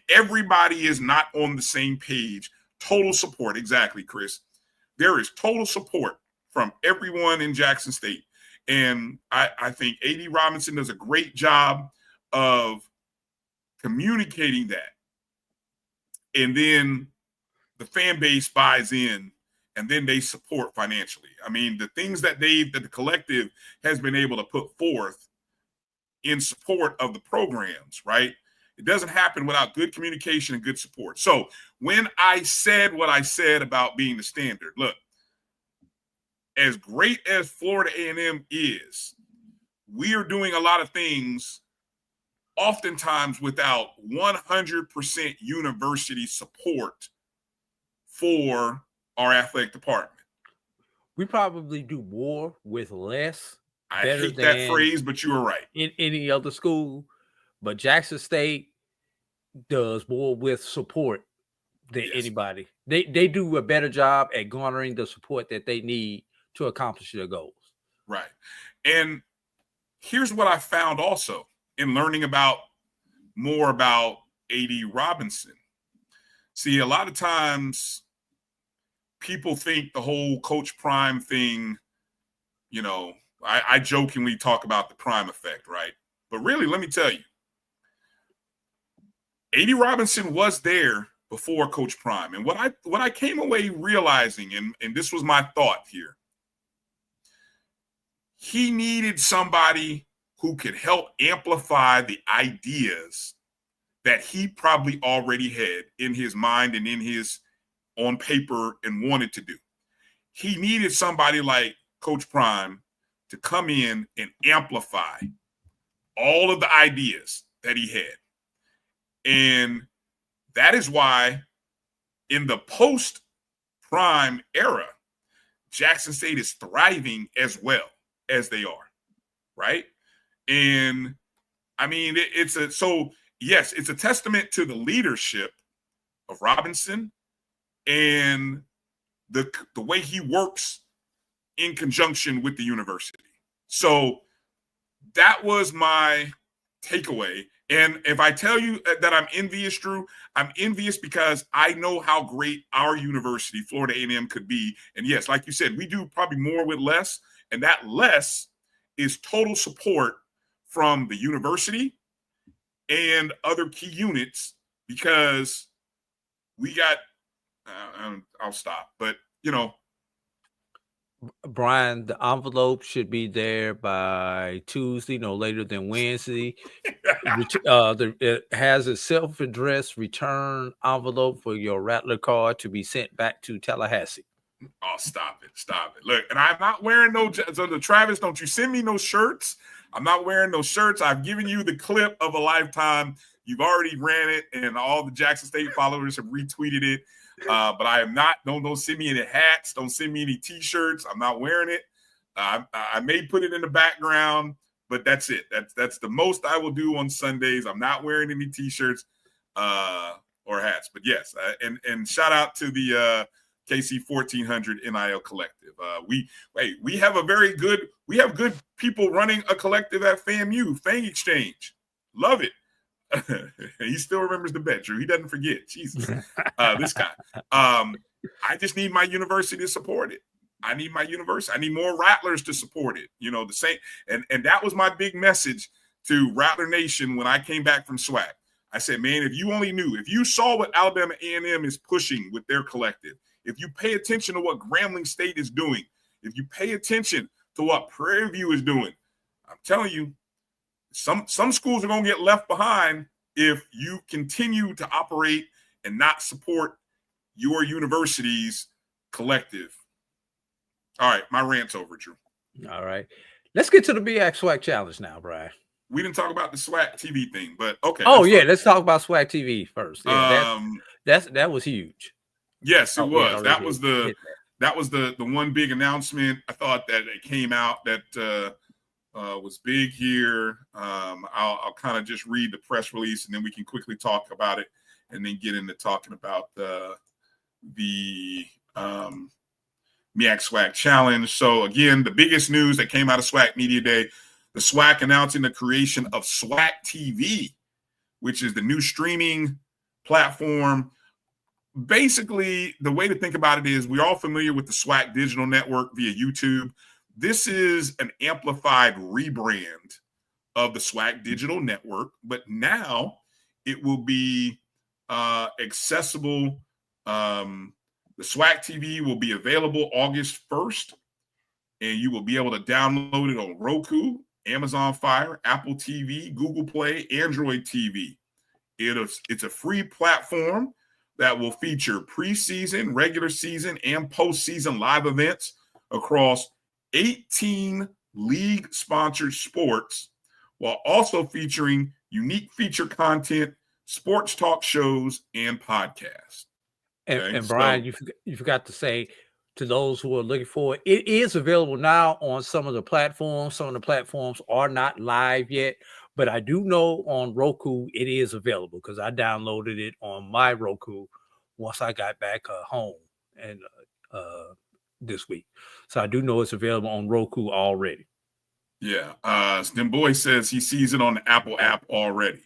everybody is not on the same page. Total support. Exactly, Chris. There is total support from everyone in Jackson State. And I think A.D. Robinson does a great job of communicating that. And then the fan base buys in, and then they support financially. I mean, the things that the collective has been able to put forth in support of the programs, right? It doesn't happen without good communication and good support. So when I said what I said about being the standard, look, as great as Florida A&M is, we are doing a lot of things oftentimes without 100% university support for our athletic department. We probably do more with less. I hate that phrase, but you are right. In any other school, but Jackson State does more with support than anybody. They do a better job at garnering the support that they need to accomplish their goals. Right. And here's what I found also in learning more about A.D. Robinson. See, a lot of times people think the whole Coach Prime thing, I jokingly talk about the Prime effect, right? But really, let me tell you, A.D. Robinson was there before Coach Prime. And what I came away realizing, and this was my thought here, he needed somebody who could help amplify the ideas that he probably already had in his mind and on paper and wanted to do. He needed somebody like Coach Prime to come in and amplify all of the ideas that he had. And that is why in the post-Prime era, Jackson State is thriving as well as they are, right? And I mean, so yes, it's a testament to the leadership of Robinson and the way he works in conjunction with the university. So that was my takeaway. And if I tell you that I'm envious, Drew, I'm envious because I know how great our university, Florida A&M, could be. And yes, like you said, we do probably more with less. And that less is total support from the university and other key units, because we got, I'll stop. But, Brian, the envelope should be there by Tuesday, no later than Wednesday. It has a self-addressed return envelope for your Rattler card to be sent back to Tallahassee. Oh, stop it. Look, and I'm not wearing so Travis, don't you send me no shirts. I'm not wearing those shirts. I've given you the clip of a lifetime. You've already ran it, and all the Jackson State followers have retweeted it. But I am not. Don't send me any hats. Don't send me any T-shirts. I'm not wearing it. I may put it in the background, but that's it. That's the most I will do on Sundays. I'm not wearing any T-shirts or hats. But yes, and shout out to the KC 1400 NIL Collective. We have good people running a collective at FAMU, Fang Exchange. Love it. He still remembers the bet, Drew. He doesn't forget. Jesus, this guy. I just need my university to support it. I need my university. I need more Rattlers to support it. The same. And that was my big message to Rattler Nation when I came back from SWAC. I said, man, if you only knew, if you saw what Alabama A&M is pushing with their collective, if you pay attention to what Grambling State is doing, if you pay attention to what Prairie View is doing, I'm telling you, some schools are going to get left behind if you continue to operate and not support your university's collective. All right, my rant's over, Drew. All right. Let's get to the BX SWAC Challenge now, Brian. We didn't talk about the SWAC TV thing, but okay. Oh, yeah, let's talk about SWAC TV first. Yeah, that was huge. Yes, it was. That was the one big announcement. I thought that it came out that was big here. I'll kind of just read the press release, and then we can quickly talk about it, and then get into talking about the MEAC SWAC Challenge. So again, the biggest news that came out of SWAC Media Day, the SWAC announcing the creation of SWAC TV, which is the new streaming platform. Basically, the way to think about it is we're all familiar with the SWAC digital network via YouTube. This is an amplified rebrand of the SWAC digital network, but now it will be accessible. The SWAC TV will be available August 1st, and you will be able to download it on Roku, Amazon Fire, Apple TV, Google Play, Android TV. It's a free platform that will feature preseason, regular season, and postseason live events across 18 league-sponsored sports, while also featuring unique feature content, sports talk shows, and podcasts. Okay, and Brian, you forgot to say to those who are looking for it, it is available now on some of the platforms. Some of the platforms are not live yet, but I do know on Roku it is available because I downloaded it on my Roku once I got back home and this week. So I do know it's available on Roku already. Yeah. Stem Boy says he sees it on the Apple app already.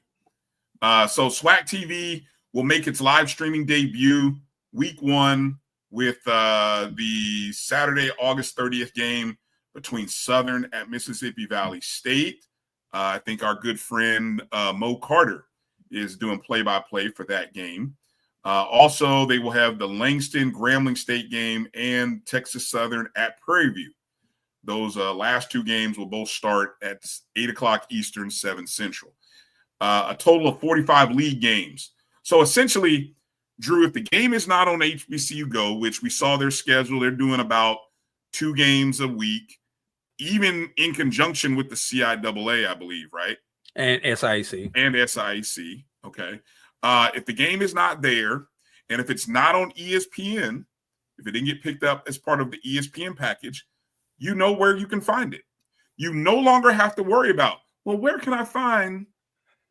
So SWAC TV will make its live streaming debut week 1 with the Saturday, August 30th game between Southern at Mississippi Valley State. I think our good friend Mo Carter is doing play-by-play for that game. Also, they will have the Langston Grambling State game and Texas Southern at Prairie View. Those last two games will both start at 8 o'clock Eastern, 7 Central. A total of 45 league games. So essentially, Drew, if the game is not on HBCU Go, which we saw their schedule, they're doing about 2 games a week, even in conjunction with the CIAA, I believe, right? And SIAC. And SIAC, okay. If the game is not there, and if it's not on ESPN, if it didn't get picked up as part of the ESPN package, you know where you can find it. You no longer have to worry about, well, where can I find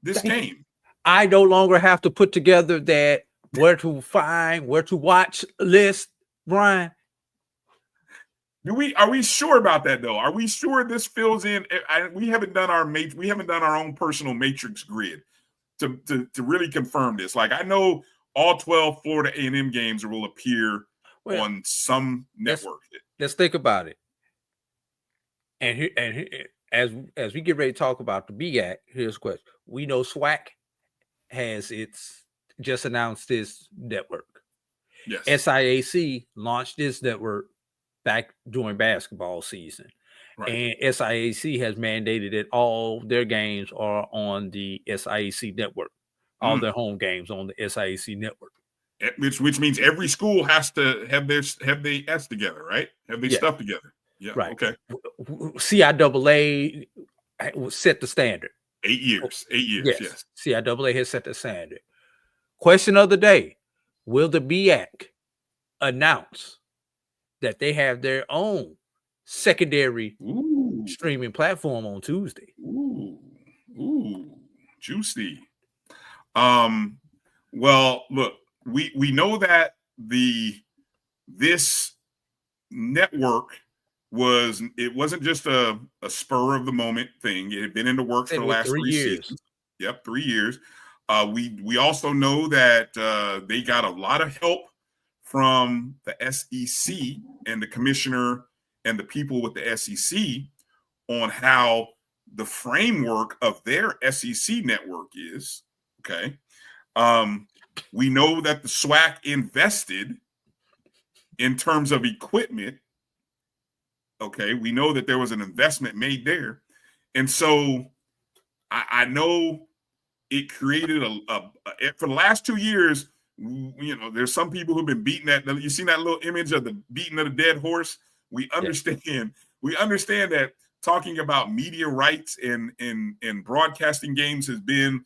this game? I no longer have to put together that where to find, where to watch list, Brian. Are we sure about that though? Are we sure this fills in? We haven't done our own personal matrix grid to really confirm this. Like I know all 12 Florida A&M games will appear on some network. Let's think about it. And as we get ready to talk about the BAC, here's the question. We know SWAC has just announced its network. Yes. SIAC launched its network back during basketball season. Right. And SIAC has mandated that all their games are on the SIAC network. All their home games on the SIAC network. Which means every school has to have their S together, right? Have their stuff together. Yeah. Right. Okay. CIAA set the standard. 8 years. 8 years. Yes. CIAA has set the standard. Question of the day: will the BAC announce that they have their own secondary streaming platform on Tuesday? Ooh, juicy. Well, look, we know that this network wasn't just a spur of the moment thing. It had been in the works for the last 3 seasons. Yep, 3 years. We also know that they got a lot of help from the SEC and the commissioner and the people with the SEC on how the framework of their SEC network is. Okay. We know that the SWAC invested in terms of equipment. Okay. We know that there was an investment made there. And so I know it created for the last 2 years, there's some people who've been beating that. You seen that little image of the beating of the dead horse? We understand that talking about media rights and broadcasting games has been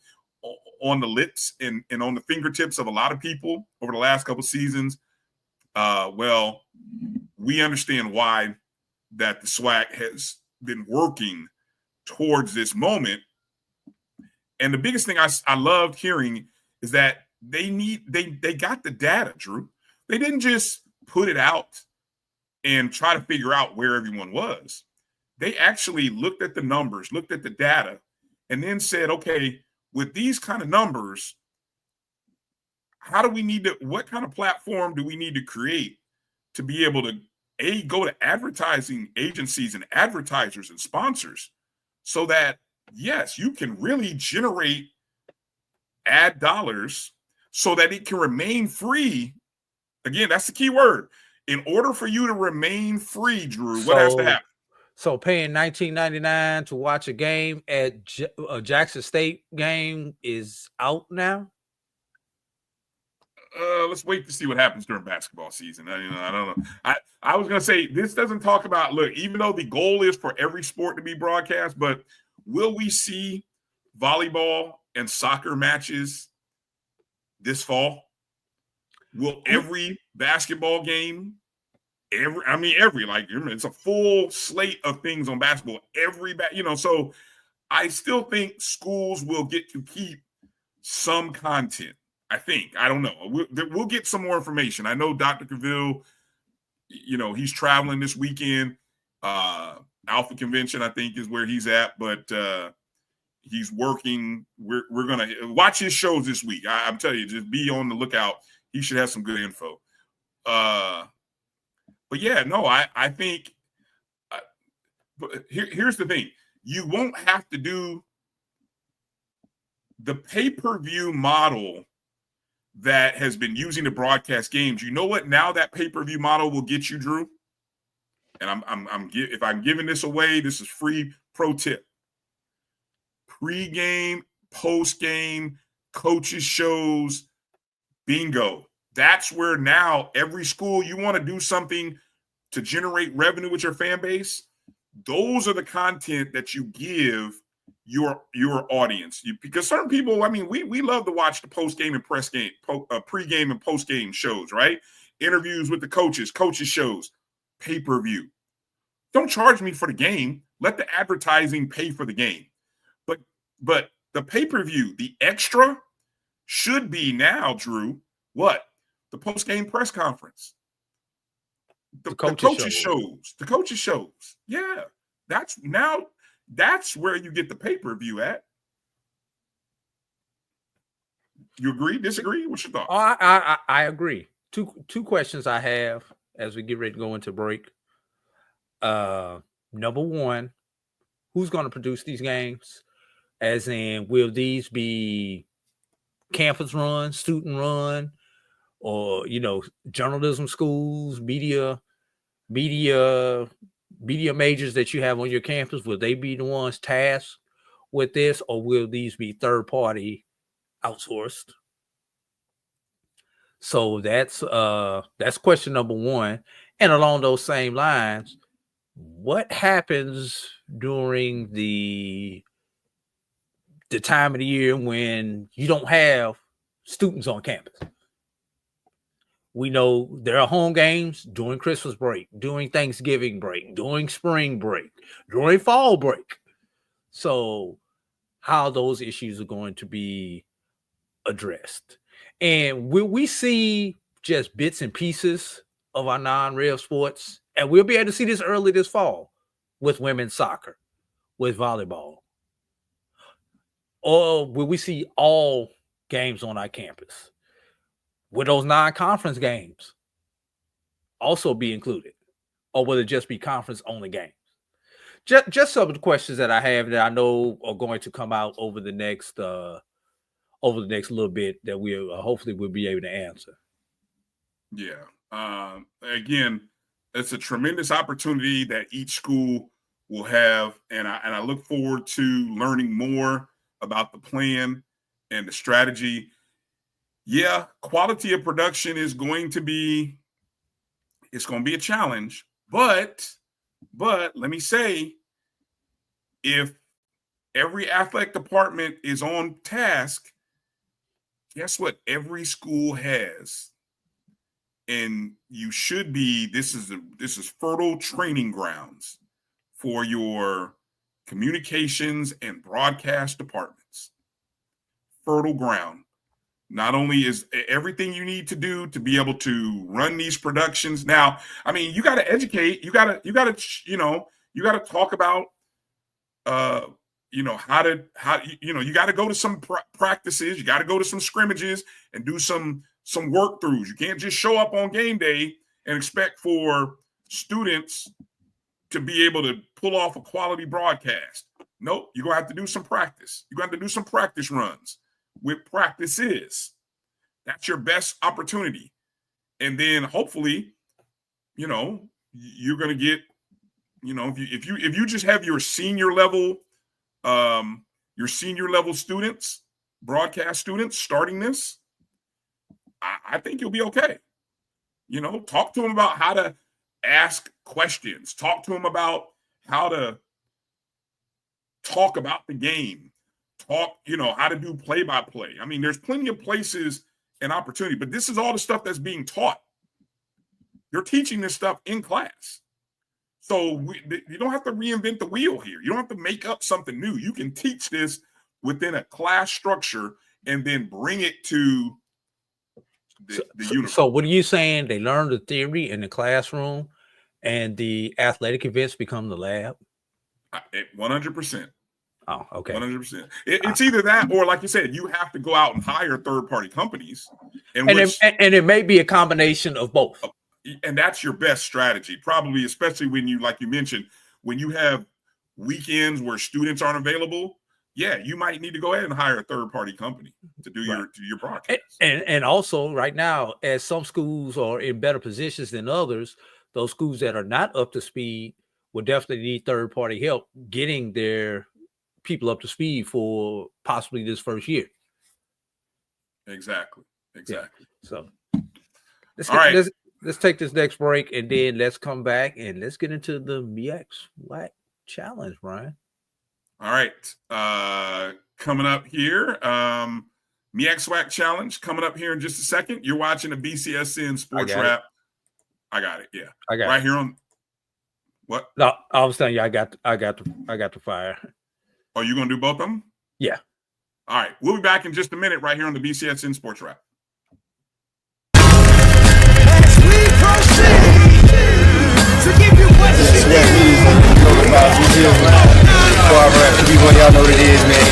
on the lips and on the fingertips of a lot of people over the last couple seasons. Well, we understand why that the SWAC has been working towards this moment. And the biggest thing I loved hearing is that they got the data, Drew. They didn't just put it out and try to figure out where everyone was. They actually looked at the numbers, looked at the data, and then said, okay, with these kind of numbers, what kind of platform do we need to create to be able to go to advertising agencies and advertisers and sponsors so that, yes, you can really generate ad dollars so that it can remain free. Again, that's the key word. In order for you to remain free, Drew, what has to happen? So paying $19.99 to watch a game at a Jackson State game is out now? Let's wait to see what happens during basketball season. I don't know. I was going to say, this doesn't talk about, look, even though the goal is for every sport to be broadcast, but will we see volleyball and soccer matches this fall? Will every basketball game, it's a full slate of things on basketball. So I still think schools will get to keep some content. I don't know. We'll get some more information. I know Dr. Cavill, he's traveling this weekend. Alpha Convention, I think, is where he's at, but he's working. We're going to watch his shows this week. I'm telling you, just be on the lookout. He should have some good info. But yeah, no, I think but here's the thing. You won't have to do the pay-per-view model that has been using to broadcast games. You know what? Now that pay-per-view model will get you, Drew. And if I'm giving this away, this is free pro tip. Pre-game, post-game, coaches shows, bingo. That's where now every school, you want to do something to generate revenue with your fan base. Those are the content that you give your audience. Because certain people, we love to watch the post-game and pre-game and post-game shows, right? Interviews with the coaches shows, pay-per-view. Don't charge me for the game. Let the advertising pay for the game. But the pay-per-view, the extra, should be now, Drew, what? The post-game press conference. The coaches shows. The coaches shows. Yeah. That's where you get the pay-per-view at. You agree? Disagree? What's your thoughts? I agree. Two questions I have as we get ready to go into break. Number one, who's going to produce these games? As in, will these be campus run, student run, or journalism schools, media majors that you have on your campus? Will they be the ones tasked with this, or will these be third party outsourced? So that's question number one. And along those same lines, what happens during the time of the year when you don't have students on campus? We know there are home games during Christmas break, during Thanksgiving break, during spring break, during fall break. So how those issues are going to be addressed. And will we see just bits and pieces of our non-rev sports? And we'll be able to see this early this fall with women's soccer, with volleyball. Or will we see all games on our campus? Will those non-conference games also be included? Or will it just be conference-only games? Just some of the questions that I have that I know are going to come out over the next little bit that hopefully we'll be able to answer. Yeah. Again, it's a tremendous opportunity that each school will have, and I look forward to learning more about the plan and the strategy. Yeah, quality of production is going to be a challenge, but let me say, if every athletic department is on task, guess what? Every school has, and you should be. This is fertile training grounds for your communications and broadcast departments. Fertile ground. Not only is everything you need to do to be able to run these productions. Now, I mean, you got to educate. You got to talk about, how you got to go to some practices. You got to go to some scrimmages and do some work throughs. You can't just show up on game day and expect for students to be able to pull off a quality broadcast. Nope, you're going to have to do some practice. You're going to have to do some practice runs with practices. That's your best opportunity. And then hopefully, you're going to get, if you just have your senior level students, broadcast students starting this, I think you'll be okay. Talk to them about how to ask questions. Talk to them about how to talk about the game. Talk, how to do play-by-play. I mean, there's plenty of places and opportunity, but this is all the stuff that's being taught. You're teaching this stuff in class. So you don't have to reinvent the wheel here. You don't have to make up something new. You can teach this within a class structure and then bring it to the universe. So what are you saying? They learn the theory in the classroom and the athletic events become the lab? 100%. Oh, okay. 100%. It's either that or, like you said, you have to go out and hire third-party companies. And it may be a combination of both. And that's your best strategy, probably, especially when you, like you mentioned, when you have weekends where students aren't available. Yeah, you might need to go ahead and hire a third-party company to do your broadcast. And also, right now, as some schools are in better positions than others, those schools that are not up to speed will definitely need third-party help getting their people up to speed for possibly this first year. Exactly. Yeah. So let's take this next break, and then let's come back and let's get into the SWAC challenge, Brian. All right. Coming up here, SWAC challenge coming up here in just a second. You're watching the BCSN SportsWrap. I got it. Yeah. I got right it. Here on what? No, I was telling you I got the fire. Are you gonna do both of them? Yeah. All right, we'll be back in just a minute right here on the BCSN Sports Wrap. As we proceed to give you what you need. Y'all know what it is, man.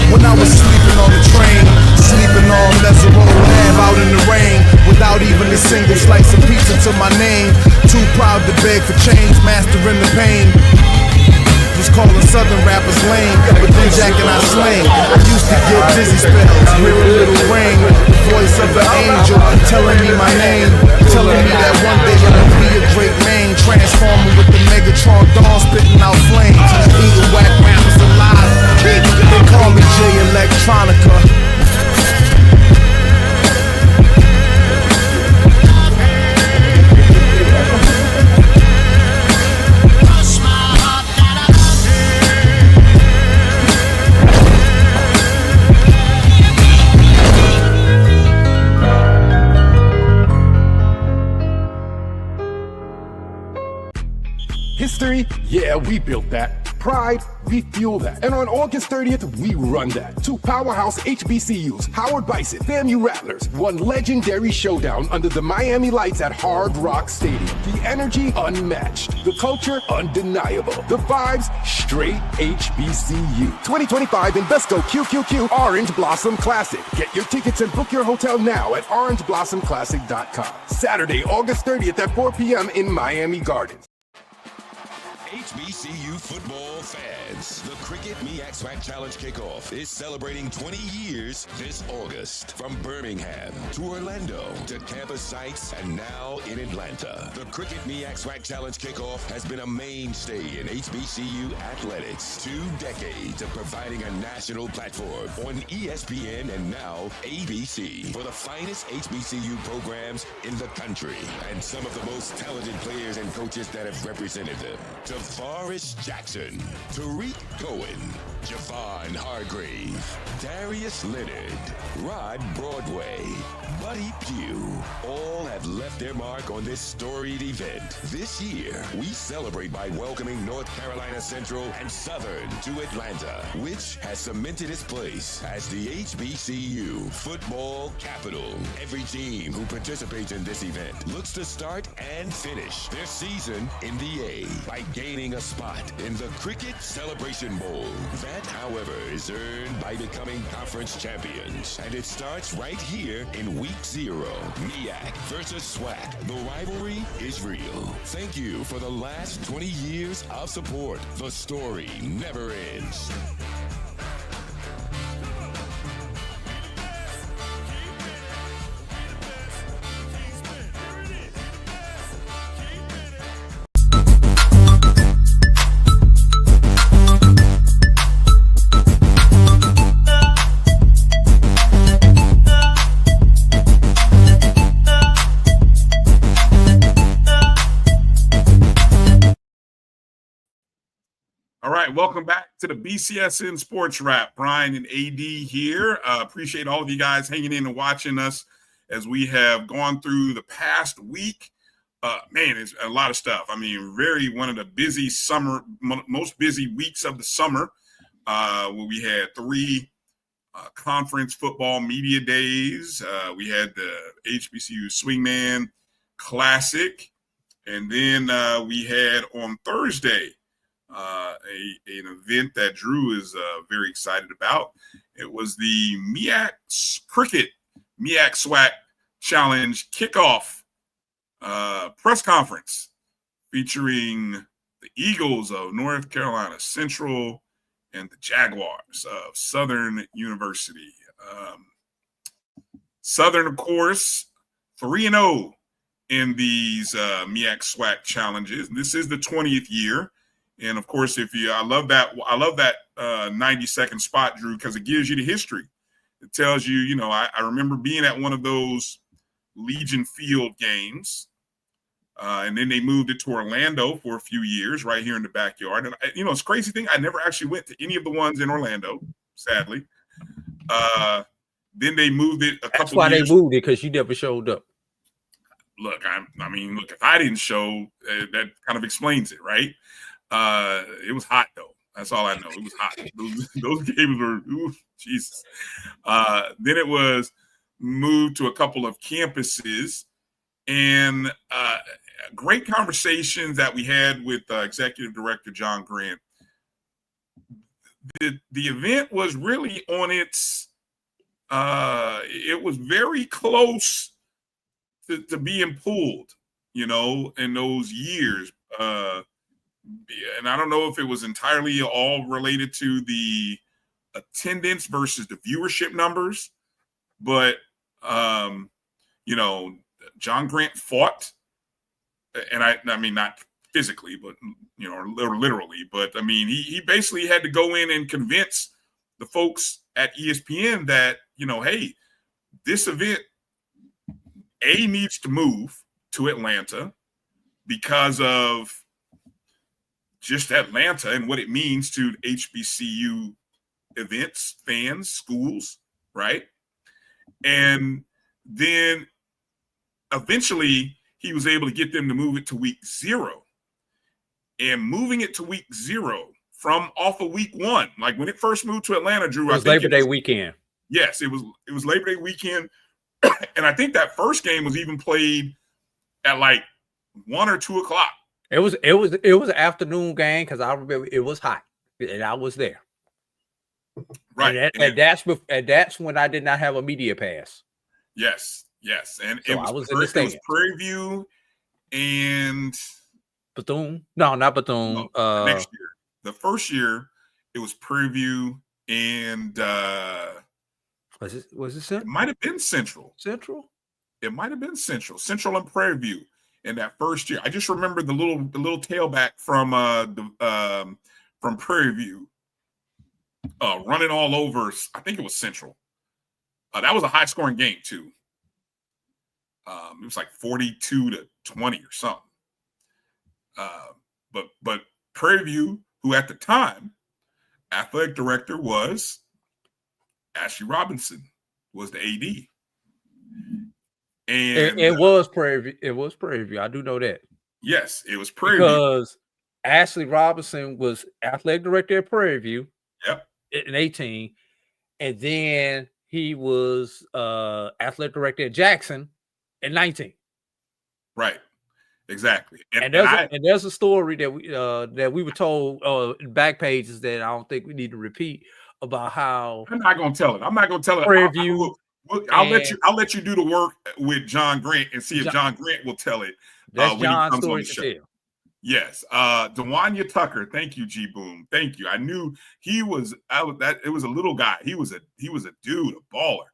When I was sleeping on the train, sleeping on Mesero Ave out in the rain, without even a single slice of pizza to my name. Too proud to beg for change, mastering the pain. Was calling southern rappers lame, but then Jack and I slang. I used to get dizzy spells, hear a little ring, the voice of an angel telling me my name, telling me that one day I'll be a great man, transforming with the Megatron dawn, spitting out flames, eating whack rappers alive. They call me J Electronica. History? Yeah, we built that. Pride? We fuel that. And on August 30th, we run that. Two powerhouse HBCUs, Howard Bison, FAMU Rattlers, one legendary showdown under the Miami lights at Hard Rock Stadium. The energy unmatched. The culture undeniable. The vibes straight HBCU. 2025 Invesco QQQ Orange Blossom Classic. Get your tickets and book your hotel now at orangeblossomclassic.com. Saturday, August 30th at 4 p.m. in Miami Gardens. HBCU football fans, the Cricket MEAC SWAC Challenge Kickoff is celebrating 20 years this August. From Birmingham to Orlando to campus sites and now in Atlanta. The Cricket MEAC SWAC Challenge Kickoff has been a mainstay in HBCU athletics. 2 decades of providing a national platform on ESPN and now ABC for the finest HBCU programs in the country and some of the most talented players and coaches that have represented them. Forrest Jackson, Tariq Cohen, Javon Hargrave, Darius Leonard, Rod Broadway, Buddy Pugh, all have left their mark on this storied event. This year, we celebrate by welcoming North Carolina Central and Southern to Atlanta, which has cemented its place as the HBCU football capital. Every team who participates in this event looks to start and finish their season in the A by gaining a spot in the Cricket Celebration Bowl. That, however, is earned by becoming conference champions. And it starts right here in Week 0. MEAC versus SWAC. The rivalry is real. Thank you for the last 20 years of support. The story never ends. All right, welcome back to the BCSN Sports Wrap. Bryan and A.D. here. Appreciate all of you guys hanging in and watching us as we have gone through the past week. Man, it's a lot of stuff. I mean, one of the busy summer, most busy weeks of the summer, where we had 3 conference football media days. We had the HBCU Swingman Classic, and then we had on Thursday an event that Drew is very excited about. It was the MEAC SWAC Challenge Kickoff press conference featuring the Eagles of North Carolina Central and the Jaguars of Southern University. Southern, of course, 3-0 in these MEAC SWAC challenges. This is the 20th year. And of course, I love that 90-second spot, Drew, because it gives you the history. It tells you, I remember being at one of those Legion Field games, and then they moved it to Orlando for a few years, right here in the backyard. And it's a crazy thing. I never actually went to any of the ones in Orlando, sadly. Then they moved it a couple of years. That's why they moved it, because you never showed up. Look, if I didn't show, that kind of explains it, right? It was hot though. That's all I know. It was hot. Those games were, ooh, Jesus. Then it was moved to a couple of campuses, and great conversations that we had with Executive Director John Grant. The event was really on its, it was very close to being pulled, in those years. And I don't know if it was entirely all related to the attendance versus the viewership numbers, but, John Grant fought, and I mean, not physically, but, literally, but I mean, he basically had to go in and convince the folks at ESPN that, hey, this event, needs to move to Atlanta because of just Atlanta and what it means to HBCU events, fans, schools, right? And then eventually he was able to get them to move it to week 0. And moving it to week 0 from off of week 1, like when it first moved to Atlanta, Drew, it was Labor Day weekend. Yes, it was Labor Day weekend. And I think that first game was even played at like 1 or 2 o'clock. It was an afternoon game because I remember it was hot and I was there. Right, and that's when I did not have a media pass. Yes, and so I was in the stadium. It was Prairie View and Bethune. No, not Bethune. No, next year, the first year, it was Prairie View and was it Central? It might have been Central. Central. It might have been Central and Prairie View in that first year. I just remember the little tailback from Prairie View running all over. I think it was Central. That was a high scoring game too. It was like 42-20 or something. But Prairie View, who at the time athletic director was Ashley Robinson, was the AD. And it was Prairie View. It was Prairie View. I do know that. Yes, it was Prairie View. Because Ashley Robinson was athletic director at Prairie View. Yep. In 18. And then he was athletic director at Jackson in 19. Right. Exactly. And there's a story that we were told in back pages that I don't think we need to repeat about how I'm not gonna tell it. Prairie View. I'll let you do the work with John Grant and see if John Grant will tell it. That's when John's he comes story on the show. to tell. Yes. Dewanya Tucker. Thank you, G Boom. Thank you. I knew he was it was a little guy. He was a dude, a baller.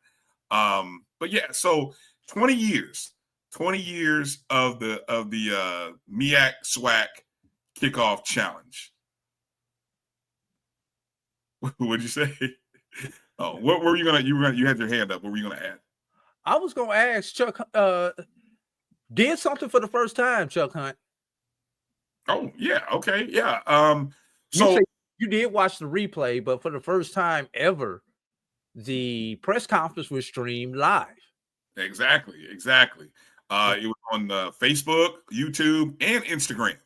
But yeah, so 20 years of the MEAC SWAC kickoff challenge. What'd you say? Oh, what were you you had your hand up. What were you gonna add? I was gonna ask Chuck, did something for the first time, Chuck Hunt. Oh, yeah, okay, yeah. So you did watch the replay, but for the first time ever, the press conference was streamed live. Exactly. It was on Facebook, YouTube, and Instagram.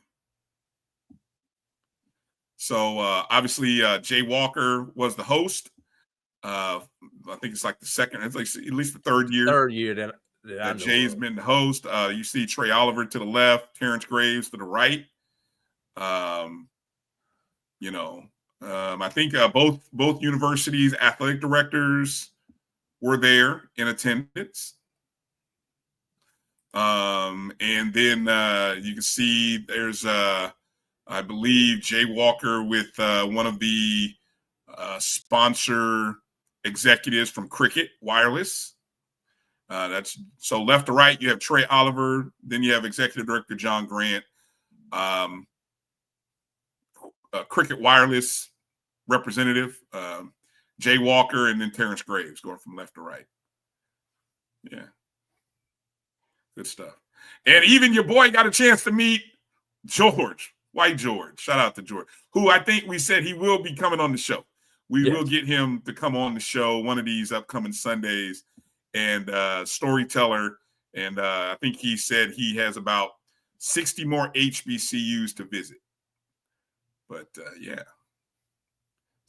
So obviously, Jay Walker was the host. I think it's like the second, it's like at least the third year. That Jay's been the host. You see Trey Oliver to the left, Terrence Graves to the right. I think both universities' athletic directors were there in attendance. And then you can see there's I believe Jay Walker with one of the sponsor executives from Cricket Wireless. That's so left to right, you have Trey Oliver, then you have Executive Director John Grant, Cricket Wireless representative, Jay Walker, and then Terrence Graves going from left to right. Yeah. Good stuff. And even your boy got a chance to meet George, White George. Shout out to George, who I think we said he will be coming on the show. We will get him to come on the show one of these upcoming Sundays, and storyteller. And I think he said he has about 60 more HBCUs to visit. But yeah,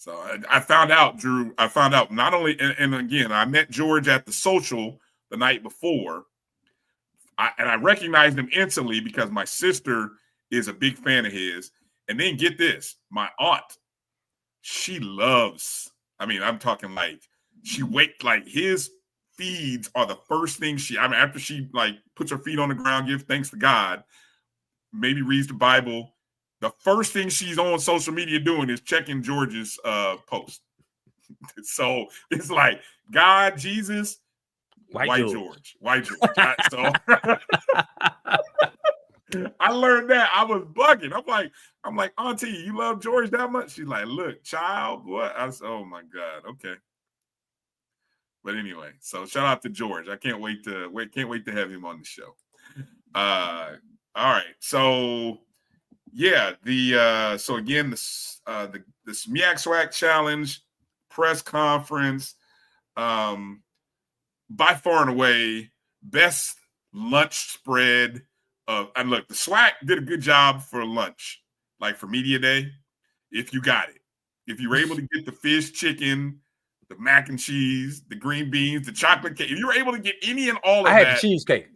So I found out, Drew. I found out not only, and again, I met George at the social the night before, and I recognized him instantly because my sister is a big fan of his. And then get this, my aunt, she loves. I mean, I'm talking like his feeds are the first thing after she like puts her feet on the ground, give thanks to God, maybe reads the Bible. The first thing she's on social media doing is checking George's post. So it's like God, Jesus, white George. So I learned that. I was bugging. I'm like, Auntie, you love George that much? She's like, look, child, what? I said, oh my God, okay. But anyway, so shout out to George. I can't wait to have him on the show. All right, so. Yeah, so again, the SMIAC SWAC Challenge press conference, by far and away best lunch spread and look, the SWAC did a good job for lunch, like for media day. If you got it, if you were able to get the fish, chicken, the mac and cheese, the green beans, the chocolate cake, if you were able to get any and all of that, I had the cheesecake.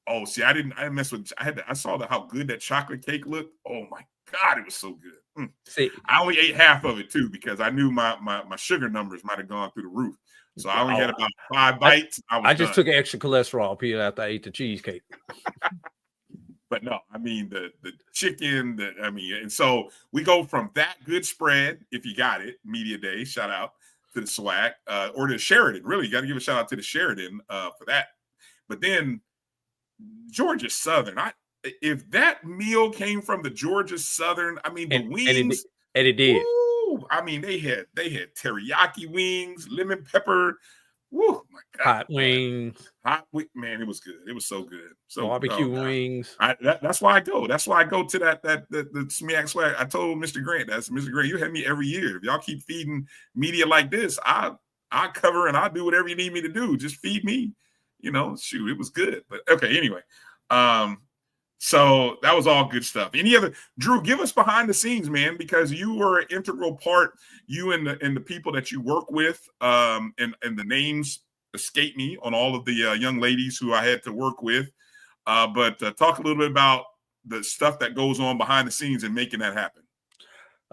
Oh, see, I didn't mess with. I saw how good that chocolate cake looked. Oh my God, it was so good. See, I only ate half of it too because I knew my sugar numbers might have gone through the roof. So I only had about 5 bites. I just took an extra cholesterol pill after I ate the cheesecake. But no, I mean the chicken. And so we go from that good spread. If you got it, media day. Shout out to the SWAC or to Sheridan. Really, you got to give a shout out to the Sheridan for that. But then. Georgia Southern. If that meal came from the Georgia Southern, I mean the wings, and it did. Woo, I mean they had teriyaki wings, lemon pepper. Woo, my God, hot wings. Man, it was good. It was so good. So barbecue wings. That's why I go. That's why I go to the SMIAC SWAC. I told Mr. Grant, that's Mr. Grant. You have me every year. If y'all keep feeding media like this, I cover and I'll do whatever you need me to do. Just feed me. Shoot, it was good. But okay, anyway. So that was all good stuff. Drew, give us behind the scenes, man, because you were an integral part, you and the people that you work with, and the names escape me on all of the young ladies who I had to work with. But talk a little bit about the stuff that goes on behind the scenes and making that happen.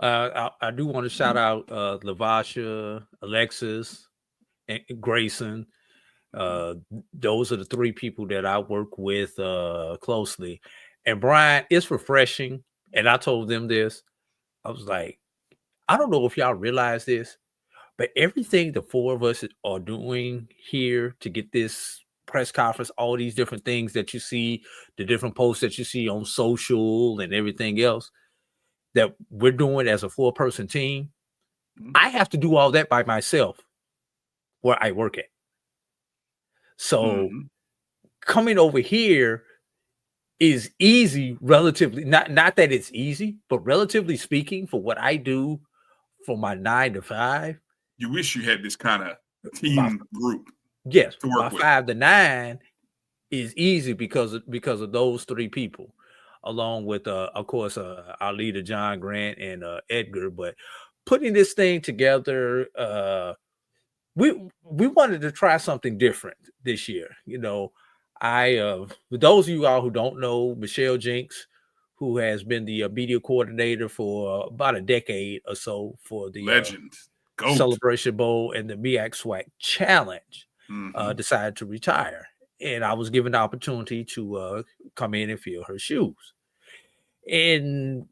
I do want to shout out Lavasha, Alexis, and Grayson. Those are the 3 people that I work with closely. And Brian, it's refreshing. And I told them this. I was like, I don't know if y'all realize this, but everything the 4 of us are doing here to get this press conference, all these different things that you see, the different posts that you see on social and everything else that we're doing as a 4-person team, I have to do all that by myself where I work at. So coming over here is easy, relatively, not that it's easy, but relatively speaking, for what I do for my 9 to 5. You wish you had this kind of team group. Yes, to work my with. 5 to 9 is easy because of those 3 people, along with of course our leader John Grant and Edgar. But putting this thing together, we wanted to try something different this year. For those of you all who don't know, Michelle Jinks, who has been the media coordinator for about a decade or so for the Legend Celebration Bowl and the MEAC SWAC Challenge, decided to retire. And I was given the opportunity to come in and fill her shoes. And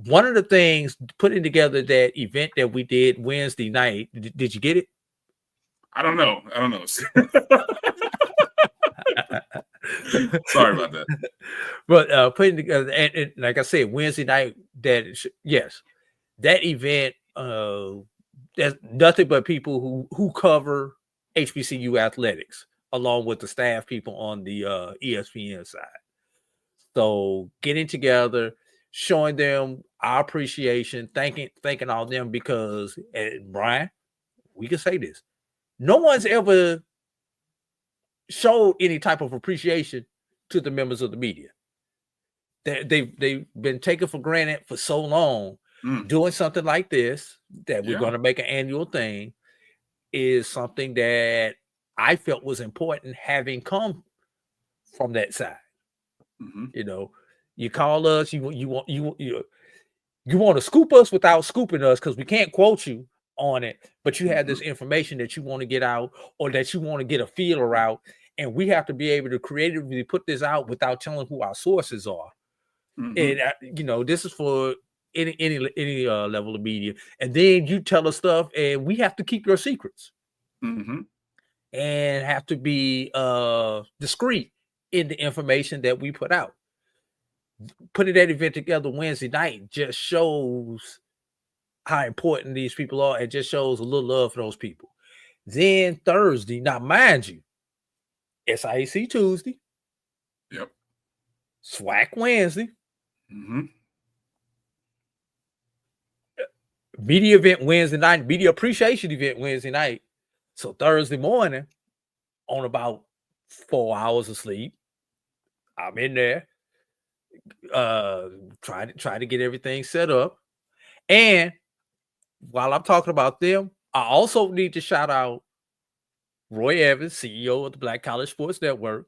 one of the things, putting together that event that we did Wednesday night, did you get it? I don't know. Sorry about that. But putting together, and like I said, Wednesday night, that event, there's nothing but people who cover HBCU athletics, along with the staff people on the ESPN side. So getting together, showing them our appreciation, thanking all them, because Brian, we can say this. No one's ever showed any type of appreciation to the members of the media. They've been taken for granted for so long doing something like this, that we're going to make an annual thing, is something that I felt was important, having come from that side. You know, you call us, you want to scoop us without scooping us, because we can't quote you on it, but you have this information that you want to get out, or that you want to get a feeler out, and we have to be able to creatively put this out without telling who our sources are. And you know, this is for any level of media, and then you tell us stuff, and we have to keep your secrets, and have to be discreet in the information that we put out. Putting that event together Wednesday night just shows how important these people are. It just shows a little love for those people. Then Thursday, now mind you, SIAC Tuesday, SWAC Wednesday, media event Wednesday night, media appreciation event Wednesday night. So Thursday morning, on about 4 hours of sleep, I'm in there, try to get everything set up. And while I'm talking about them, I also need to shout out Roy Evans, CEO of the Black College Sports Network,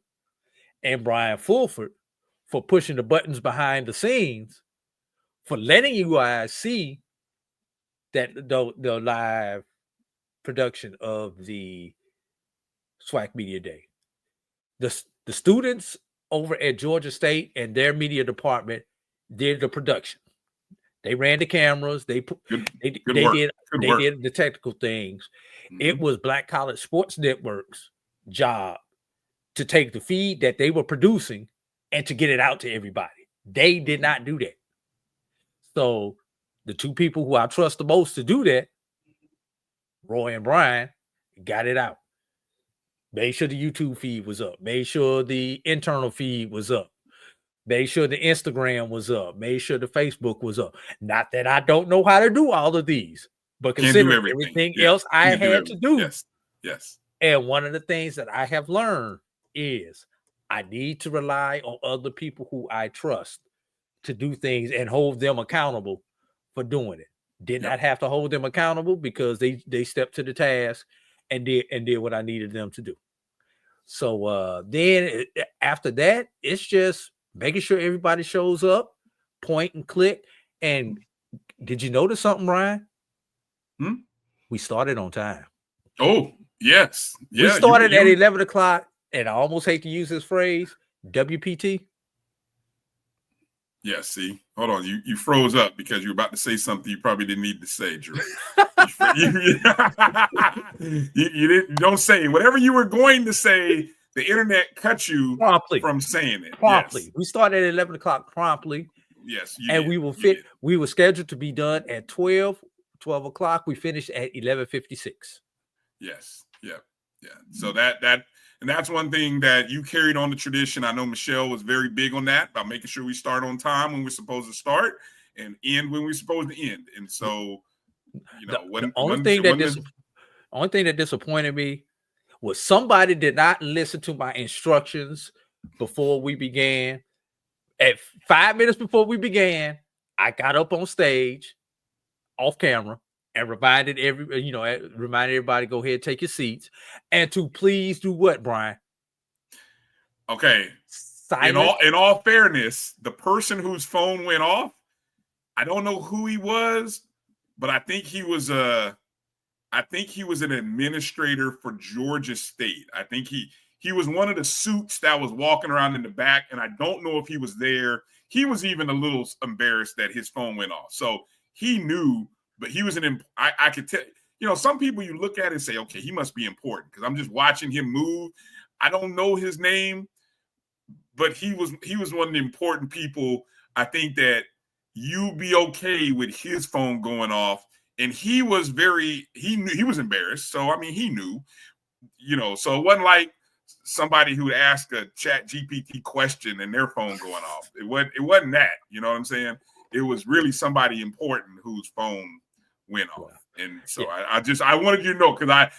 and Brian Fulford for pushing the buttons behind the scenes, for letting you guys see that the live production of the SWAC Media Day. The students over at Georgia State and their media department did the production. They ran the cameras. They did the technical things. It was Black College Sports Network's job to take the feed that they were producing and to get it out to everybody. They did not do that. So the two people who I trust the most to do that, Roy and Brian, got it out. Made sure the YouTube feed was up. Made sure the internal feed was up. Made sure the Instagram was up. Made sure the Facebook was up. Not that I don't know how to do all of these, but considering everything else I had to do. Yes. And one of the things that I have learned is I need to rely on other people who I trust to do things and hold them accountable for doing it. Did not have to hold them accountable because they stepped to the task and did what I needed them to do. So then after that, it's just making sure everybody shows up, point and click. And did you notice something, Ryan? We started on time. Oh, yes. We started at 11 o'clock, and I almost hate to use this phrase, WPT. Yeah, see, hold on. You froze up because you were about to say something you probably didn't need to say, Drew. You don't say whatever you were going to say. The internet cut you promptly from saying it. Promptly. Yes. We started at 11 o'clock promptly. Yes. And we were scheduled to be done at 12 o'clock. We finished at 11:56. Yes. Yeah. So that's one thing that you carried on the tradition. I know Michelle was very big on that, about making sure we start on time when we're supposed to start and end when we're supposed to end. And so, you know, the only thing that disappointed me was somebody did not listen to my instructions before we began. At 5 minutes before we began, I got up on stage, off camera, and reminded everybody, go ahead, take your seats, and to please do what, Brian? Okay. In all fairness, the person whose phone went off, I don't know who he was, but I think he was an administrator for Georgia State. I think he was one of the suits that was walking around in the back, and I don't know if he was there. He was even a little embarrassed that his phone went off. So he knew, but he was I could tell, you know, some people you look at and say, okay, he must be important because I'm just watching him move. I don't know his name, but he was one of the important people. I think that you'd be okay with his phone going off. And he was he was embarrassed. So, I mean, he knew, you know, so it wasn't like somebody who asked a chat GPT question and their phone going off. It wasn't that, you know what I'm saying? It was really somebody important whose phone went off. And so I wanted you to know, because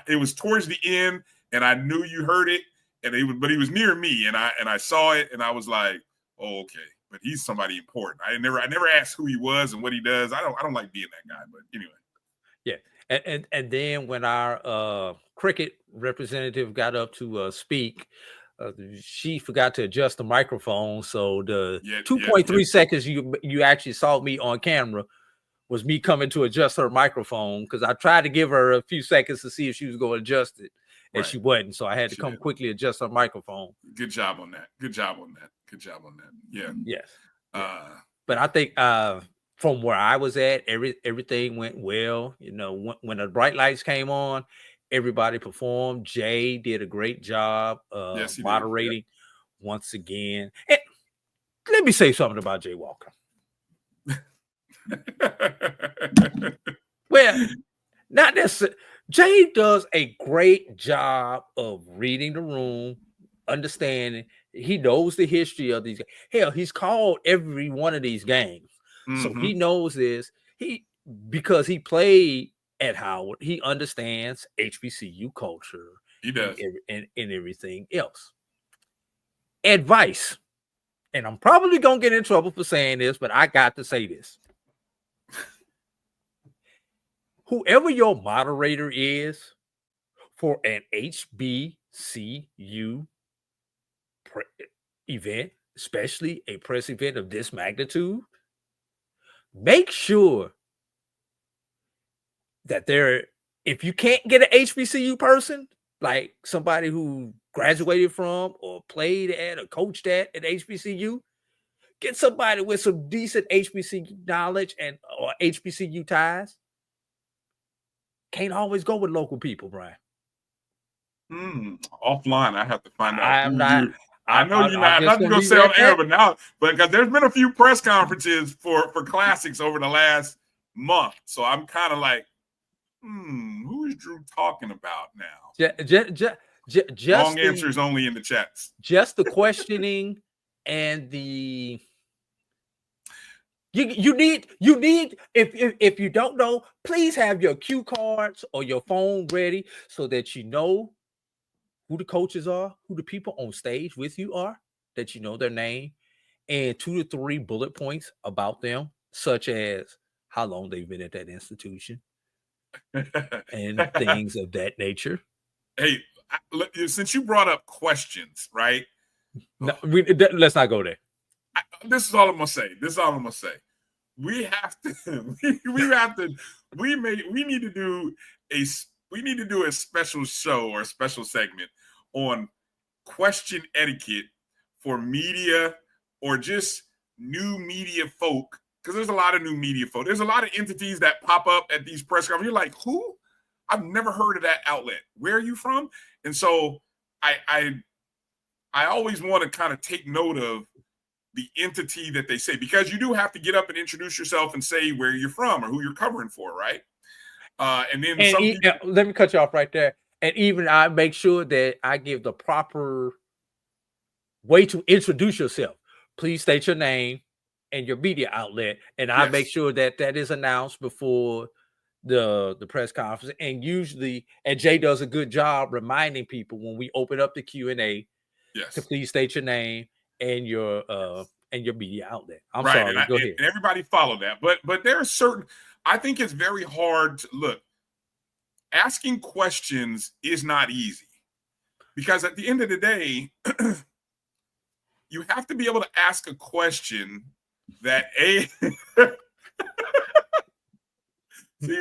it was towards the end and I knew you heard it, but he was near me and I saw it and I was like, oh, okay. but he's somebody important. I never asked who he was and what he does. I don't like being that guy, but anyway. Yeah, and then when our cricket representative got up to speak, she forgot to adjust the microphone. So the 2.3 seconds you actually saw me on camera was me coming to adjust her microphone, because I tried to give her a few seconds to see if she was going to adjust it, and she wasn't. So I had to come quickly adjust her microphone. Good job on that. Yeah. Yes. But I think from where I was at, everything went well. You know, when the bright lights came on, everybody performed. Jay did a great job moderating once again. And let me say something about Jay Walker. Well, not necessarily. Jay does a great job of reading the room, understanding. He knows the history of these. Hell, he's called every one of these games. So he knows this. Because he played at Howard, he understands HBCU culture. He does. And everything else. Advice. And I'm probably going to get in trouble for saying this, but I got to say this. Whoever your moderator is for an HBCU event, especially a press event of this magnitude, make sure that if you can't get an HBCU person, like somebody who graduated from or played at or coached at HBCU, get somebody with some decent HBCU knowledge or HBCU ties. Can't always go with local people, Brian. Offline, I have to find out. I'm not going to say on air, but because there's been a few press conferences for classics over the last month, so I'm kind of like, who is Drew talking about now? Just long answers only in the chats. Just the questioning and the. You need if you don't know, please have your cue cards or your phone ready so that you know who the coaches are, who the people on stage with you are, that you know their name, and 2 to 3 bullet points about them, such as how long they've been at that institution and things of that nature. Hey, since you brought up questions, right? No, let's not go there. This is all I'm gonna say. We need to do a special show or a special segment on question etiquette for media or just new media folk, because there's a lot of new media folk. There's a lot of entities that pop up at these press conferences. You're like, who? I've never heard of that outlet. Where are you from? And so I always want to kind of take note of the entity that they say, because you do have to get up and introduce yourself and say where you're from or who you're covering for, right? And then let me cut you off right there. And even I make sure that I give the proper way to introduce yourself. Please state your name and your media outlet, and I make sure that is announced before the press conference. And usually, and Jay does a good job reminding people when we open up the Q&A to please state your name and your media outlet. I'm sorry. Go ahead. And everybody follow that. But there are certain. I think it's very hard to look. Asking questions is not easy, because at the end of the day, you have to be able to ask a question that See,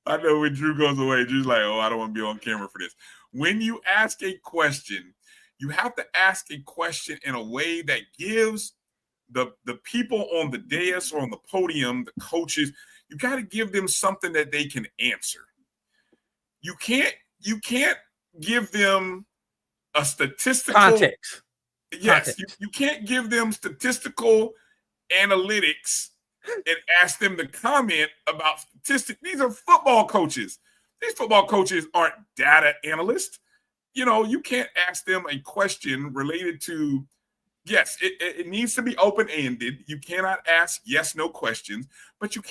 I know when Drew goes away, Drew's like, oh, I don't want to be on camera for this. When you ask a question, you have to ask a question in a way that gives the people on the dais or on the podium, the coaches, you got to give them something that they can answer. You can't give them a statistical context. Yes, you can't give them statistical analytics and ask them to comment about statistics. These are football coaches. These football coaches aren't data analysts. You know, you can't ask them a question related to, yes, it needs to be open-ended. You cannot ask yes/no questions, but you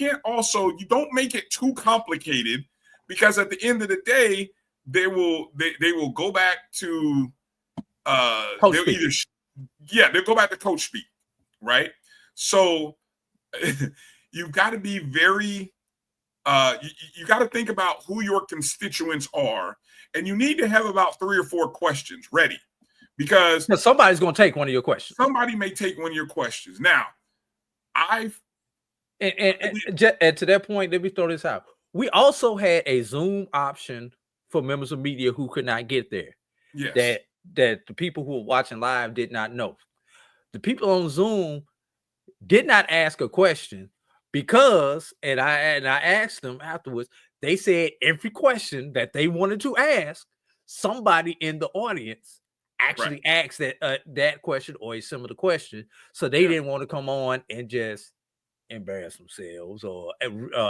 don't make it too complicated, because at the end of the day, they will go back to they'll go back to coach speak, right? So you've got to be very, you got to think about who your constituents are, and you need to have about 3 or 4 questions ready, because somebody's going to take one of your questions. Somebody may take one of your questions. Now, and to that point, let me throw this out. We also had a Zoom option for members of media who could not get there. Yes. That the people who were watching live did not know. The people on Zoom did not ask a question because, and I asked them afterwards, they said every question that they wanted to ask, somebody in the audience actually asked that question or a similar question. So they didn't want to come on and just embarrass themselves or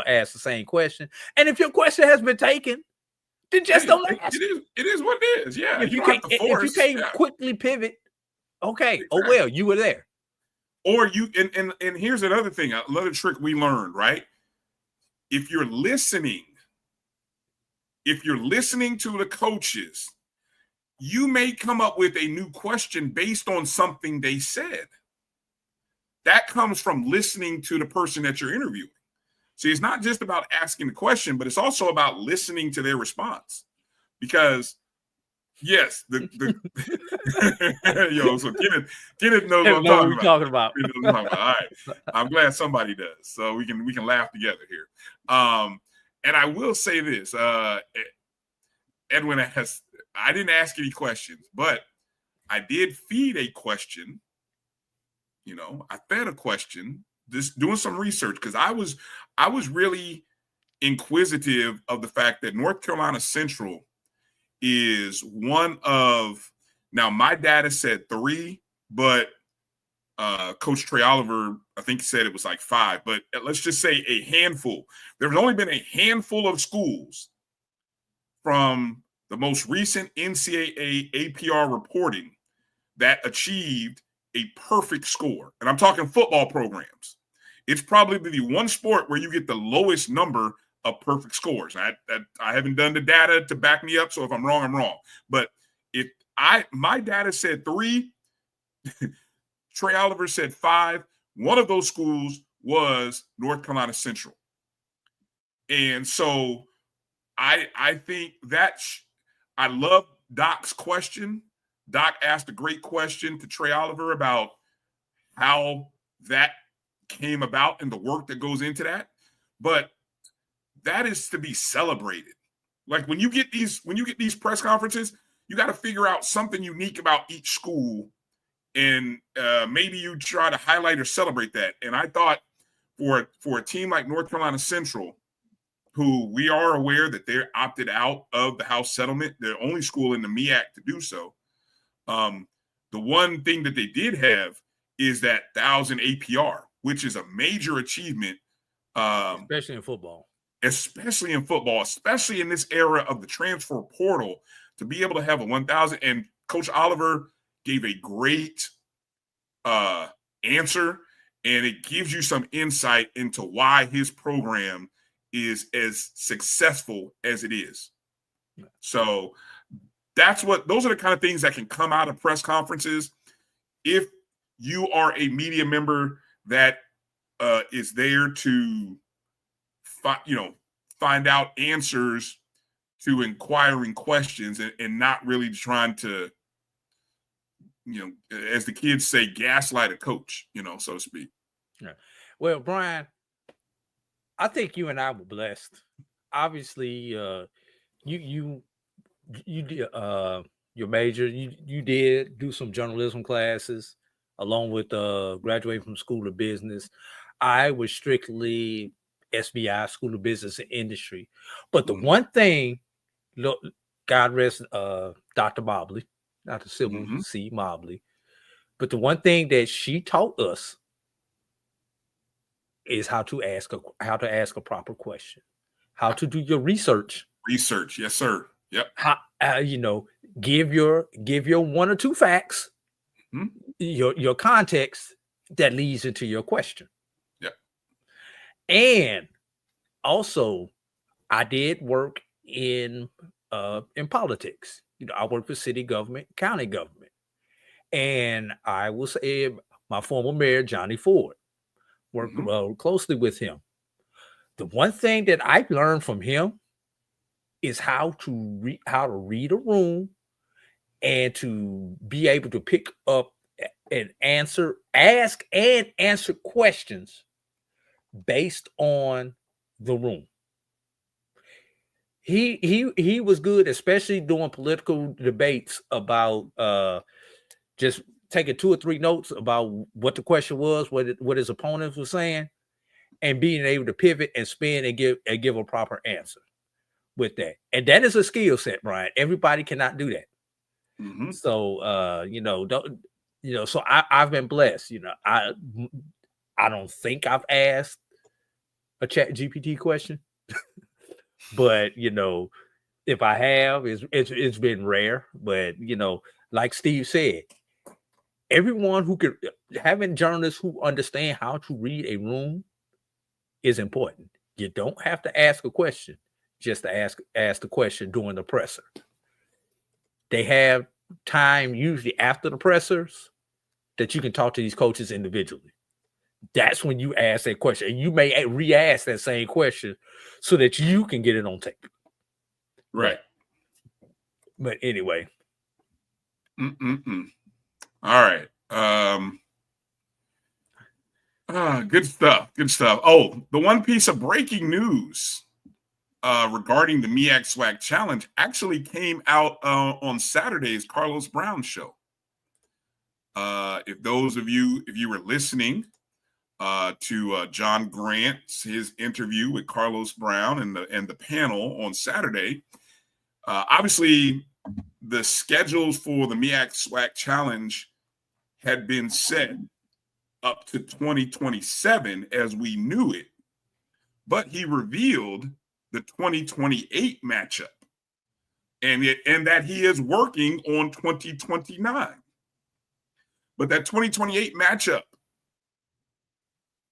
ask the same question. And if your question has been taken, then just don't ask. It is what it is. Yeah. If you can't quickly pivot, okay. Exactly. Oh well, you were there. Or you and here's another thing, another trick we learned, right? If you're listening to the coaches, you may come up with a new question based on something they said. That comes from listening to the person that you're interviewing. See, it's not just about asking the question, but it's also about listening to their response. Because, yes, so Kenneth knows what I'm talking about. All right, I'm glad somebody does, so we can laugh together here. And I will say this, Edwin I didn't ask any questions, but I did feed a question. I fed a question, just doing some research, because I was really inquisitive of the fact that North Carolina Central is one of, now my data said 3, but Coach Trey Oliver, I think, said it was like 5, but let's just say a handful. There's only been a handful of schools from the most recent NCAA APR reporting that achieved a perfect score. And I'm talking football programs. It's probably the one sport where you get the lowest number of perfect scores. I haven't done the data to back me up, so if I'm wrong, I'm wrong. But my data said 3, Trey Oliver said 5. One of those schools was North Carolina Central. And so I think I love Doc's question. Doc asked a great question to Trey Oliver about how that came about and the work that goes into that. But that is to be celebrated. Like when you get these press conferences, you got to figure out something unique about each school, and maybe you try to highlight or celebrate that. And I thought for a team like North Carolina Central, who we are aware that they're opted out of the House settlement, they're the only school in the MEAC to do so. The one thing that they did have is that 1,000 APR, which is a major achievement. Especially in football, especially in this era of the transfer portal, to be able to have a 1,000. And Coach Oliver gave a great answer, and it gives you some insight into why his program is as successful as it is. So those are the kind of things that can come out of press conferences. If you are a media member that is there to find out answers to inquiring questions, and not really trying to, as the kids say, gaslight a coach, so to speak. Yeah. Well, Bryan, I think you and I were blessed. Obviously, you did your major. You did do some journalism classes along with graduating from School of Business. I was strictly SBI, School of Business and Industry. But the one thing, God rest Dr. Mobley, Dr. Sybil C. Mobley, but the one thing that she taught us is how to ask a proper question, how to do your research. Research, yes, sir. Yep. How, give your 1 or 2 facts, your context that leads into your question. Yep. And also, I did work in politics. I worked for city government, county government, and I will say my former mayor, Johnny Ford. work closely with him. The one thing that I've learned from him is how to read a room and to be able to pick up and ask and answer questions based on the room. He was good, especially doing political debates about just taking 2 or 3 notes about what the question was, what his opponents were saying, and being able to pivot and spin and give a proper answer with that. And that is a skill set, Brian. Everybody cannot do that. Mm-hmm. So so I've been blessed. I don't think I've asked a Chat GPT question, but if I have, it's been rare. But like Steve said, everyone who could having journalists who understand how to read a room is important. You don't have to ask a question just to ask the question during the presser. They have time usually after the pressers that you can talk to these coaches individually. That's when you ask that question, and you may re-ask that same question so that you can get it on tape. Right. But anyway. All right. Good stuff. Good stuff. Oh, the one piece of breaking news regarding the MEAC SWAC Challenge actually came out on Saturday's Carlos Brown show. If you were listening to John Grant's his interview with Carlos Brown and the panel on Saturday, obviously the schedules for the MEAC SWAC Challenge had been set up to 2027 as we knew it, but he revealed the 2028 matchup and that he is working on 2029. But that 2028 matchup,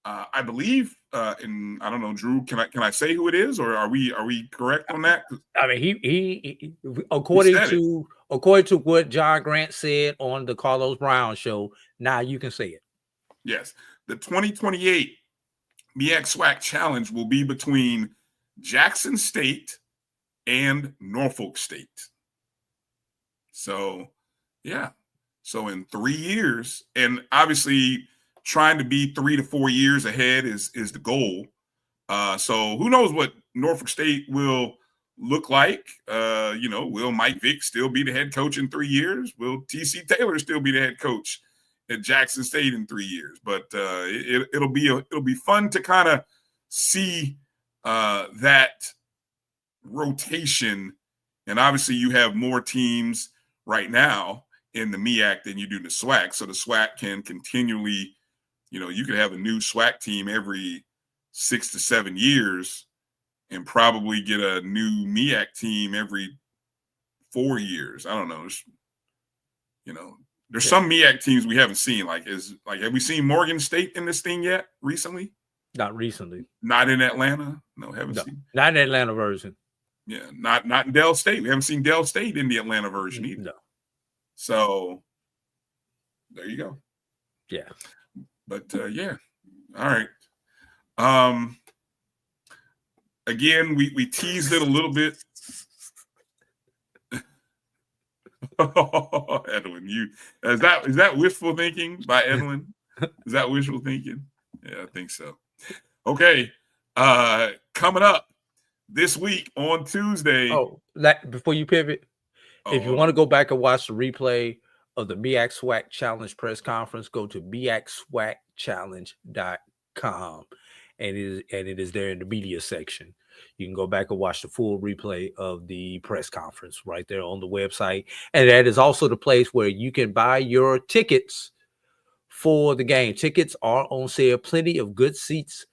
I believe, and I don't know, Drew, can I say who it is, or are we correct on that? I mean, he according to what John Grant said on the Carlos Brown show, now you can say it. Yes, the 2028 MEAC SWAC Challenge will be between Jackson State and Norfolk State. So, yeah. So in 3 years, and obviously trying to be 3 to 4 years ahead is the goal. So who knows what Norfolk State will look like? Will Mike Vick still be the head coach in 3 years? Will TC Taylor still be the head coach at Jackson State in 3 years? But it'll be fun to kind of see that rotation. And obviously you have more teams right now in the MEAC than you do the SWAC. So the SWAC can continually, you could have a new SWAC team every 6 to 7 years and probably get a new MEAC team every 4 years. I don't know. There's some MEAC teams we haven't seen. Have we seen Morgan State in this thing yet recently? Not recently. Not in Atlanta? No, haven't seen. Not in the Atlanta version. Yeah, not in Dell State. We haven't seen Dell State in the Atlanta version either. No. So there you go. Yeah. But yeah. All right. Again, we teased it a little bit. Oh, Edwin, is that wishful thinking by Edwin? Is that wishful thinking? Yeah, I think so. Okay. Coming up this week on Tuesday. Oh, before you pivot, if you want to go back and watch the replay of the MEAC SWAC Challenge press conference, go to MEACSWACchallenge.com, and it is there in the media section. You can go back and watch the full replay of the press conference right there on the website. And that is also the place where you can buy your tickets for the game. Tickets are on sale. Plenty of good seats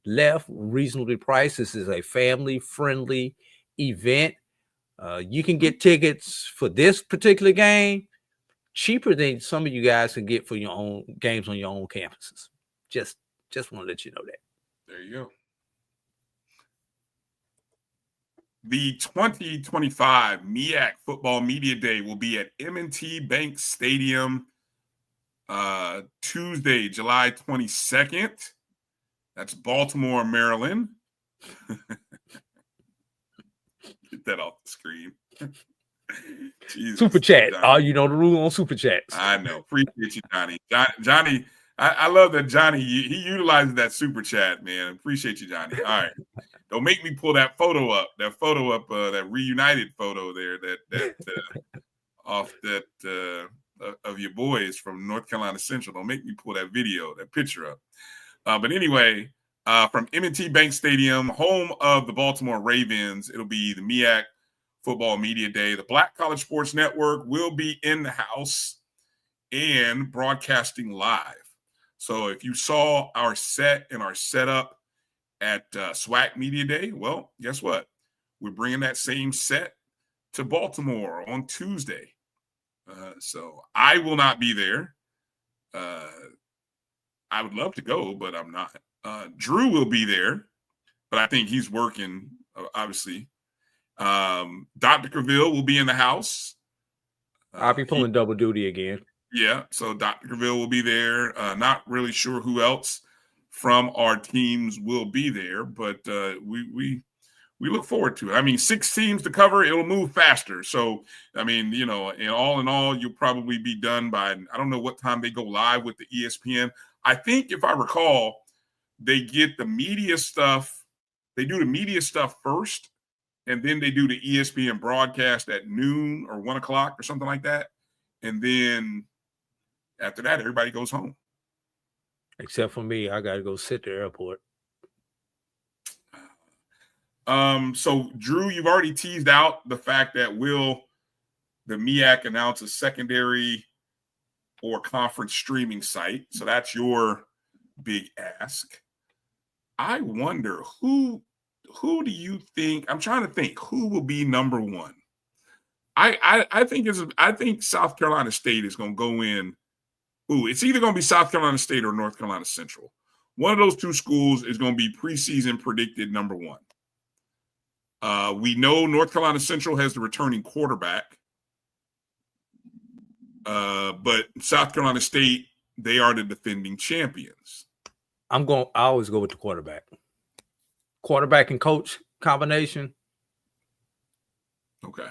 left, reasonably priced. This is a family-friendly event. You can get tickets for this particular game cheaper than some of you guys can get for your own games on your own campuses. Just want to let you know that. There you go. The 2025 MEAC Football Media Day will be at M&T Bank Stadium Tuesday, July 22nd. That's Baltimore, Maryland. Get that off the screen. Jesus, Super chat. Johnny. Oh, you know the rule on super chats. I know. Appreciate you, Johnny. Johnny, I love that Johnny. He utilizes that super chat, man. Appreciate you, Johnny. All right. Don't make me pull that photo up. That reunited photo there. That off that of your boys from North Carolina Central. Don't make me pull that picture up. But anyway, from M&T Bank Stadium, home of the Baltimore Ravens, it'll be the MEAC Football Media Day. The Black College Sports Network will be in the house and broadcasting live. So if you saw our set and our setup at SWAC Media Day, well, guess what? We're bringing that same set to Baltimore on Tuesday. So I will not be there. I would love to go, but I'm not. Drew will be there, but I think he's working, obviously. Dr. Caville will be in the house. I'll be pulling double duty again. Yeah, so Dr. Caville will be there. Not really sure who else from our teams will be there, but we look forward to it. I mean, 6 teams to cover, it'll move faster. So, I mean, in all, you'll probably be done by, I don't know what time they go live with the ESPN. I think, if I recall, they get the media stuff. They do the media stuff first, and then they do the ESPN broadcast at noon or 1 o'clock or something like that. And then after that, everybody goes home. Except for me, I got to go sit at the airport. So, Drew, you've already teased out the fact that will the MEAC announce a secondary or conference streaming site? So that's your big ask. I wonder who do you think? I'm trying to think who will be number one. I think South Carolina State is going to go in. It's either going to be South Carolina State or North Carolina Central. One of those two schools is going to be preseason predicted number one. We know North Carolina Central has the returning quarterback. But South Carolina State, they are the defending champions. I always go with the quarterback. Quarterback and coach combination. Okay.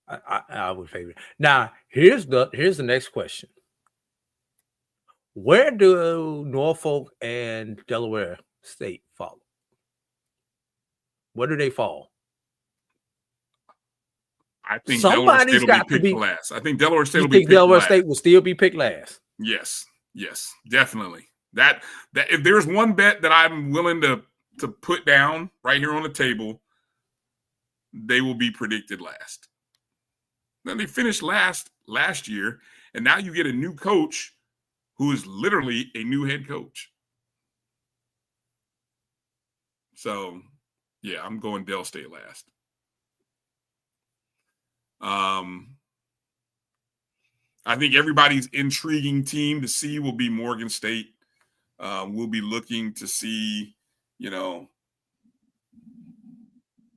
I would favor it. Now, here's the next question. Where do Norfolk and Delaware State fall? Where do they fall? I think Somebody's Delaware State will be picked last. I think Delaware State will be picked last. Delaware State will still be picked last? Yes, definitely. That if there's one bet that I'm willing to put down right here on the table, they will be predicted last. Then they finished last year, and now you get a new coach who is literally a new head coach. So, yeah, I'm going Del State last. I think everybody's intriguing team to see will be Morgan State. We'll be looking to see,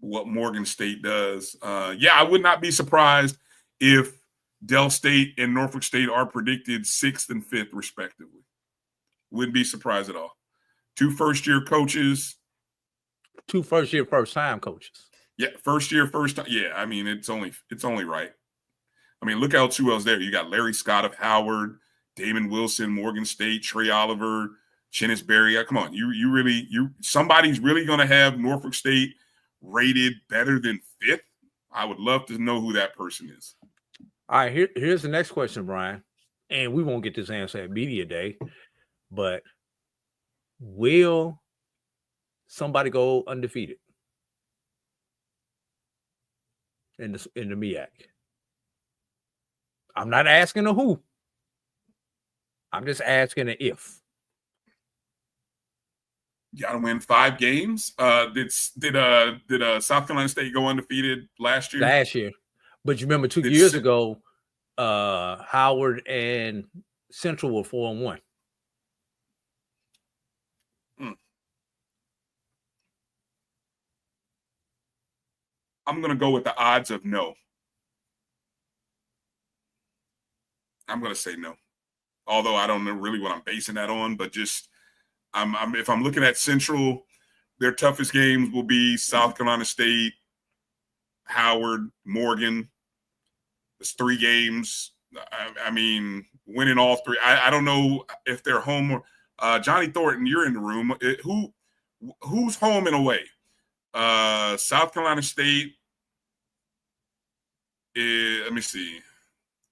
what Morgan State does. I would not be surprised if Del State and Norfolk State are predicted 6th and 5th, respectively. Wouldn't be surprised at all. 2 first-year coaches. 2 first-year, first-time coaches. Yeah, first year, first time. Yeah, I mean, it's only right. I mean, look out who else there. You got Larry Scott of Howard, Damon Wilson, Morgan State, Trey Oliver, Chennis Berry. Come on, somebody's really going to have Norfolk State rated better than 5th. I would love to know who that person is. All right, here's the next question, Brian. And we won't get this answer at Media Day, but will somebody go undefeated in the MEAC? I'm not asking a who. I'm just asking a if. You got to win 5 games. Did South Carolina State go undefeated last year? Last year, but you remember 2 years ago, Howard and Central were 4-1. I'm going to go with the odds of no. I'm going to say no. Although I don't know really what I'm basing that on, but just If I'm looking at Central, their toughest games will be South Carolina State, Howard, Morgan. It's 3 games. I mean, winning all 3. I don't know if they're home. Johnny Thornton, you're in the room. Who's home and away? South Carolina State. Let me see.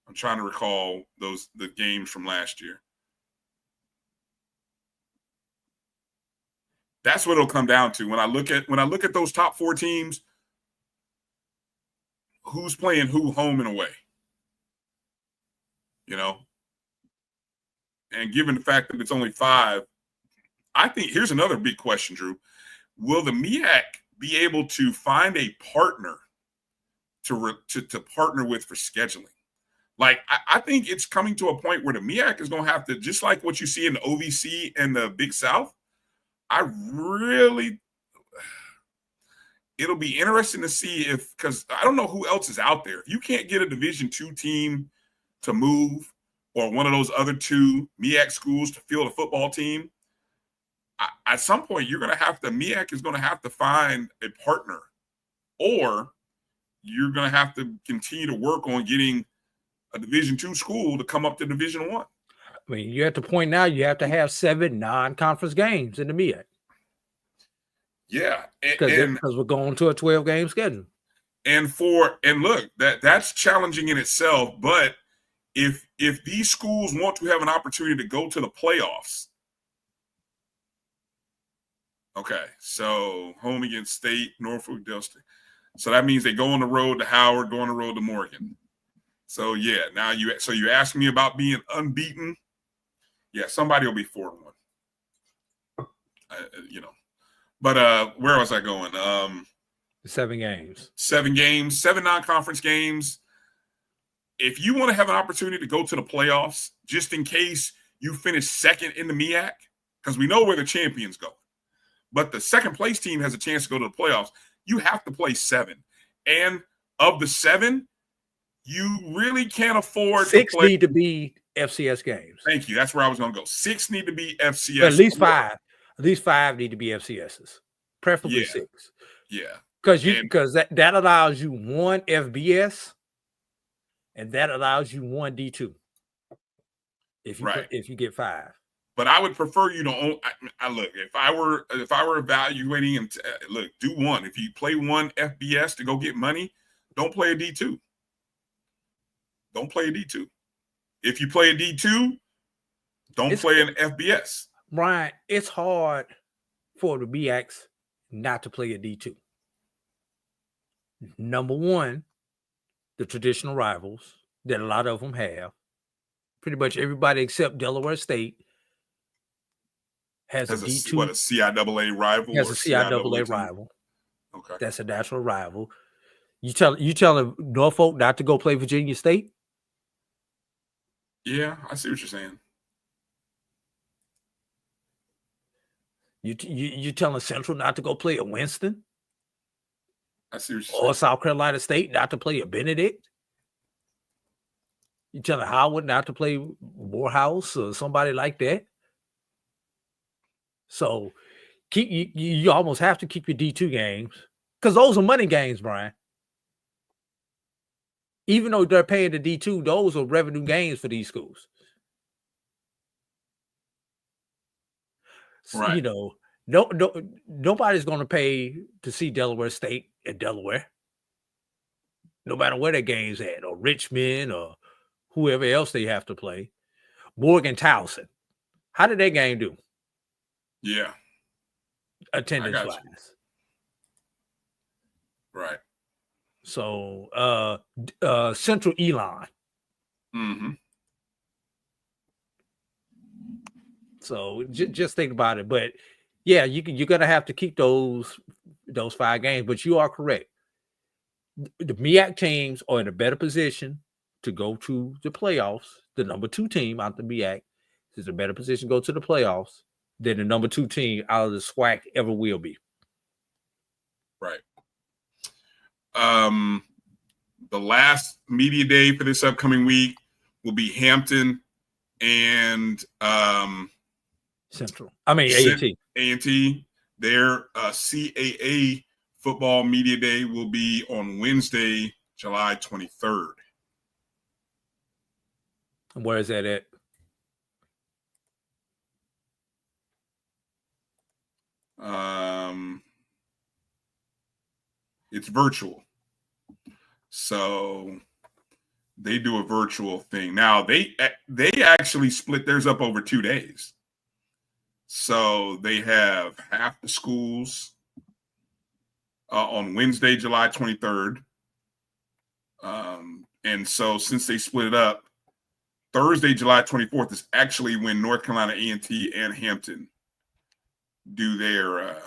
I'm trying to recall the games from last year. That's what it'll come down to when I look at those top 4 teams. Who's playing who home and away? You know, and given the fact that it's only 5, I think here's another big question, Drew. Will the MEAC be able to find a partner to partner with for scheduling? Like, I think it's coming to a point where the MEAC is going to have to, just like what you see in the OVC and the Big South. It'll be interesting to see because I don't know who else is out there. If you can't get a Division II team to move, or one of those other 2 MEAC schools to field a football team, at some point MEAC is going to have to find a partner, or you're going to have to continue to work on getting a Division II school to come up to Division I. I mean, you're at the point now you have to have 7 non-conference games in the MEAC. Yeah, because we're going to a 12-game schedule. And look, that's challenging in itself. But if these schools want to have an opportunity to go to the playoffs, okay, so home against State, Norfolk, Del State. So that means they go on the road to Howard, go on the road to Morgan. So yeah, now you ask me about being unbeaten. Yeah, somebody will be 4-1. But where was I going? 7 games. 7 games, 7 non-conference games. If you want to have an opportunity to go to the playoffs, just in case you finish second in the MEAC, because we know where the champions go, but the second place team has a chance to go to the playoffs, you have to play 7. And of the 7, you really can't afford 6 to play. Need to be FCS games. Thank you. That's where I was going to go. 6 need to be FCS. But at least 5. At least 5 need to be FCSs, preferably 6. Yeah. Because that allows you 1 FBS, and that allows you 1 D2. If you get 5. But I would prefer you to own. Look, if I were evaluating and look, do 1. If you play 1 FBS to go get money, don't play a D2. Don't play a D2. If you play a D2, don't play an FBS. Brian, it's hard for the BX not to play a D2. Number 1, the traditional rivals that a lot of them have. Pretty much everybody except Delaware State has a D2. What, a CIAA rival? Has a CIAA rival. Okay. That's a natural rival. You telling Norfolk not to go play Virginia State? Yeah, I see what you're saying. You telling Central not to go play at Winston? I see what you're saying. Or South Carolina State not to play at Benedict? You telling Howard not to play Morehouse or somebody like that? So you almost have to keep your D2 games because those are money games, Brian. Even though they're paying the D2, those are revenue gains for these schools. Right. You know, nobody's going to pay to see Delaware State at Delaware, no matter where their game's at, or Richmond, or whoever else they have to play. Morgan Towson. How did that game do? Yeah. Attendance wise. Right. So Central Elon. Mm-hmm. So just think about it. But yeah, you're gonna have to keep those 5 games. But you are correct. The MEAC teams are in a better position to go to the playoffs. The number 2 team out the MEAC is in a better position to go to the playoffs than the number 2 team out of the SWAC ever will be. Right. The last media day for this upcoming week will be Hampton and Central. I mean, A&T. A&T. Their CAA Football Media Day will be on Wednesday, July 23rd. And where is that at? It's virtual. So they do a virtual thing. Now they actually split theirs up over 2 days. So they have half the schools on Wednesday, July 23rd. And so since they split it up, Thursday, July 24th is actually when North Carolina A&T and Hampton do their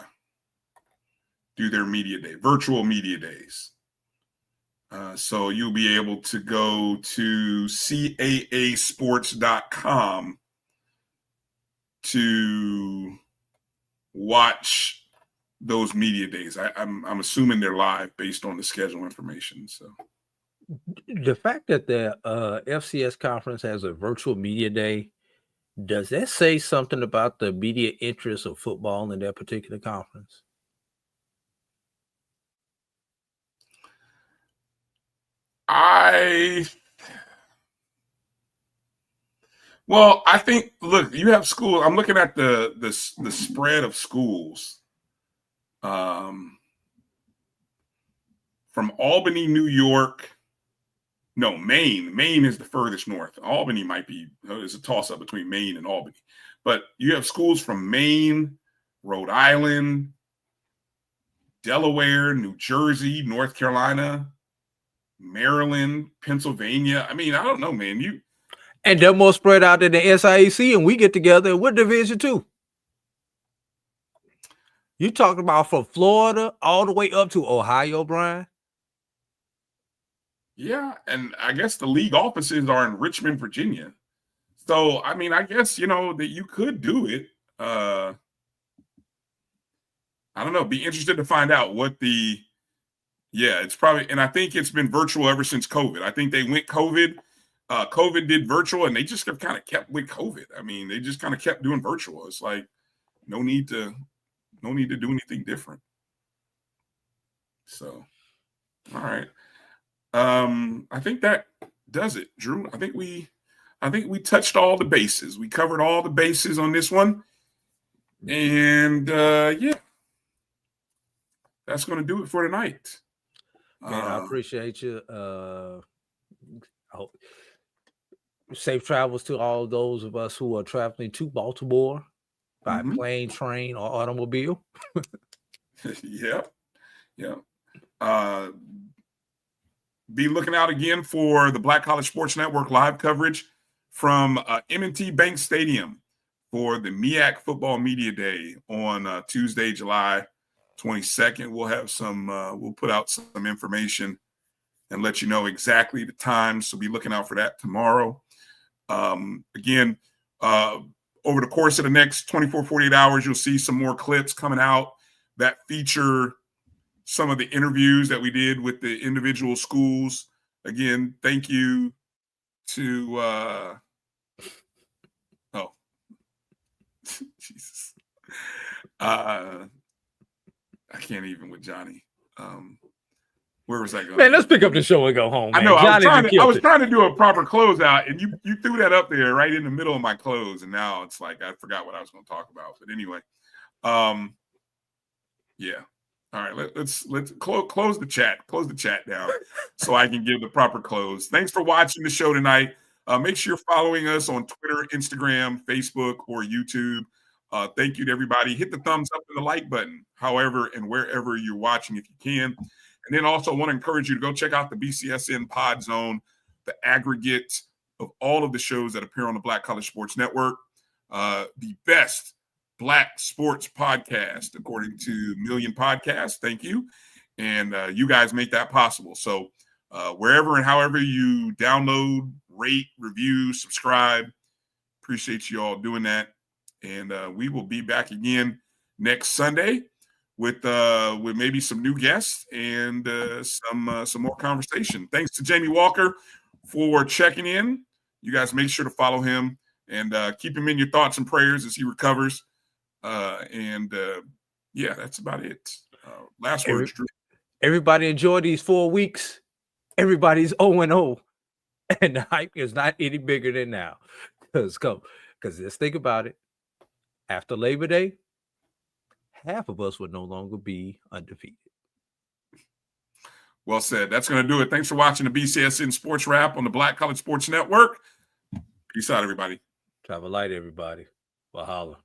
media day, virtual media days. So you'll be able to go to CIAAsports.com to watch those media days. I'm assuming they're live based on the schedule information. So the fact that the FCS conference has a virtual media day, does that say something about the media interest of football in that particular conference? I think, look, you have school. I'm looking at the spread of schools from Albany, New York. No, Maine. Maine is the furthest north. Albany might be, there's a toss up between Maine and Albany. But you have schools from Maine, Rhode Island, Delaware, New Jersey, North Carolina, Maryland, Pennsylvania. I mean, I don't know, man. And they're more spread out than the SIAC, and we get together with Division 2. You talking about from Florida all the way up to Ohio, Brian? Yeah, and I guess the league offices are in Richmond, Virginia. So, I mean, I guess, that you could do it. I don't know. Be interested to find out what it's probably, and I think it's been virtual ever since COVID. I think they went COVID. COVID did virtual, and they just kind of kept with COVID. I mean, they just kind of kept doing virtual. It's like no need to do anything different. So, all right. I think that does it, Drew. I think we touched all the bases. We covered all the bases on this one. And that's going to do it for tonight. Man, I appreciate you. Safe travels to all those of us who are traveling to Baltimore by plane, train, or automobile. Yeah. Be looking out again for the Black College Sports Network live coverage from M&T Bank Stadium for the MEAC Football Media Day on Tuesday, July 22nd. We'll have we'll put out some information and let you know exactly the time. So be looking out for that tomorrow. Again, over the course of the next 24, 48 hours, you'll see some more clips coming out that feature some of the interviews that we did with the individual schools. Again, thank you to Jesus. I can't even with Johnny. Where was I going? Man, let's pick up the show and go home. Man. I know. I was Johnny trying to do a proper closeout, and you threw that up there right in the middle of my close, and now it's like I forgot what I was going to talk about. But anyway, yeah. All right, let's close the chat. Close the chat down so I can give the proper close. Thanks for watching the show tonight. Make sure you're following us on Twitter, Instagram, Facebook, or YouTube. Thank you to everybody. Hit the thumbs up and the like button, however and wherever you're watching, if you can. And then also want to encourage you to go check out the BCSN Pod Zone, the aggregate of all of the shows that appear on the Black College Sports Network. The best Black sports podcast, according to Million Podcasts. Thank you. And you guys make that possible. So wherever and however you download, rate, review, subscribe, appreciate you all doing that. And we will be back again next Sunday with maybe some new guests and some more conversation. Thanks to Jamie Walker for checking in. You guys make sure to follow him And keep him in your thoughts and prayers as he recovers. Yeah, that's about it. Last words, Drew. Everybody enjoy these 4 weeks. Everybody's 0-0. And the hype is not any bigger than now. Because let's think about it. After Labor Day, half of us would no longer be undefeated. Well said. That's going to do it. Thanks for watching the BCSN Sports Wrap on the Black College Sports Network. Peace out, everybody. Travel light, everybody. Wahala.